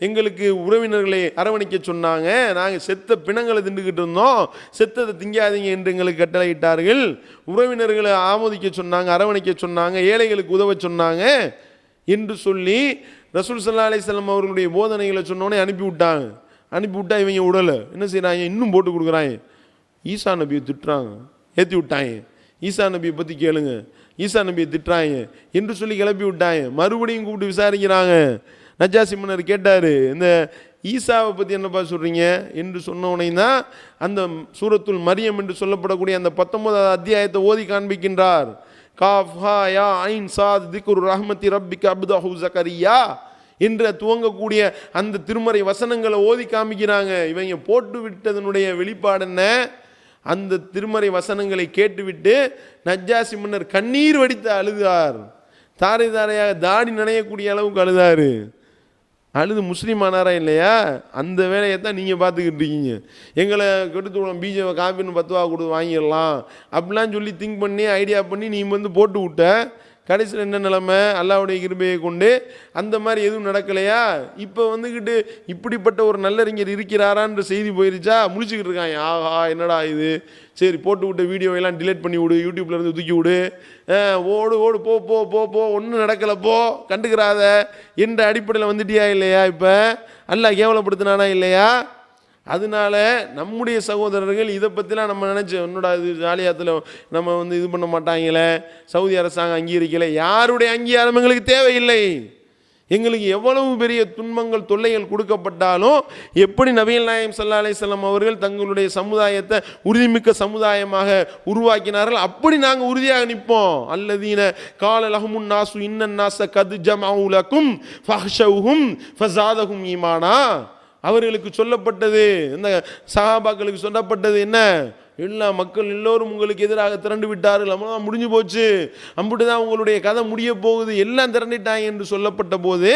எங்களுக்கு உறவினர்களை அரவணைக்க சொன்னாங்க. நாங்கள் செத்த பிணங்களை திண்டுக்கிட்டு இருந்தோம், செத்ததை திங்காதீங்க என்று எங்களுக்கு கட்டளையிட்டார்கள். உறவினர்களை ஆமோதிக்க சொன்னாங்க, அரவணைக்க சொன்னாங்க, ஏழைகளுக்கு உதவ சொன்னாங்க என்று சொல்லி ரசூல் ஸல்லல்லாஹு அலைஹி வஸல்லம் அவர்களுடைய போதனைகளை சொன்னோன்னே அனுப்பிவிட்டாங்க. அனுப்பிவிட்டா இவங்க உடலை என்ன செய்கிறாங்க? இன்னும் போட்டு கொடுக்குறாங்க. ஈசா நபியை திட்டுறாங்க, ஏற்றி விட்டாங்க. ஈசா நபியை பற்றி கேளுங்க, ஈசா நபியை திட்டுறாங்க என்று சொல்லி கிளப்பி விட்டாங்க. மறுபடியும் கூப்பிட்டு விசாரிக்கிறாங்க. நஜ்ஜாசி மன்னர் கேட்டார், இந்த ஈசாவை பற்றி என்னப்பா சொல்கிறீங்க என்று சொன்னோடனே தான் அந்த சூரத்துல் மரியம் என்று சொல்லப்படக்கூடிய அந்த 19வது அத்தியாயத்தை ஓதி காண்பிக்கின்றார். காஃப் ஹா யா ஐன் சாத் திக்ரு ரஹ்மத்தி ரப்பிக அப்தஹு ஜக்கரியா என்று துவங்கக்கூடிய அந்த திருமறை வசனங்களை ஓதி காமிக்கிறாங்க. இவங்க போட்டு விட்டதனுடைய வெளிப்பாடு என்ன? அந்த திருமறை வசனங்களை கேட்டுவிட்டு நஜ்ஜாசி மன்னர் கண்ணீர் வடித்து அழுதார். தாரை தாரையாக தாடி நனையக்கூடிய அளவுக்கு அழுதார். அழுது முஸ்லீம் ஆனாரா இல்லையா? அந்த வேலையை தான் நீங்கள் பார்த்துக்கிட்டு இருக்கீங்க. எங்களை கெடுத்து விடுவோம், பிஜேபி காப்பின்னு 10 ரூபா கொடுத்து வாங்கிடலாம் அப்படிலாம் சொல்லி திங்க் பண்ணி ஐடியா பண்ணி நீ போட்டு விட்ட. கடைசியில் என்ன நிலைமை? அல்லாஹ்வுடைய கிருபையை கொண்டு அந்த மாதிரி எதுவும் நடக்கலையா? இப்போ இப்படிப்பட்ட ஒரு நல்லறிஞர் இருக்கிறாரான்ற செய்தி போயிருச்சா? முழிச்சுக்கிட்டு இருக்காங்க. ஆஹா என்னடா இது, சரி போட்டு விட்ட வீடியோவெல்லாம் டிலேட் பண்ணி விடு, யூடியூப்லேருந்து தூக்கி விடு, ஓடு ஓடு போ போ போ போ ஒன்றும் நடக்கலை போ கண்டுக்கிறாத என்ற அடிப்படையில் வந்துட்டியா இல்லையா? இப்போ அல்லாஹ் கேவலப்படுத்தினானா இல்லையா? அதனால நம்முடைய சகோதரர்கள் இதை பற்றிலாம் நம்ம நினச்சோம், என்னோட இது ஜாலியாத்தில் நம்ம இது பண்ண மாட்டாங்களே, சவுதி அரசாங்கம் அங்கீகரிக்கலை. யாருடைய அங்கீகாரம் எங்களுக்கு தேவையில்லை. எங்களுக்கு எவ்வளவு பெரிய துன்பங்கள் தொல்லைகள் கொடுக்கப்பட்டாலும் எப்படி நபிகள் நாயகம் ஸல்லல்லாஹு அலைஹி வஸல்லம் அவர்கள் தங்களுடைய சமுதாயத்தை உறுதிமிக்க சமுதாயமாக உருவாக்கினார்கள், அப்படி நாங்கள் உறுதியாக நிற்போம். அல்லதீன கால லஹுமுன் நாசு இன்னன் நாஸ கத் ஜமஉ லகும் ஃபஹ்ஷவுஹும் ஃபஸாதஹும் ஈமானா. அவர்களுக்கு சொல்லப்பட்டது, இந்த சஹாபாக்களுக்கு சொல்லப்பட்டது என்ன? எல்லா மக்கள் எல்லோரும் உங்களுக்கு எதிராக திரண்டு விட்டார்கள், அம்மா முடிஞ்சு போச்சு, அம்புட்டு தான் உங்களுடைய கதை முடிய போகுது, எல்லாம் திரண்டிட்டாங்க என்று சொல்லப்பட்ட போது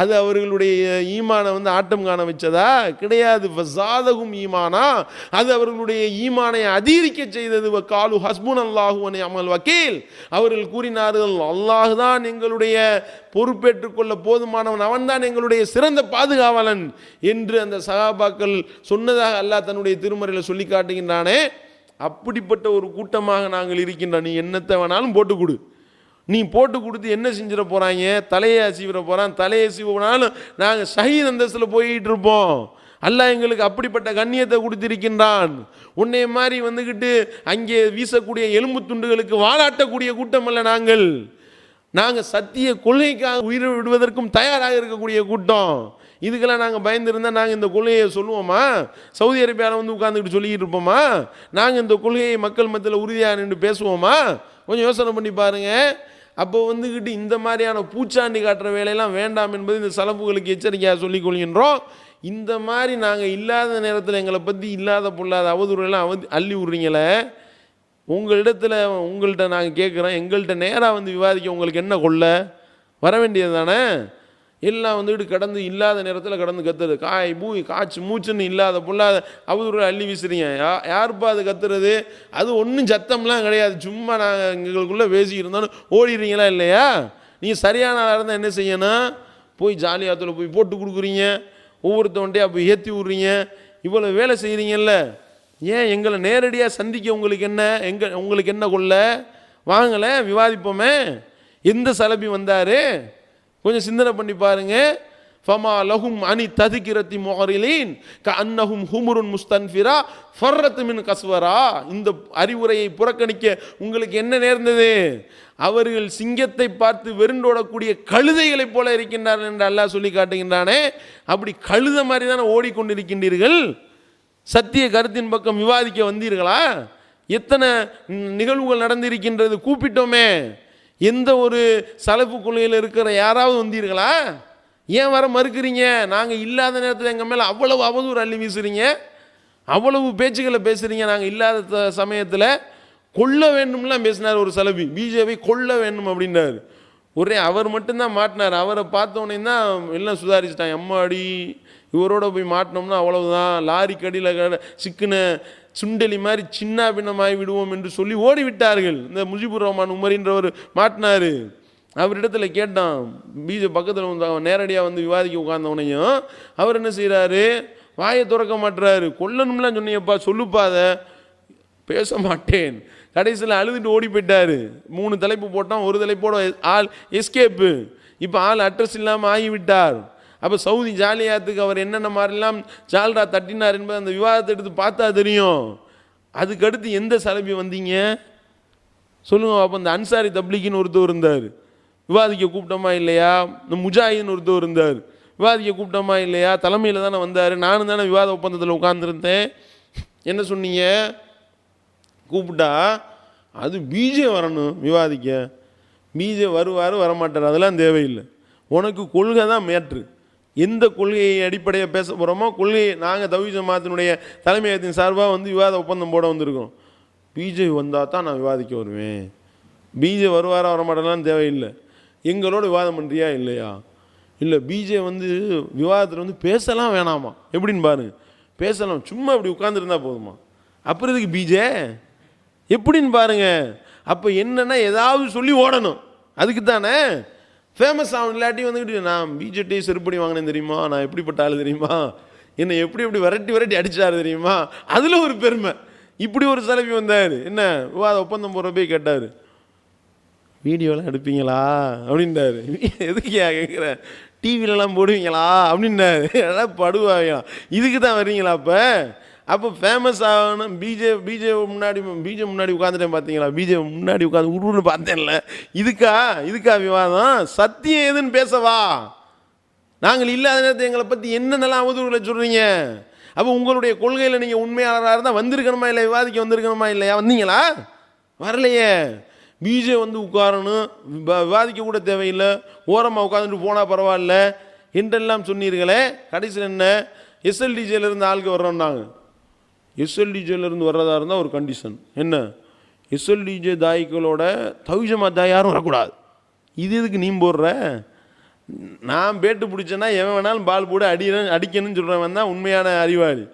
அது அவர்களுடைய ஈமானை வந்து ஆட்டம் காண வச்சதா? கிடையாது. ஃபஸாதஹும் ஈமானா, அது அவர்களுடைய ஈமானை அதிகரிக்க செய்தது. காலு ஹஸ்புனல்லாஹு வ நிஅமல் வக்கீல், அவர்கள் கூறினார்கள் அல்லாஹ் தான் எங்களுடைய பொறுப்பேற்றுக் கொள்ள போதுமானவன், அவன்தான் எங்களுடைய சிறந்த பாதுகாவலன் என்று அந்த சஹாபாக்கள் சொன்னதாக அல்லாஹ் தன்னுடைய திருமறையில் சொல்லி காட்டுகின்றானே. அப்படிப்பட்ட ஒரு கூட்டமாக நாங்கள் இருக்கின்றோம். நீ என்னத்தை வேணாலும் போட்டு கொடு, நீ போட்டு கொடுத்து என்ன செஞ்சிட போகிறாங்க? தலையை அசீவிட போகிறான். தலையை சீவினாலும் நாங்கள் ஷஹீத் அந்தஸ்தில் போயிட்டு இருப்போம். அல்லாஹ் எங்களுக்கு அப்படிப்பட்ட கண்ணியத்தை கொடுத்திருக்கின்றான். உன்னைய மாதிரி வந்துக்கிட்டு அங்கே வீசக்கூடிய எலும்பு துண்டுகளுக்கு வாலாட்டக்கூடிய கூட்டம் அல்ல நாங்கள் சத்திய கொள்கைக்காக உயிரை விடுவதற்கும் தயாராக இருக்கக்கூடிய கூட்டம். இதுக்கெல்லாம் நாங்கள் பயந்துருந்தால் நாங்கள் இந்த கொள்கையை சொல்லுவோமா? சவுதி அரேபியாவில் வந்து உட்காந்துக்கிட்டு சொல்லிக்கிட்டு இருப்போமா? நாங்கள் இந்த கொள்கையை மக்கள் மத்தியில் உறுதியாக நின்று பேசுவோமா? கொஞ்சம் யோசனை பண்ணி பாருங்கள். அப்போ வந்துக்கிட்டு இந்த மாதிரியான பூச்சாண்டி காட்டுற வேலையெல்லாம் வேண்டாம் என்பது இந்த சலப்புகளுக்கு எச்சரிக்கையாக சொல்லிக் கொள்கின்றோம். இந்த மாதிரி நாங்கள் இல்லாத நேரத்தில் எங்களை பற்றி இல்லாத பொல்லாத அவதூறுலாம் அள்ளி விட்றீங்களே, உங்கள்கிட்ட நாங்கள் கேட்குறோம், எங்கள்கிட்ட நேராக வந்து விவாதிக்க உங்களுக்கு என்ன கொள்ள? வர வேண்டியது தானே? எல்லாம் வந்துட்டு கடந்து இல்லாத நேரத்தில் கடந்து கத்துறது, காய் பூய் காய்ச்சி மூச்சுன்னு இல்லாத பொல்லாத அவதூறு அள்ளி வீசுறீங்க. யாருப்பா அது கத்துறது? அது ஒன்றும் சத்தம்லாம் கிடையாது, சும்மா நாங்கள் எங்களுக்குள்ளே பேசி இருந்தாலும் ஓடிடுறீங்களா இல்லையா? நீங்கள் சரியான ஆளாக இருந்தால் என்ன செய்யணும்? போய் ஜாலியாத்தில் போய் போட்டு கொடுக்குறீங்க, ஒவ்வொருத்தவன்ட்டையாக போய் ஏற்றி விட்றீங்க, இவ்வளோ வேலை செய்கிறீங்கல்ல. ஏன் எங்களை நேரடியாக சந்திக்க உங்களுக்கு என்ன கொள்ள? வாங்கலை விவாதிப்போமே. எந்த சலபி வந்தார்? கொஞ்சம் சிந்தனை பண்ணி பாருங்க. ஃபமா லஹும் அனி ததுகிரத்தி முகரிலீன் கஅன்னஹும் ஹுமுருன் முஸ்தன்ஃபிரா ஃபர்ரத் மின் கஸ்வரா. இந்த அறிவுரையை புறக்கணிக்க உங்களுக்கு என்ன நேர்ந்தது? அவர்கள் சிங்கத்தை பார்த்து வெறுண்டோடக்கூடிய கழுதைகளைப் போல இருக்கின்றார்கள் என்று அல்லாஹ் சொல்லி காட்டுகின்றானே. அப்படி கழுத மாதிரி தானே ஓடிக்கொண்டிருக்கின்றீர்கள். சத்திய கருத்தின் பக்கம் விவாதிக்க வந்தீர்களா? எத்தனை நிகழ்வுகள் நடந்திருக்கின்றது, கூப்பிட்டோமே. எந்த ஒரு சலப்பு கொள்கையில் இருக்கிற யாராவது வந்தீர்களா? ஏன் வர மறுக்கிறீங்க? நாங்கள் இல்லாத நேரத்தில் எங்கள் மேலே அவ்வளவு அவதூறு அள்ளி வீசுறீங்க, அவ்வளவு பேச்சுக்களை பேசுகிறீங்க. நாங்கள் இல்லாத சமயத்தில் கொல்ல வேண்டும்லாம் பேசினார் ஒரு சலபி, பிஜேபி கொல்ல வேண்டும் அப்படின்னாரு. ஒரே அவர் மட்டும்தான் மாட்டினார். அவரை பார்த்தோன்னே தான் எல்லாம் சுதாரிச்சிட்டாங்க. அம்மாடி இவரோட போய் மாட்டினோம்னா அவ்வளவுதான், லாரி கடியில் சிக்குன சுண்டலி மாதிரி சின்ன பின்னமாகி விடுவோம் என்று சொல்லி ஓடிவிட்டார்கள். இந்த முஜிபுர் ரஹ்மான் உமரின்றவர் மாட்டினார். அவரிடத்துல கேட்டான், பிஜே பக்கத்தில் வந்து அவன் நேரடியாக வந்து விவாதிக்க உட்கார்ந்தவனையும் அவர் என்ன செய்கிறாரு? வாயை திறக்க மாட்டுறாரு. கொல்லணும்லாம் சொன்னீங்கப்பா, சொல்லுப்பாத. பேச மாட்டேன். கடைசியில் அழுதுட்டு ஓடி போயிட்டார். 3 தலைப்பு போட்டான், ஒரு தலைப்போட ஆள் எஸ்கேப்பு. இப்போ ஆள் அட்ரஸ் இல்லாமல் ஆகிவிட்டார். அப்போ சவுதி ஜாலியாத்துக்கு அவர் என்னென்ன மாதிரிலாம் ஜால்ரா தட்டினார் என்பது அந்த விவாதத்தை எடுத்து பார்த்தா தெரியும். அதுக்கடுத்து எந்த சலபி வந்தீங்க சொல்லுங்க. அப்போ இந்த அன்சாரி தப்லீகின்னு ஒருத்தர் இருந்தார், விவாதிக்க கூப்பிட்டோமா இல்லையா? இந்த முஜாஹின்னு ஒருத்தர் இருந்தார், விவாதிக்க கூப்பிட்டோமா இல்லையா? தலைமையில் தானே வந்தார். நானும் தானே விவாத ஒப்பந்தத்தில் உட்கார்ந்துருந்தேன். என்ன சொன்னீங்க? கூப்பிட்டா அது பிஜே வரணும் விவாதிக்க. பிஜே வருவார் வரமாட்டார், அதெல்லாம் தேவையில்லை. உனக்கு கொள்கை தான் மேட்ரு. எந்த கொள்கையை அடிப்படையாக பேச போகிறோமோ கொள்கையை நாங்கள் தௌஹீத் ஜமாத்தினுடைய தலைமையகத்தின் சார்பாக வந்து விவாத ஒப்பந்தம் போட வந்திருக்கோம். பிஜே வந்தால் தான் நான் விவாதிக்க வருவேன். பிஜே வருவாரா வரமாட்டேலாம் தேவையில்லை. எங்களோட விவாதம் பண்ணுறியா இல்லையா? இல்லை, பிஜே வந்து விவாதத்தில் வந்து பேசலாம் வேணாமா? எப்படின்னு பாருங்க. பேசலாம், சும்மா அப்படி உட்காந்துருந்தா போதுமா? அப்புறம் இதுக்கு பிஜே எப்படின்னு பாருங்க. அப்போ என்னன்னா ஏதாவது சொல்லி ஓடணும், அதுக்கு தானே ஃபேமஸ் ஆகும். இல்லாட்டி வந்துக்கிட்டு நான் பிஜேடி செருப்படி வாங்கினேன் தெரியுமா, நான் எப்படிப்பட்ட ஆள் தெரியுமா, என்னை எப்படி விரட்டி அடித்தார் தெரியுமா, அதில் ஒரு பெருமை. இப்படி ஒரு சலபி வந்தார். என்ன விவாத ஒப்பந்தம் போகிறப்பே கேட்டார், வீடியோலாம் எடுப்பீங்களா அப்படின்றாரு. எதுக்கியா கேட்குற, டிவிலலாம் போடுவீங்களா அப்படின்னாரு. எல்லாம் படுவாங்க, இதுக்கு தான் வர்றீங்களா? அப்போ ஃபேமஸ் ஆகணும். பிஜே முன்னாடி உட்காந்துட்டேன் பார்த்தீங்களா? பிஜே முன்னாடி உட்காந்து உருன்னு பார்த்தேன்ல. இதுக்கா விவாதம்? சத்தியம் எதுன்னு பேசவா? நாங்கள் இல்லாத நேரத்தை எங்களை பற்றி என்னென்னலாம் அவதூறுகளை சொல்கிறீங்க. அப்போ உங்களுடைய கொள்கையில் நீங்கள் உண்மையாளராக இருந்தால் வந்திருக்கணுமா இல்லை? விவாதிக்க வந்திருக்கணுமா இல்லையா? வந்தீங்களா? வரலையே. பிஜே வந்து உட்காரணும், விவாதிக்க கூட தேவையில்லை, ஓரமாக உட்காந்துட்டு போனால் பரவாயில்ல என்றெல்லாம் சொன்னீர்களே. கடைசியில் என்ன? எஸ்எல்டிஜேலேருந்து ஆளுக்கு வர்றோன்னாங்க. எஸ்எல்டிஜேலேருந்து வர்றதா இருந்தால் ஒரு கண்டிஷன் என்ன? எஸ்எல்டிஜே தாய்களோட தௌஹீத் ஜமாத் தாய் யாரும் வரக்கூடாது. இது எதுக்கு நீ போடுற? நான் பேட்டு பிடிச்சேன்னா எவன் வேணாலும் பால் போட அடிக்கணும்னு சொல்கிறவன் தான் உண்மையான அறிவாளி.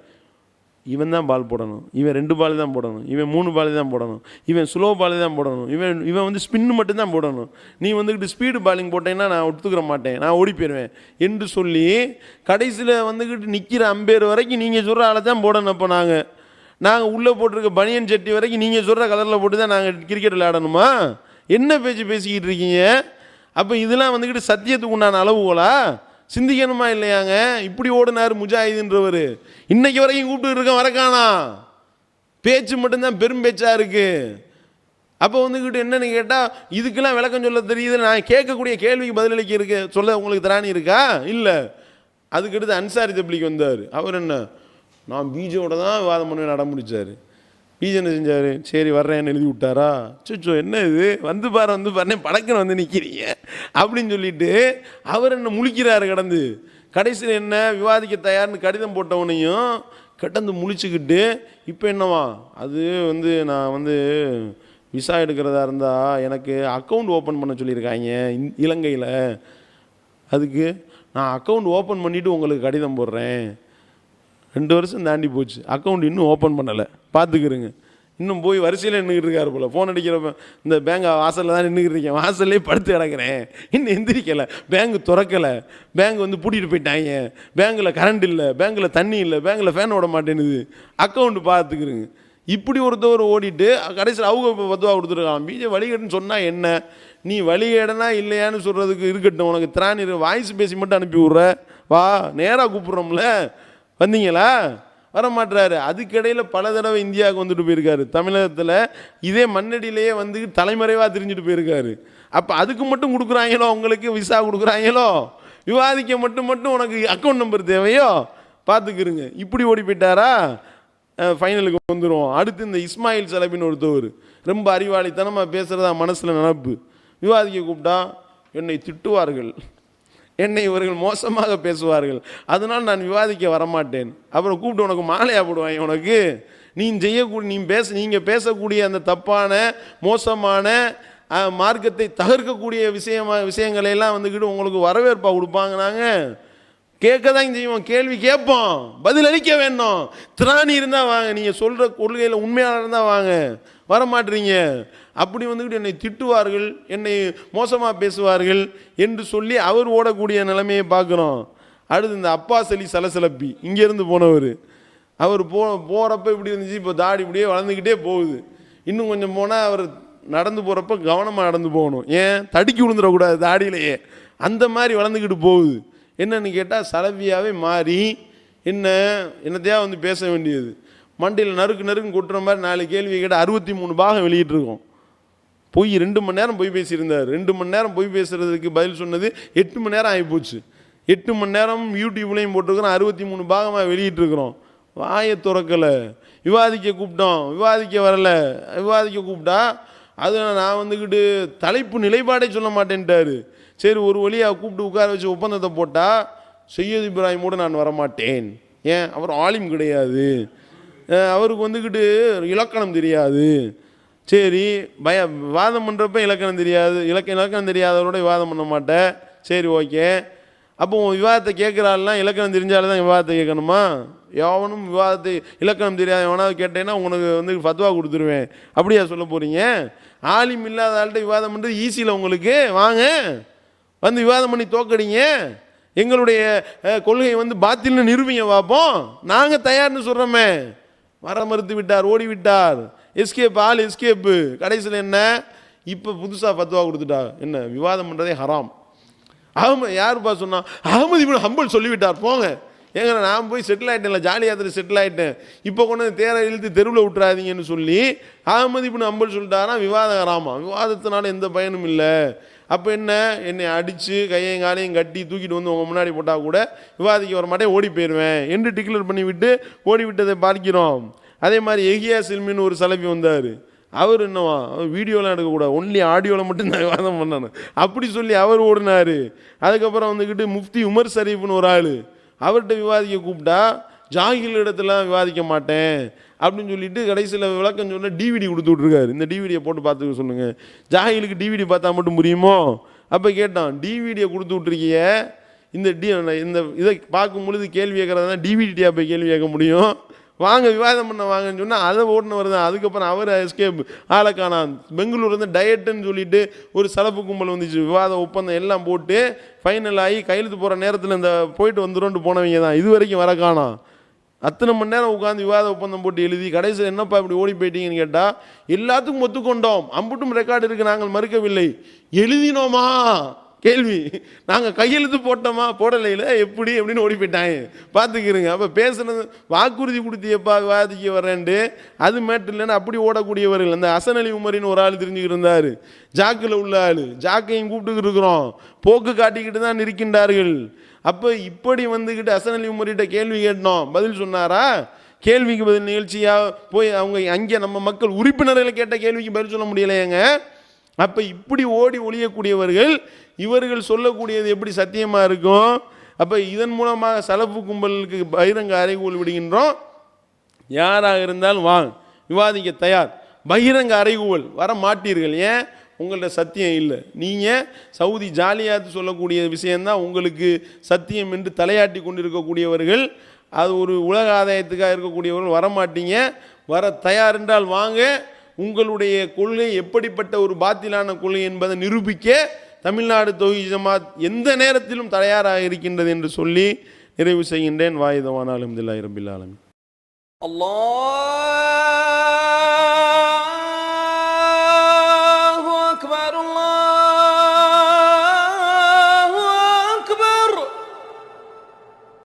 இவன் தான் பால் போடணும், இவன் 2 பால் தான் போடணும், இவன் 3 பால் தான் போடணும், இவன் ஸ்லோ பால் தான் போடணும், இவன் வந்து ஸ்பின்னு மட்டும்தான் போடணும், நீ வந்துக்கிட்டு ஸ்பீடு பாலிங் போட்டேன்னா நான் ஒத்துக்கிற மாட்டேன், நான் ஓடி போயிடுவேன் என்று சொல்லி கடைசியில் வந்துக்கிட்டு நிற்கிற அம்பேர் வரைக்கும் நீங்கள் சொல்கிற ஆளை தான் போடணும். அப்போ நாங்கள் உள்ளே போட்டிருக்க பனியன் சட்டி வரைக்கும் நீங்கள் சொல்கிற கலரில் போட்டு தான் நாங்கள் கிரிக்கெட் விளையாடணுமா? என்ன பேச்சு பேசிக்கிட்டு இருக்கீங்க? அப்போ இதெல்லாம் வந்துக்கிட்டு சத்தியத்துக்கு உண்டான அளவுகளா? சிந்திக்கணுமா இல்லையாங்க? இப்படி ஓடினார் முஜாஹிதுன்றவர். இன்னைக்கு வரைக்கும் கூப்பிட்டு இருக்க வரக்கானா, பேச்சு மட்டும்தான் பெரும் பேச்சாக இருக்கு. அப்போ வந்துக்கிட்டு என்னன்னு கேட்டால் இதுக்கெல்லாம் விளக்கம் சொல்ல தெரியுது. நான் கேட்கக்கூடிய கேள்விக்கு பதிலளிக்க சொல்ல உங்களுக்கு திராணி இருக்கா? இல்லை. அதுக்கடுத்து அன்சாரி தப்லீக் வந்தார். அவர் என்ன, நான் பீஜோட தான் விவாதம் பண்ணுவேன் நட முடிச்சார். பீஜ் என்ன செஞ்சார்? சரி வர்றேன்னு எழுதி விட்டாரா? சுச்சோ என்ன இது, வந்து பாரு படக்குன்னு வந்து நிற்கிறீங்க அப்படின்னு சொல்லிட்டு அவர் என்ன முழிக்கிறாரு கடந்து. கடைசியில் என்ன, விவாதிக்க தயார்னு கடிதம் போட்டவனையும் கடந்து முழிச்சுக்கிட்டு இப்போ என்னவா, அது வந்து நான் வந்து விசா எடுக்கிறதா இருந்தால் எனக்கு அக்கௌண்ட் ஓப்பன் பண்ண சொல்லியிருக்காங்க இலங்கையில், அதுக்கு நான் அக்கௌண்ட் ஓப்பன் பண்ணிவிட்டு உங்களுக்கு கடிதம் போடுறேன். 2 வருஷம் தாண்டி போச்சு, அக்கௌண்ட் இன்னும் ஓப்பன் பண்ணலை, பார்த்துக்கிறேங்க. இன்னும் போய் வரிசையில் நின்றுக்கிட்டு இருக்காரு போல். ஃபோன் அடிக்கிறப்ப இந்த பேங்க் வாசலில் தான் நின்றுக்கிட்டு இருக்கேன், வாசல்லே படுத்து கிடக்கிறேன், இன்னும் எந்திரிக்கலை, பேங்க் திறக்கலை, பேங்க் வந்து பூட்டிகிட்டு போயிட்டாங்க, பேங்கில் கரண்ட் இல்லை, பேங்கில் தண்ணி இல்லை, பேங்கில் ஃபேன் ஓட மாட்டேனுது, அக்கௌண்ட்டு பார்த்துக்கிறேங்க. இப்படி ஒருத்தவர் ஓடிட்டு கடைசியில் அவங்க இப்போ 10 ரூபா கொடுத்துருக்கான். பீஜை வழிகேடுன்னு சொன்னால் என்ன, நீ வழிகேடனா இல்லையான்னு சொல்கிறதுக்கு இருக்கட்டும், உனக்கு திராணி வாய்ஸ் பேசி மட்டும் அனுப்பி விட்ற, வா நேராக கூப்பிட்றோம்ல, வந்தீங்களா? வர மாட்டுறாரு. அதுக்கிடையில் பல தடவை இந்தியாவுக்கு வந்துட்டு போயிருக்காரு. தமிழகத்தில் இதே மண்ணடியிலேயே வந்து தலைமறைவாக தெரிஞ்சுட்டு போயிருக்காரு. அப்போ அதுக்கு மட்டும் கொடுக்குறாங்களோ, உங்களுக்கு விசா கொடுக்குறாங்களோ, விவாதிக்க மட்டும் உனக்கு அக்கௌண்ட் நம்பர் தேவையோ, பார்த்துக்கிறங்க. இப்படி ஓடி போயிட்டாரா? ஃபைனலுக்கு வந்துடும். அடுத்து இந்த இஸ்மாயில் சலபின்னு ஒருத்தவர் ரொம்ப அறிவாளித்தனமாக பேசுகிறதா மனசில் நினப்பு. விவாதிக்க கூப்பிட்டா என்னை திட்டுவார்கள், என்னை இவர்கள் மோசமாக பேசுவார்கள், அதனால் நான் விவாதிக்க வரமாட்டேன். அப்புறம் கூப்பிட்டு உனக்கு மாலையாக போடுவாங்க, உனக்கு நீங்கள் பேசக்கூடிய அந்த தப்பான மோசமான மார்க்கத்தை தகர்க்கக்கூடிய விஷயங்களையெல்லாம் வந்துக்கிட்டு உங்களுக்கு வரவேற்பாக கொடுப்பாங்க. நாங்கள் கேட்க தான் செய்வோம், கேள்வி கேட்போம், பதில் அளிக்க வேண்டும். திராணி இருந்தால் வாங்க, நீங்கள் சொல்கிற கொள்கையில் உண்மையாக இருந்தால் வாங்க, வரமாட்டீங்க. அப்படி வந்துக்கிட்டு என்னை திட்டுவார்கள், என்னை மோசமாக பேசுவார்கள் என்று சொல்லி அவர் ஓடக்கூடிய நிலைமையை பார்க்குறோம். அடுத்து இந்த அப்பாஸ் அலி சலசலப்பி இங்கேருந்து போனவர், அவர் போகிறப்ப இப்படி இருந்துச்சு, இப்போ தாடி இப்படியே வளர்ந்துக்கிட்டே போகுது. இன்னும் கொஞ்சம் போனால் அவர் நடந்து போகிறப்ப கவனமாக நடந்து போகணும், ஏன் தடுக்கி விழுந்துடக்கூடாது தாடியிலேயே, அந்த மாதிரி வளர்ந்துக்கிட்டு போகுது. என்னன்னு கேட்டால் சலவியாவே மாறி என்னத்தையா வந்து பேச வேண்டியது, மண்டியில் நறுக்குன்னு கொட்டுற மாதிரி 4 கேள்வி கேட்டால் 63 பாகம் வெளியிட்டிருக்கோம். 2 மணி நேரம் போய் பேசியிருந்தார். 2 மணி நேரம் போய் பேசுகிறதுக்கு பதில் சொன்னது 8 மணி நேரம் ஆகிப்போச்சு. 8 மணி நேரம் யூடியூப்லேயும் போட்டிருக்கிறோம், 63 பாகமாக வெளியிட்டிருக்கிறோம். வாயை திறக்கலை. விவாதிக்க கூப்பிட்டோம், விவாதிக்க வரலை. விவாதிக்க கூப்பிட்டா அது நான் வந்துக்கிட்டு தலைப்பு நிலைப்பாடே சொல்ல மாட்டேன்ட்டார். சரி ஒரு வழியாக கூப்பிட்டு உட்கார வச்சு ஒப்பந்தத்தை போட்டால் சையது இப்ராஹிமோடு நான் வரமாட்டேன். ஏன், அவர் ஆலிம் கிடையாது, அவருக்கு வந்துக்கிட்டு இலக்கணம் தெரியாது. சரி வாதம் பண்ணுறப்ப இலக்கணம் தெரியாது, இலக்கணம் தெரியாதவரோட விவாதம் பண்ண மாட்டேன். சரி ஓகே. அப்போ விவாதத்தை கேட்குறாள்லாம் இலக்கணம் தெரிஞ்சாலும் தான் விவாதத்தை கேட்கணுமா? எவனும் விவாதத்தை இலக்கணம் தெரியாது எவனாவது கேட்டேன்னா உனக்கு வந்து ஃபத்வா கொடுத்துருவேன், அப்படியா சொல்ல போகிறீங்க? ஆலிம் இல்லாத ஆள்கிட்ட விவாதம் பண்ணுறது ஈஸியில் உங்களுக்கு, வாங்க வந்து விவாதம் பண்ணி தோக்கடிங்க, எங்களுடைய கொள்கையை வந்து பாத்தில்னு நிரூபிங்க பார்ப்போம், நாங்கள் தயார்னு சொல்கிறோமே. வர மறுத்து விட்டார், ஓடி விட்டார், எஸ்கேப், ஆள் எஸ்கேப்பு. கடைசியில் என்ன, இப்போ புதுசாக ஃபத்வா கொடுத்துட்டா, என்ன விவாதம் பண்ணுறதே ஹராம். யாருப்பா சொன்னா? அஹமது இப்னு ஹம்பல் சொல்லிவிட்டார், போங்க. ஏங்க நான் போய் செட்டில் ஆகிட்டேன்ல, ஜாலியாக செட்டில் ஆகிட்டேன், இப்போ கொண்டு தேரை இழுத்து தெருவில் விட்டுறாதீங்கன்னு சொல்லி அஹமது இப்னு ஹம்பல் சொல்லிட்டாரா விவாதம் ஹராமா? விவாதத்தினால எந்த பயனும் இல்லை. அப்போ என்னை அடித்து கையையும் காலையும் கட்டி தூக்கிட்டு வந்து உங்கள் முன்னாடி போட்டால் கூட விவாதிக்க வர மாட்டேன், ஓடி போயிடுவேன் என்று டிக்ளேர் பண்ணி விட்டு ஓடி விட்டதை பார்க்கிறோம். அதே மாதிரி எஹியா சில்மின்னு ஒரு சலபி வந்தார். அவர் என்னவா, வீடியோலாம் எடுக்கக்கூடாது, ஒன்லி ஆடியோவில் மட்டும்தான் விவாதம் பண்ணணும் அப்படி சொல்லி அவர் ஓடினார். அதுக்கப்புறம் வந்துக்கிட்டு முஃப்தி உமர் ஷரீஃப்னு ஒரு ஆள், அவர்கிட்ட விவாதிக்க கூப்பிட்டா ஜாகில் இடத்துலாம் விவாதிக்க மாட்டேன் அப்படின்னு சொல்லிட்டு கடைசியில் விளக்கம் சொல்ல டிவிடி கொடுத்து விட்ருக்காரு. இந்த டிவிடியை போட்டு பார்த்துக்க சொல்லுங்கள். ஜாகிலுக்கு டிவிடி பார்த்தா மட்டும் புரியுமோ? அப்போ கேட்டோம், டிவிடியை கொடுத்து விட்ருக்கிய, இந்த இதை பார்க்கும் பொழுது கேள்வி கேட்குறதுனா டிவிடியா போய் கேள்வி கேட்க முடியும்? வாங்க விவாதம் பண்ண வாங்கன்னு சொன்னால் அதை ஓட்டுனவர் தான். அதுக்கப்புறம் அவர் எஸ்கேப் ஆளக்கானான். பெங்களூர்லேருந்து டயட்டுன்னு சொல்லிட்டு ஒரு சலப்பு கும்பல் வந்துச்சு, விவாத ஒப்பந்தம் எல்லாம் போட்டு ஃபைனல் ஆகி கையெழுத்து போகிற நேரத்தில் இந்த போயிட்டு வந்துடும்ட்டு போனவங்க தான் இது வரைக்கும் வர காணோம். அத்தனை மணி நேரம் உட்காந்து விவாத ஒப்பந்தம் போட்டு எழுதி கடைசியில் என்னப்பா இப்படி ஓடி போயிட்டீங்கன்னு கேட்டால், எல்லாத்துக்கும் ஒத்துக்கொண்டோம், அம்புட்டும் ரெக்கார்டு இருக்குது, நாங்கள் மறுக்கவில்லை, எழுதினோமா கேள்வி, நாங்கள் கையெழுத்து போட்டோமா போடலையில் எப்படி அப்படின்னு ஓடி போயிட்டாங்க. பார்த்துக்கிறங்க. அப்போ பேசுனது வாக்குறுதி கொடுத்தியப்பா விவாதிக்க வரேன்ட்டு அது மேட்டு இல்லைன்னு அப்படி ஓடக்கூடியவர்கள். அந்த ஹசன் அலி உமரின்னு ஒரு ஆள் தெரிஞ்சுக்கிட்டு இருந்தார், ஜாக்கில் உள்ள ஆள். ஜாக்கையும் கூப்பிட்டுக்கிட்டு இருக்கிறோம், போக்கு காட்டிக்கிட்டு தான் இருக்கின்றார்கள். அப்போ இப்படி வந்துக்கிட்டு ஹசன் அலி உமரிட்ட கேள்வி கேட்டோம், பதில் சொன்னாரா? கேள்விக்கு பதில் நிகழ்ச்சியாக போய் அவங்க அங்கே நம்ம மக்கள் உறுப்பினர்களை கேட்ட கேள்விக்கு பதில் சொல்ல முடியலையேங்க. அப்போ இப்படி ஓடி ஒழியக்கூடியவர்கள் இவர்கள் சொல்லக்கூடியது எப்படி சத்தியமாக இருக்கும்? அப்போ இதன் மூலமாக சலப்பு கும்பலுக்கு பகிரங்க அறைகூவல் விடுகின்றோம். யாராக இருந்தாலும் வாங்க விவாதிக்க தயார். பகிரங்க அறைகூவல் வர மாட்டீர்கள். ஏன்? உங்கள்ட்ட சத்தியம் இல்லை. நீங்கள் சவுதி ஜாலியாத்து சொல்லக்கூடிய விஷயந்தான் உங்களுக்கு சத்தியம் என்று தலையாட்டி கொண்டிருக்கக்கூடியவர்கள், அது ஒரு உலக ஆதாயத்துக்காக இருக்கக்கூடியவர்கள் வரமாட்டீங்க. வர தயார் என்றால் வாங்க. உங்களுடைய கொள்கை எப்படிப்பட்ட ஒரு பாத்திலான கொள்கை என்பதை நிரூபிக்க தமிழ்நாடு தௌஹீத் ஜமாத் எந்த நேரத்திலும் தயாராக இருக்கின்றது என்று சொல்லி நிறைவு செய்கின்றேன். வாயிதவான அல்ஹம்துலில்லாஹி ரப்பில் ஆலமீன். அல்லாஹ்